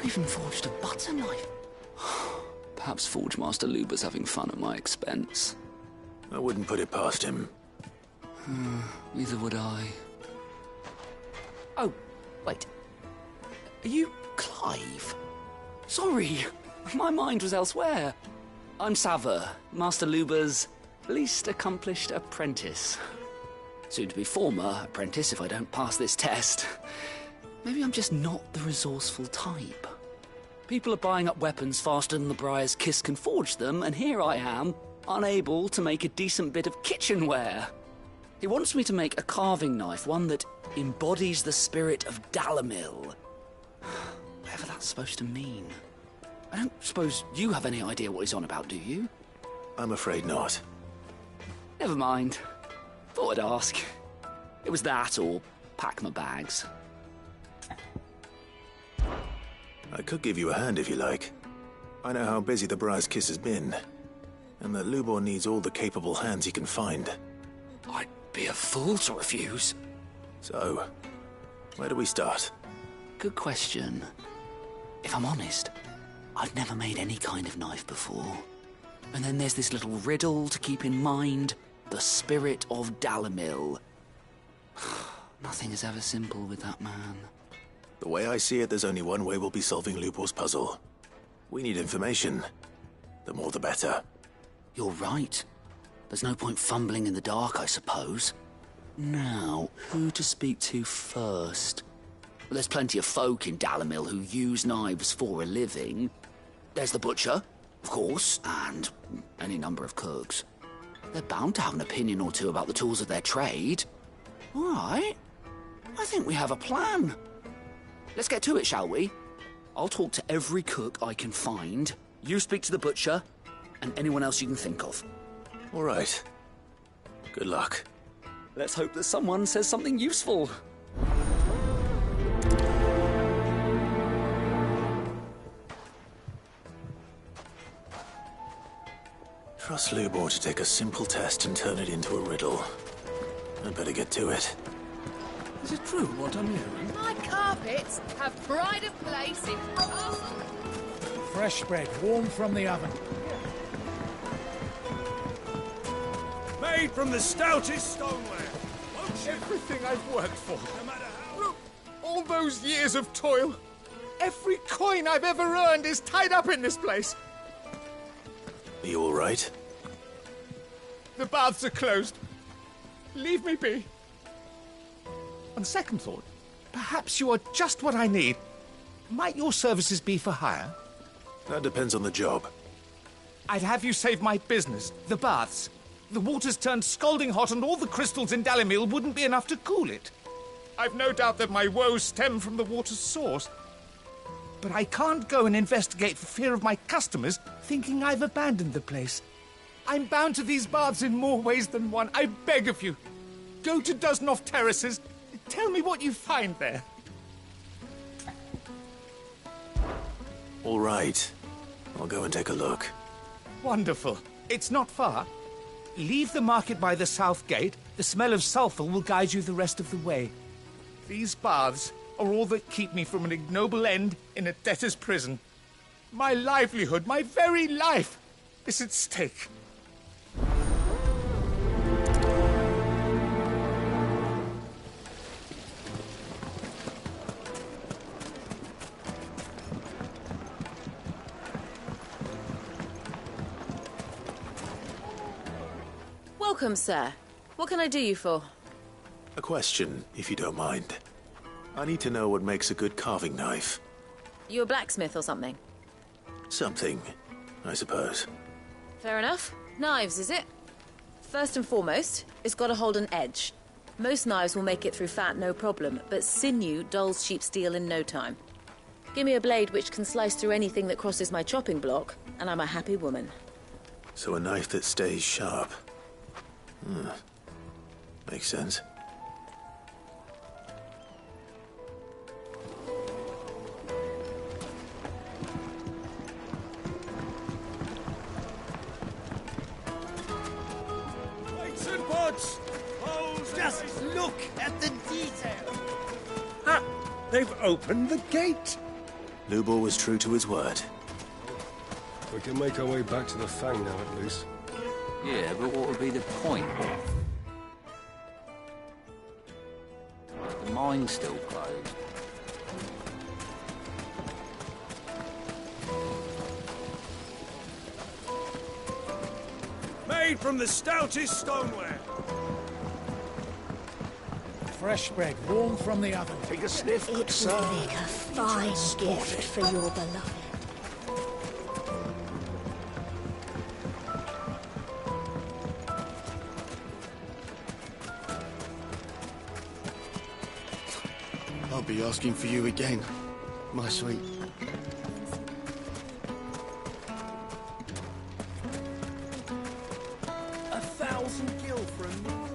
Even forged a butter knife. Perhaps Forge Master Luber's having fun at my expense.
I wouldn't put it past him.
Neither would I.
Oh, wait. Are you Clive?
Sorry, my mind was elsewhere. I'm Saver, Master Luber's least accomplished apprentice. Soon to be former apprentice if I don't pass this test. Maybe I'm just not the resourceful type. People are buying up weapons faster than the Briar's Kiss can forge them, and here I am, unable to make a decent bit of kitchenware. He wants me to make a carving knife, one that embodies the spirit of Dalamil. Whatever that's supposed to mean. I don't suppose you have any idea what he's on about, do you?
I'm afraid not.
Never mind. Thought I'd ask. It was that or pack my bags.
I could give you a hand if you like. I know how busy the Briar's Kiss has been, and that Lubor needs all the capable hands he can find.
I'd be a fool to refuse.
So, where do we start?
Good question. If I'm honest, I've never made any kind of knife before. And then there's this little riddle to keep in mind. The spirit of Dalamil. Nothing is ever simple with that man.
The way I see it, there's only one way we'll be solving Lubor's puzzle. We need information. The more the better.
You're right. There's no point fumbling in the dark, I suppose. Now, who to speak to first? Well, there's plenty of folk in Dalamil who use knives for a living. There's the butcher, of course, and any number of cooks. They're bound to have an opinion or two about the tools of their trade. All right. I think we have a plan. Let's get to it, shall we? I'll talk to every cook I can find. You speak to the butcher, and anyone else you can think of.
All right. Good luck.
Let's hope that someone says something useful.
Trust Lubor to take a simple test and turn it into a riddle. I'd better get to it.
Is it true what I'm hearing?
My carpets have pride of place in castle.
Fresh bread, warm from the oven.
Made from the stoutest stoneware. Everything I've worked for. No matter how. Look, all those years of toil. Every coin I've ever earned is tied up in this place.
Are you all right?
The baths are closed. Leave me be. On second thought, perhaps you are just what I need. Might your services be for hire?
That depends on the job.
I'd have you save my business, the baths. The water's turned scalding hot and all the crystals in Dalamil wouldn't be enough to cool it. I've no doubt that my woes stem from the water's source. But I can't go and investigate for fear of my customers thinking I've abandoned the place. I'm bound to these baths in more ways than one. I beg of you. Go to Dusnoff Terraces. Tell me what you find there.
All right. I'll go and take a look.
Wonderful. It's not far. Leave the market by the south gate. The smell of sulphur will guide you the rest of the way. These baths are all that keep me from an ignoble end in a debtor's prison. My livelihood, my very life, is at stake.
Welcome, sir. What can I do you for?
A question, if you don't mind. I need to know what makes a good carving knife.
You a blacksmith or something?
Something, I suppose.
Fair enough. Knives, is it? First and foremost, it's got to hold an edge. Most knives will make it through fat, no problem, but sinew dulls cheap steel in no time. Give me a blade which can slice through anything that crosses my chopping block, and I'm a happy woman.
So a knife that stays sharp. Makes sense.
Weights and pods!
Just look at the detail!
Ha! They've opened the gate!
Lubor was true to his word.
We can make our way back to the Fang now, at least.
Yeah, but what would be the point? The mine's still closed.
Made from the stoutest stoneware.
Fresh bread, warm from the oven.
Take a sniff,
It would
sir.
make a fine gift for your beloved.
I'll be asking for you again, my sweet.
A 1,000 gil for a new...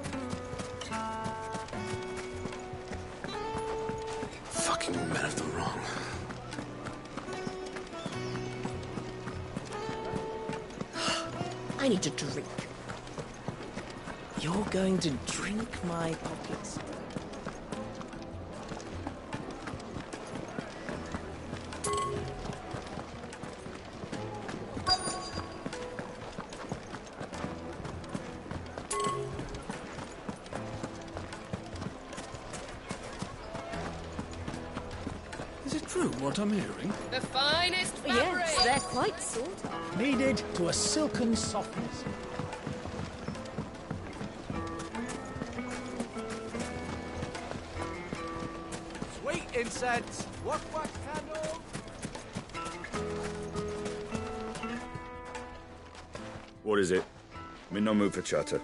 Fucking men of the wrong.
I need a drink. You're going to drink my pockets?
Is it true what I'm hearing?
The finest fabric!
Yes, they're quite sought after.
Kneaded to a silken softness.
Sweet incense! What candle?
What is it? I'm in no mood for chatter.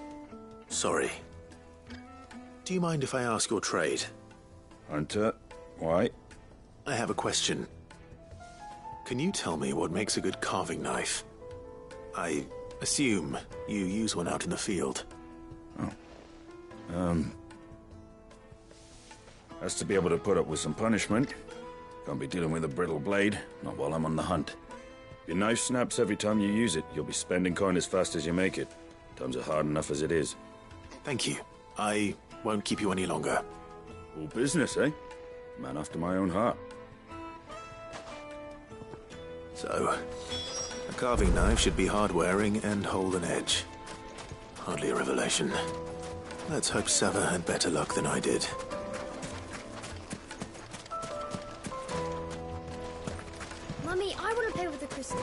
Sorry. Do you mind if I ask your trade?
Hunter, why?
I have a question. Can you tell me what makes a good carving knife? I assume you use one out in the field.
Has to be able to put up with some punishment. Can't be dealing with a brittle blade, not while I'm on the hunt. If your knife snaps every time you use it, you'll be spending coin as fast as you make it. Times are hard enough as it is.
Thank you. I won't keep you any longer.
All business, eh? Man after my own heart.
So, a carving knife should be hard-wearing and hold an edge. Hardly a revelation. Let's hope Sava had better luck than I did.
Mummy, I want to play with the crystal.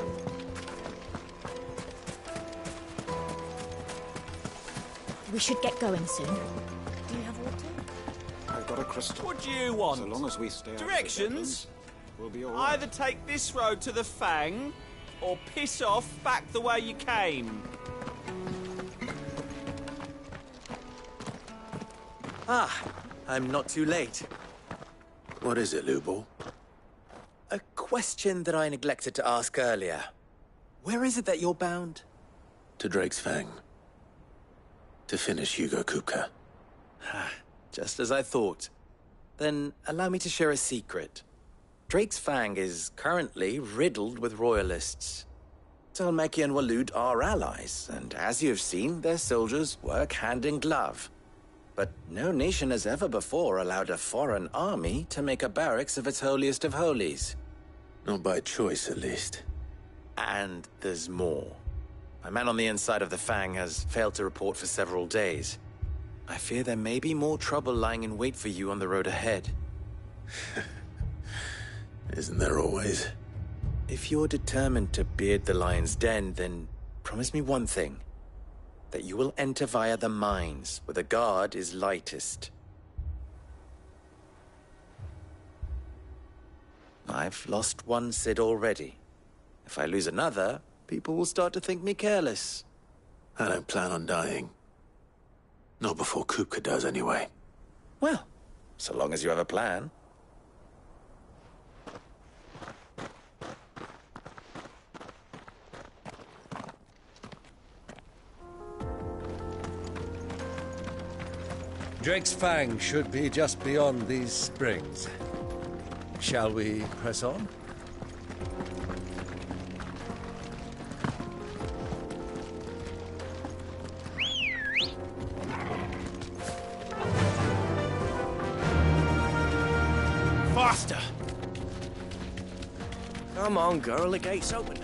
We should get going soon. Do you have water?
I've got a crystal.
What do you want?
So long as we stay out of the
Directions?
we'll be all right.
Either take this road to the Fang, or piss off back the way you came.
Ah, I'm not too late.
What is it, Lubor?
A question that I neglected to ask earlier. Where is it that you're bound?
To Drake's Fang. To finish Hugo Kupka.
Just as I thought. Then allow me to share a secret. Drake's Fang is currently riddled with royalists. Talmeki and Waloed are allies, and as you've seen, their soldiers work hand in glove. But no nation has ever before allowed a foreign army to make a barracks of its holiest of holies.
Not by choice, at least.
And there's more. My man on the inside of the Fang has failed to report for several days. I fear there may be more trouble lying in wait for you on the road ahead.
Isn't there always?
If you're determined to beard the lion's den, then promise me one thing. that you will enter via the mines, where the guard is lightest. I've lost one Cid already. If I lose another, people will start to think me careless.
I don't plan on dying. Not before Kupka does, anyway.
Well, so long as you have a plan.
Drake's Fang should be just beyond these springs. Shall we press on?
Faster! Come on, girl, the gate's open.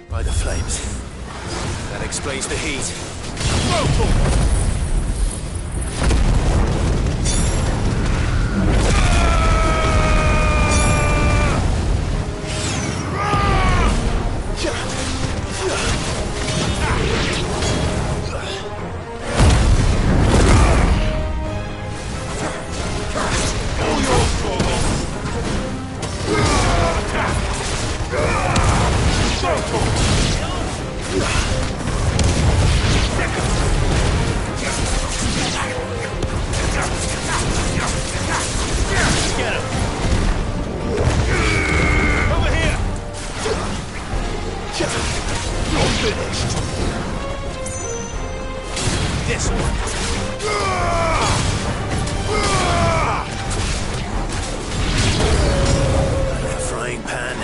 By the flames. That explains the heat.
This one.
Like a frying pan.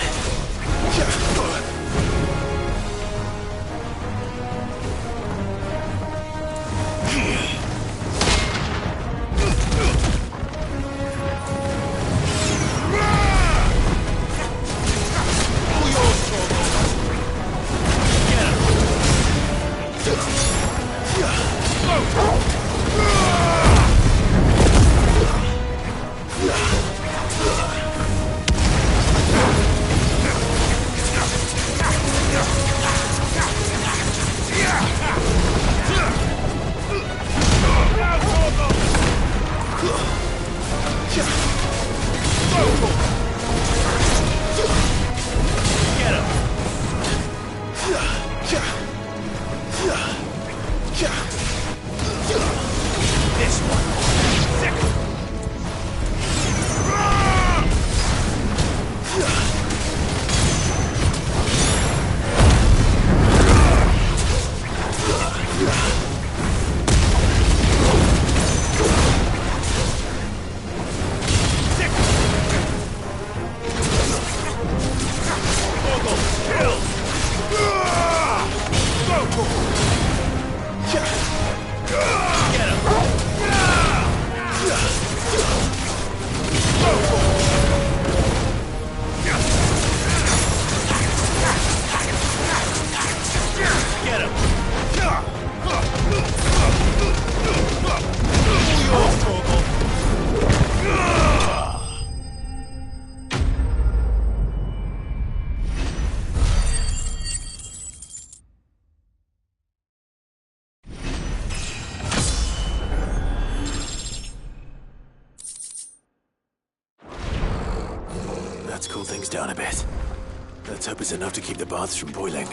Let's cool things down a bit. Let's hope it's enough to keep the baths from boiling.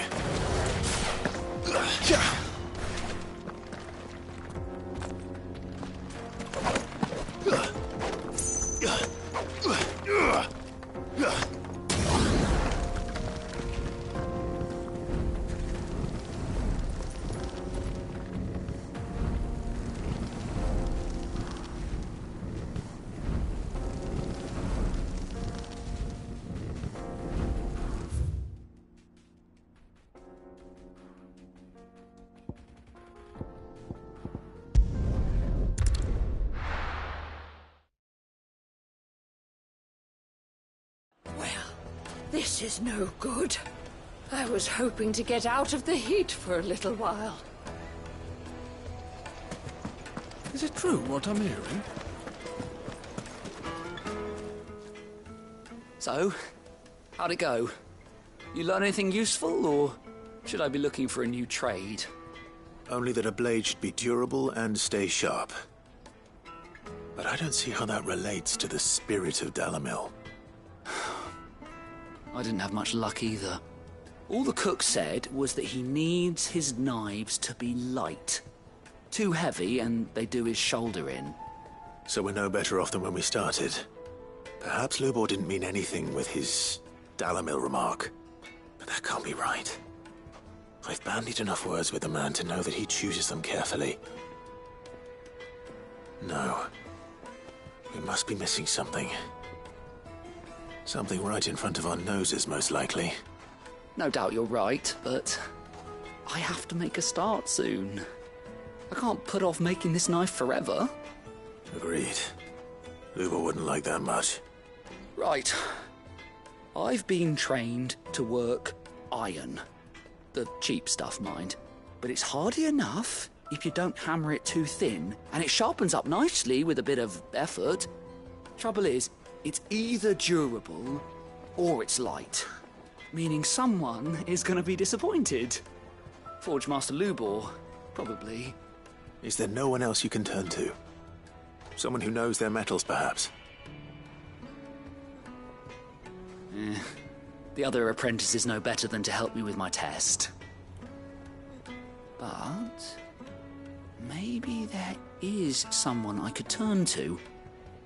This is no good. I was hoping to get out of the heat for a little while.
Is it true what I'm hearing?
So, how'd it go? You learn anything useful, or should I be looking for a new trade?
Only that a blade should be durable and stay sharp. But I don't see how that relates to the spirit of Dalamil.
I didn't have much luck either. All the cook said was that he needs his knives to be light. Too heavy and they do his shoulder in.
So we're no better off than when we started. Perhaps Lubor didn't mean anything with his Dalamil remark. But that can't be right. I've bandied enough words with the man to know that he chooses them carefully. No. We must be missing something. Something right in front of our noses, most likely.
No doubt you're right, but I have to make a start soon. I can't put off making this knife forever.
Agreed. Lubor wouldn't like that much.
Right. I've been trained to work iron. The cheap stuff, mind. But it's hardy enough if you don't hammer it too thin, and it sharpens up nicely with a bit of effort. Trouble is, it's either durable or it's light. Meaning someone is going to be disappointed. Forge Master Lubor, probably.
Is there no one else you can turn to? Someone who knows their metals, perhaps?
The other apprentices know better than to help me with my test. But maybe there is someone I could turn to.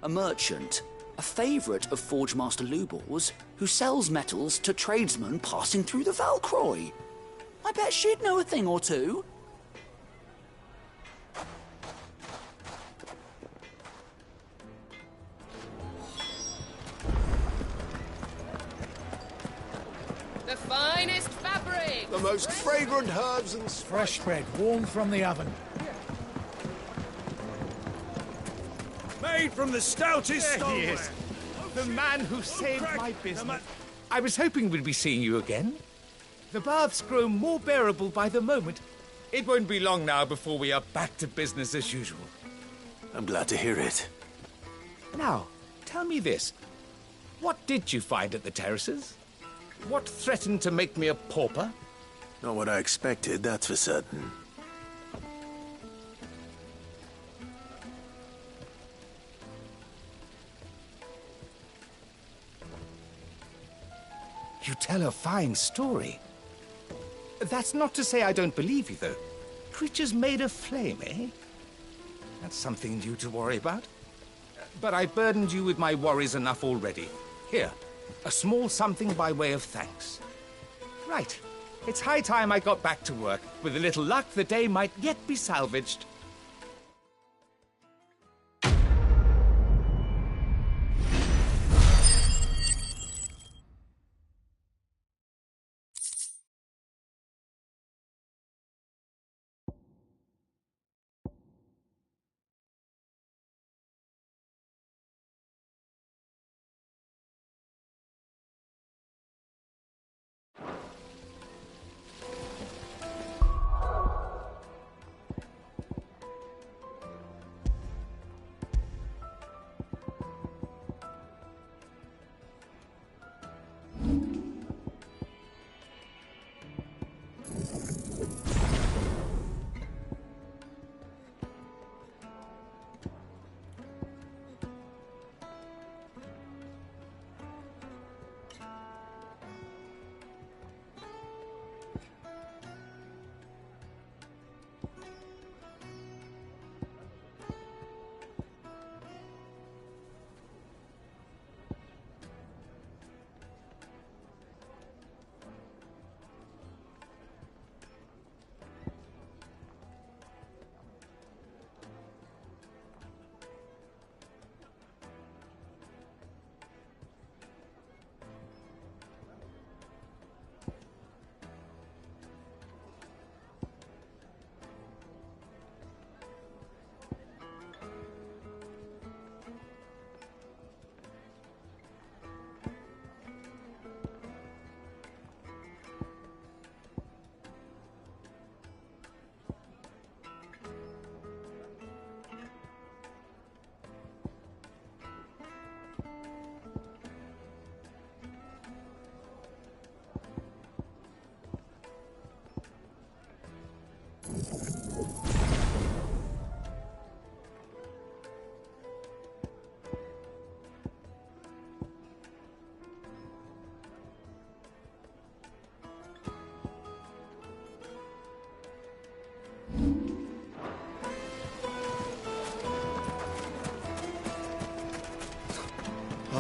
A merchant, a favourite of Forge Master Lubor's, who sells metals to tradesmen passing through the Valcroy. I bet she'd know a thing or two.
The finest fabric!
The most fragrant herbs and
fresh bread, warm from the oven.
Made from the stoutest
There he is. The man who saved my business. I was hoping we'd be seeing you again. The baths grow more bearable by the moment. It won't be long now before we are back to business as usual.
I'm glad to hear it.
Now, tell me this. What did you find at the terraces? What threatened to make me a pauper?
Not what I expected, that's for certain.
You tell a fine story. That's not to say I don't believe you, though. Creatures made of flame, eh? That's something new to worry about. But I burdened you with my worries enough already. Here, a small something by way of thanks. Right. It's high time I got back to work. With a little luck, the day might yet be salvaged.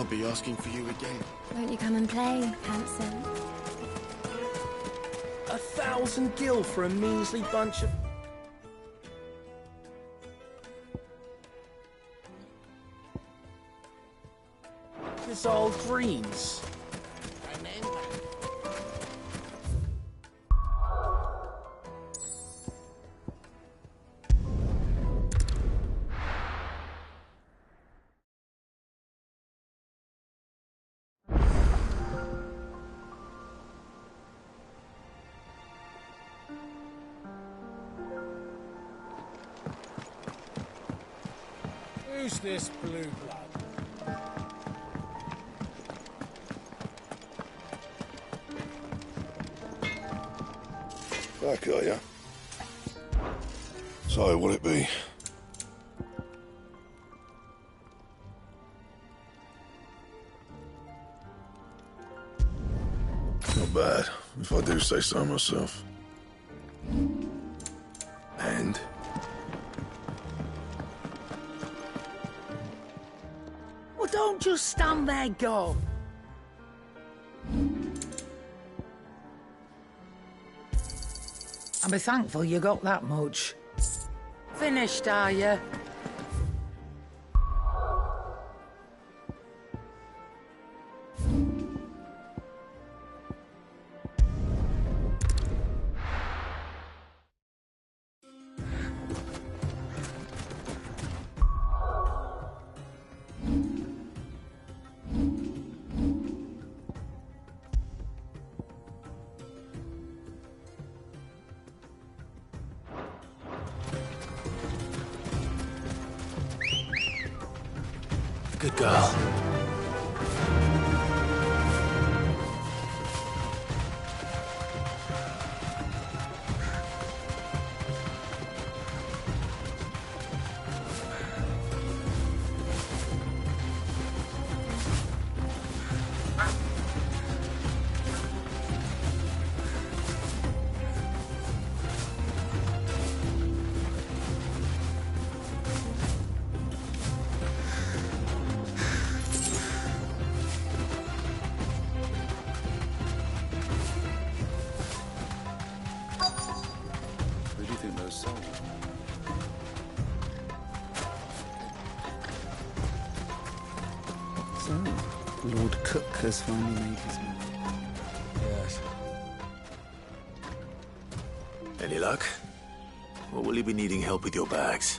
I'll be asking for you again.
Won't you come and play, handsome?
1,000 gil for a measly bunch of... It's all greens.
Who's this blue blood?
Back, are ya? So, will it be? Not bad, if I do say so myself. And?
Well, don't just stand there, go. I'll be thankful you got that much. Finished, are you?
Good girl.
Who do you think those soldiers are?
So, Lord Cook has finally made his move.
Yes. Any luck? Or will you be needing help with your bags?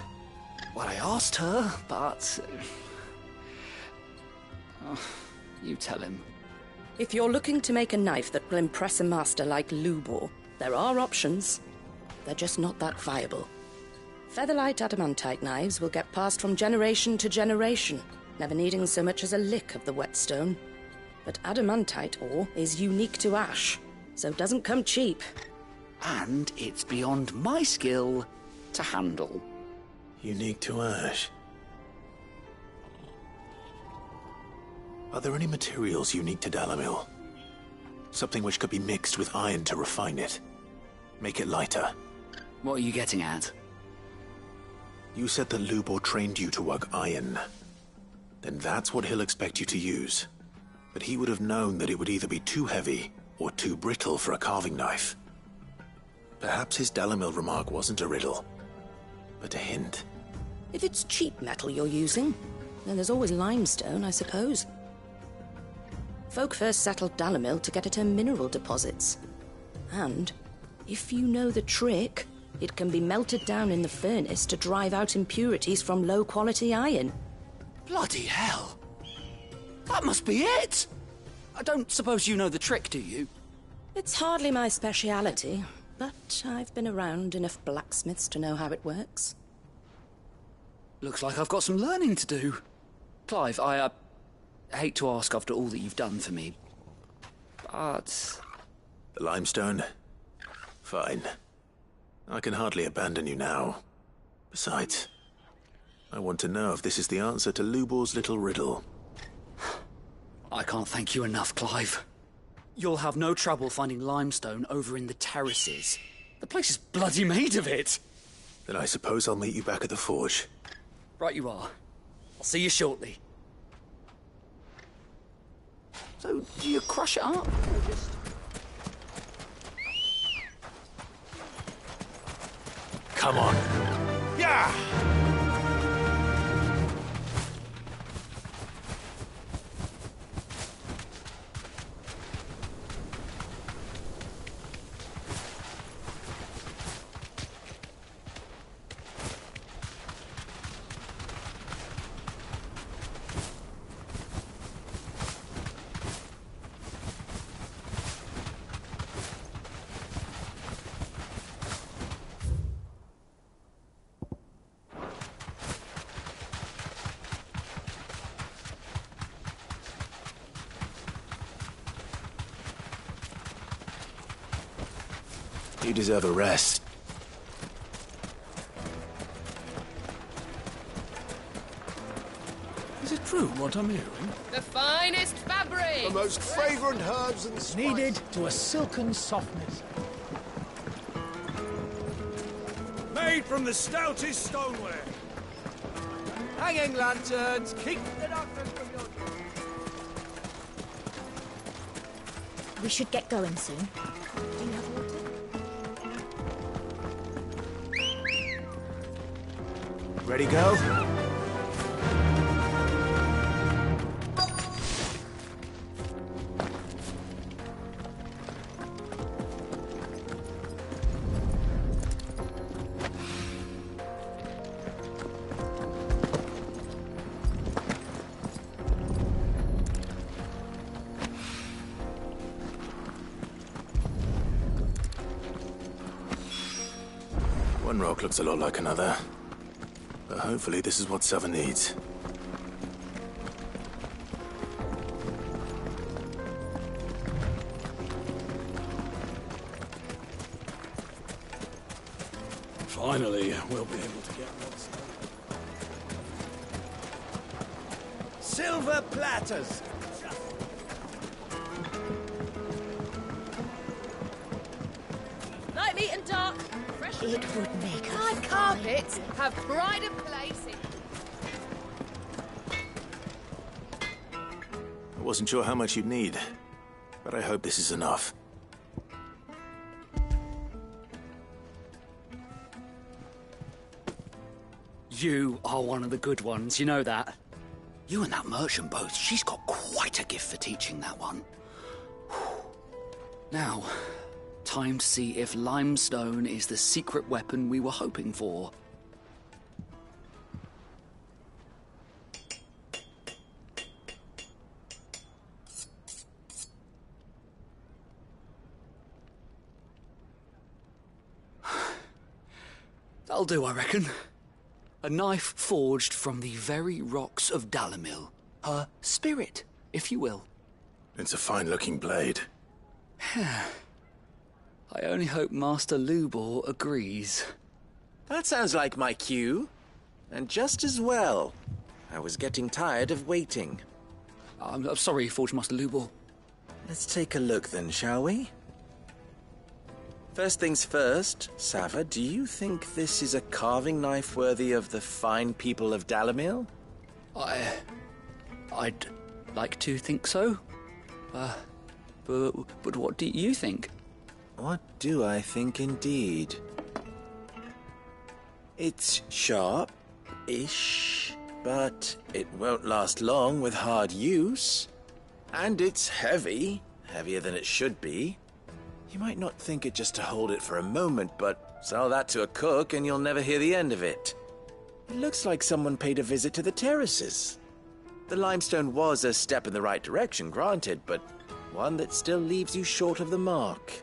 Well, I asked her, but... Oh, you tell him.
If you're looking to make a knife that will impress a master like Lubor, there are options. They're just not that viable. Featherlight adamantite knives will get passed from generation to generation, never needing so much as a lick of the whetstone. But adamantite ore is unique to ash, so it doesn't come cheap.
And it's beyond my skill to handle.
Unique to ash. Are there any materials unique to Dalamil? Something which could be mixed with iron to refine it. Make it lighter.
What are you getting at?
You said that Lubor trained you to work iron. Then that's what he'll expect you to use. But he would have known that it would either be too heavy or too brittle for a carving knife. Perhaps his Dalamil remark wasn't a riddle, but a hint.
If it's cheap metal you're using, then there's always limestone, I suppose. Folk first settled Dalamil to get at her mineral deposits. And, if you know the trick, it can be melted down in the furnace to drive out impurities from low-quality iron.
Bloody hell! That must be it! I don't suppose you know the trick, do you?
It's hardly my speciality, but I've been around enough blacksmiths to know how it works.
Looks like I've got some learning to do. Clive, I hate to ask after all that you've done for me, but...
The limestone? Fine. I can hardly abandon you now. Besides, I want to know if this is the answer to Lubor's little riddle.
I can't thank you enough, Clive. You'll have no trouble finding limestone over in the terraces. The place is bloody made of it.
Then I suppose I'll meet you back at the forge.
Right you are. I'll see you shortly. So, do you crush it up, or just...
Come on.
Yeah!
You deserve a rest.
Is it true what I'm hearing?
The finest fabric!
The most fragrant herbs and spices.
Needed to a silken softness.
Made from the stoutest stoneware. Hanging lanterns, keep the darkness from your...
We should get going soon. Do you have water?
Ready, go? One rock looks a lot like another. But hopefully this is what Sava needs.
Finally, we'll be able to get what's...
Silver platters!
Light meat and dark. Fresh.
It would make a
My carpets have pride of place in...
I wasn't sure how much you'd need, but I hope this is enough.
You are one of the good ones, you know that. You and that merchant both, she's got quite a gift for teaching that one. Now, time to see if limestone is the secret weapon we were hoping for. That'll do, I reckon. A knife forged from the very rocks of Dalamil. Her spirit, if you will.
It's a fine-looking blade.
I only hope Master Lubor agrees.
That sounds like my cue. And just as well. I was getting tired of waiting.
I'm sorry, Forge Master Lubor.
Let's take a look then, shall we? First things first, Sava, do you think this is a carving knife worthy of the fine people of Dalamil?
I'd like to think so. But what do you think?
What do I think indeed? It's sharp-ish, but it won't last long with hard use. And it's heavy, heavier than it should be. You might not think it just to hold it for a moment, but sell that to a cook and you'll never hear the end of it. It looks like someone paid a visit to the terraces. The limestone was a step in the right direction, granted, but one that still leaves you short of the mark.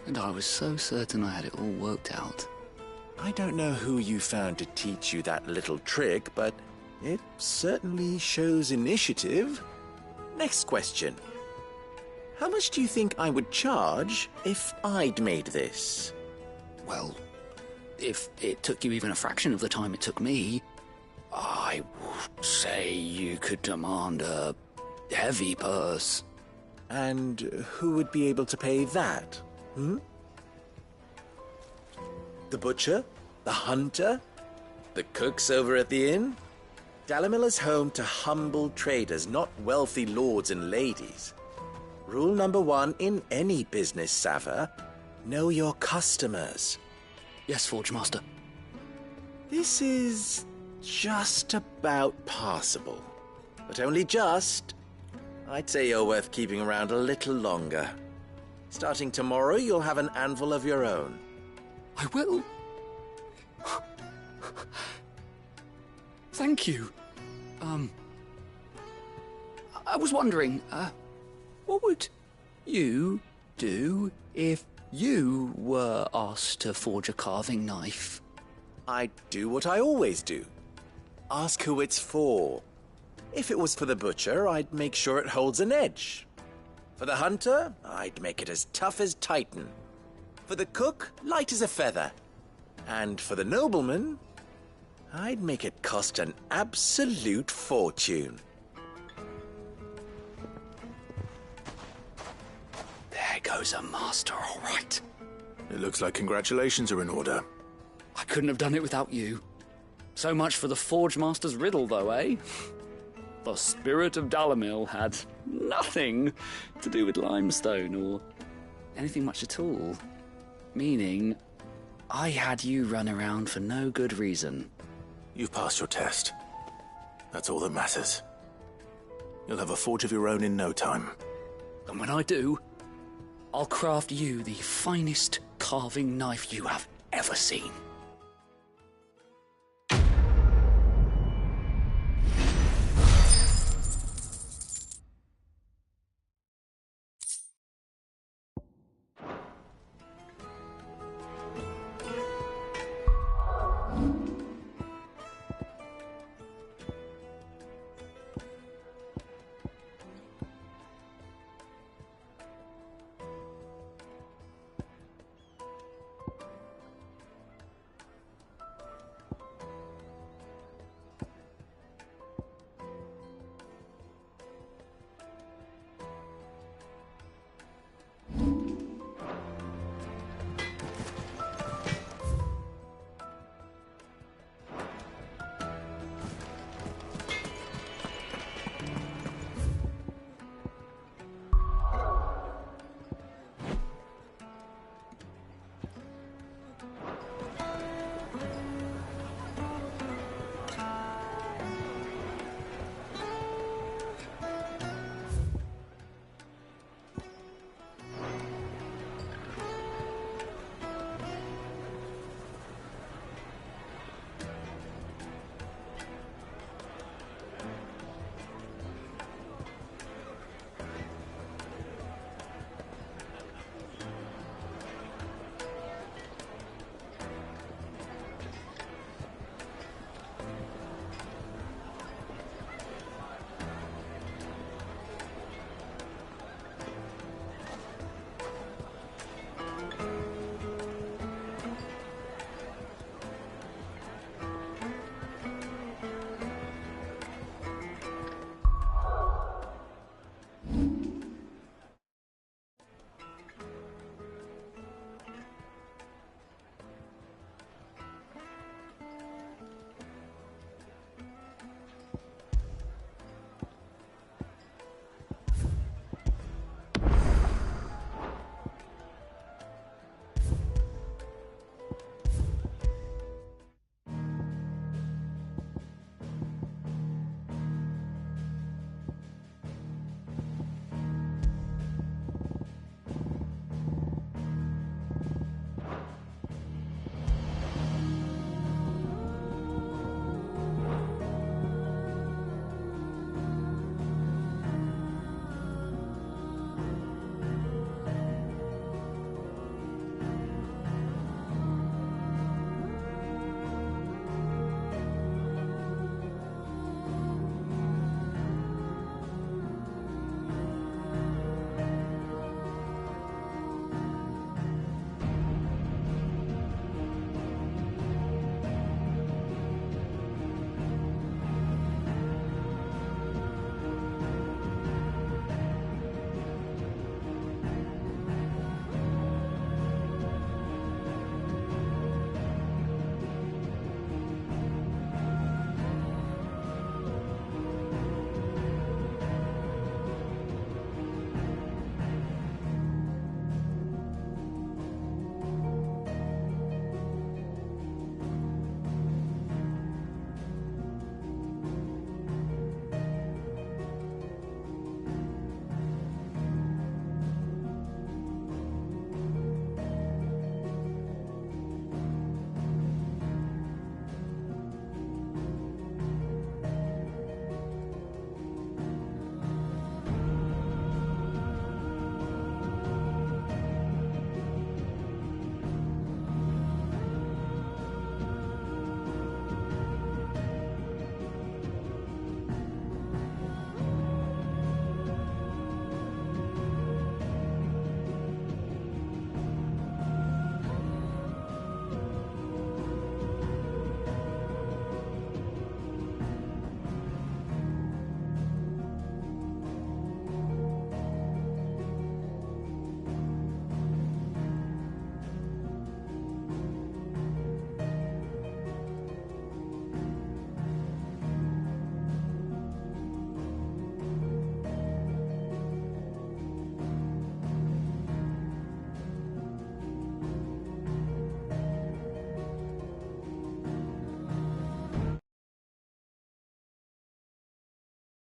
And I was so certain I had it all worked out.
I don't know who you found to teach you that little trick, but it certainly shows initiative. Next question. How much do you think I would charge if I'd made this?
Well, if it took you even a fraction of the time it took me, I would say you could demand a heavy purse.
And who would be able to pay that? The butcher? The hunter? The cooks over at the inn? Dalamil is home to humble traders, not wealthy lords and ladies. Rule number 1 in any business, Sava. Know your customers.
Yes, Forge Master.
This is just about passable. But only just. I'd say you're worth keeping around a little longer. Starting tomorrow, you'll have an anvil of your own.
I will. Thank you. I was wondering, what would you do if you were asked to forge a carving knife?
I'd do what I always do. Ask who it's for. If it was for the butcher, I'd make sure it holds an edge. For the hunter, I'd make it as tough as Titan. For the cook, light as a feather. And for the nobleman, I'd make it cost an absolute fortune.
There goes a master, all right.
It looks like congratulations are in order.
I couldn't have done it without you. So much for the Forge Master's riddle, though, eh? The spirit of Dalamil had nothing to do with limestone or anything much at all. Meaning, I had you run around for no good reason.
You've passed your test. That's all that matters. You'll have a forge of your own in no time.
And when I do, I'll craft you the finest carving knife you have ever seen.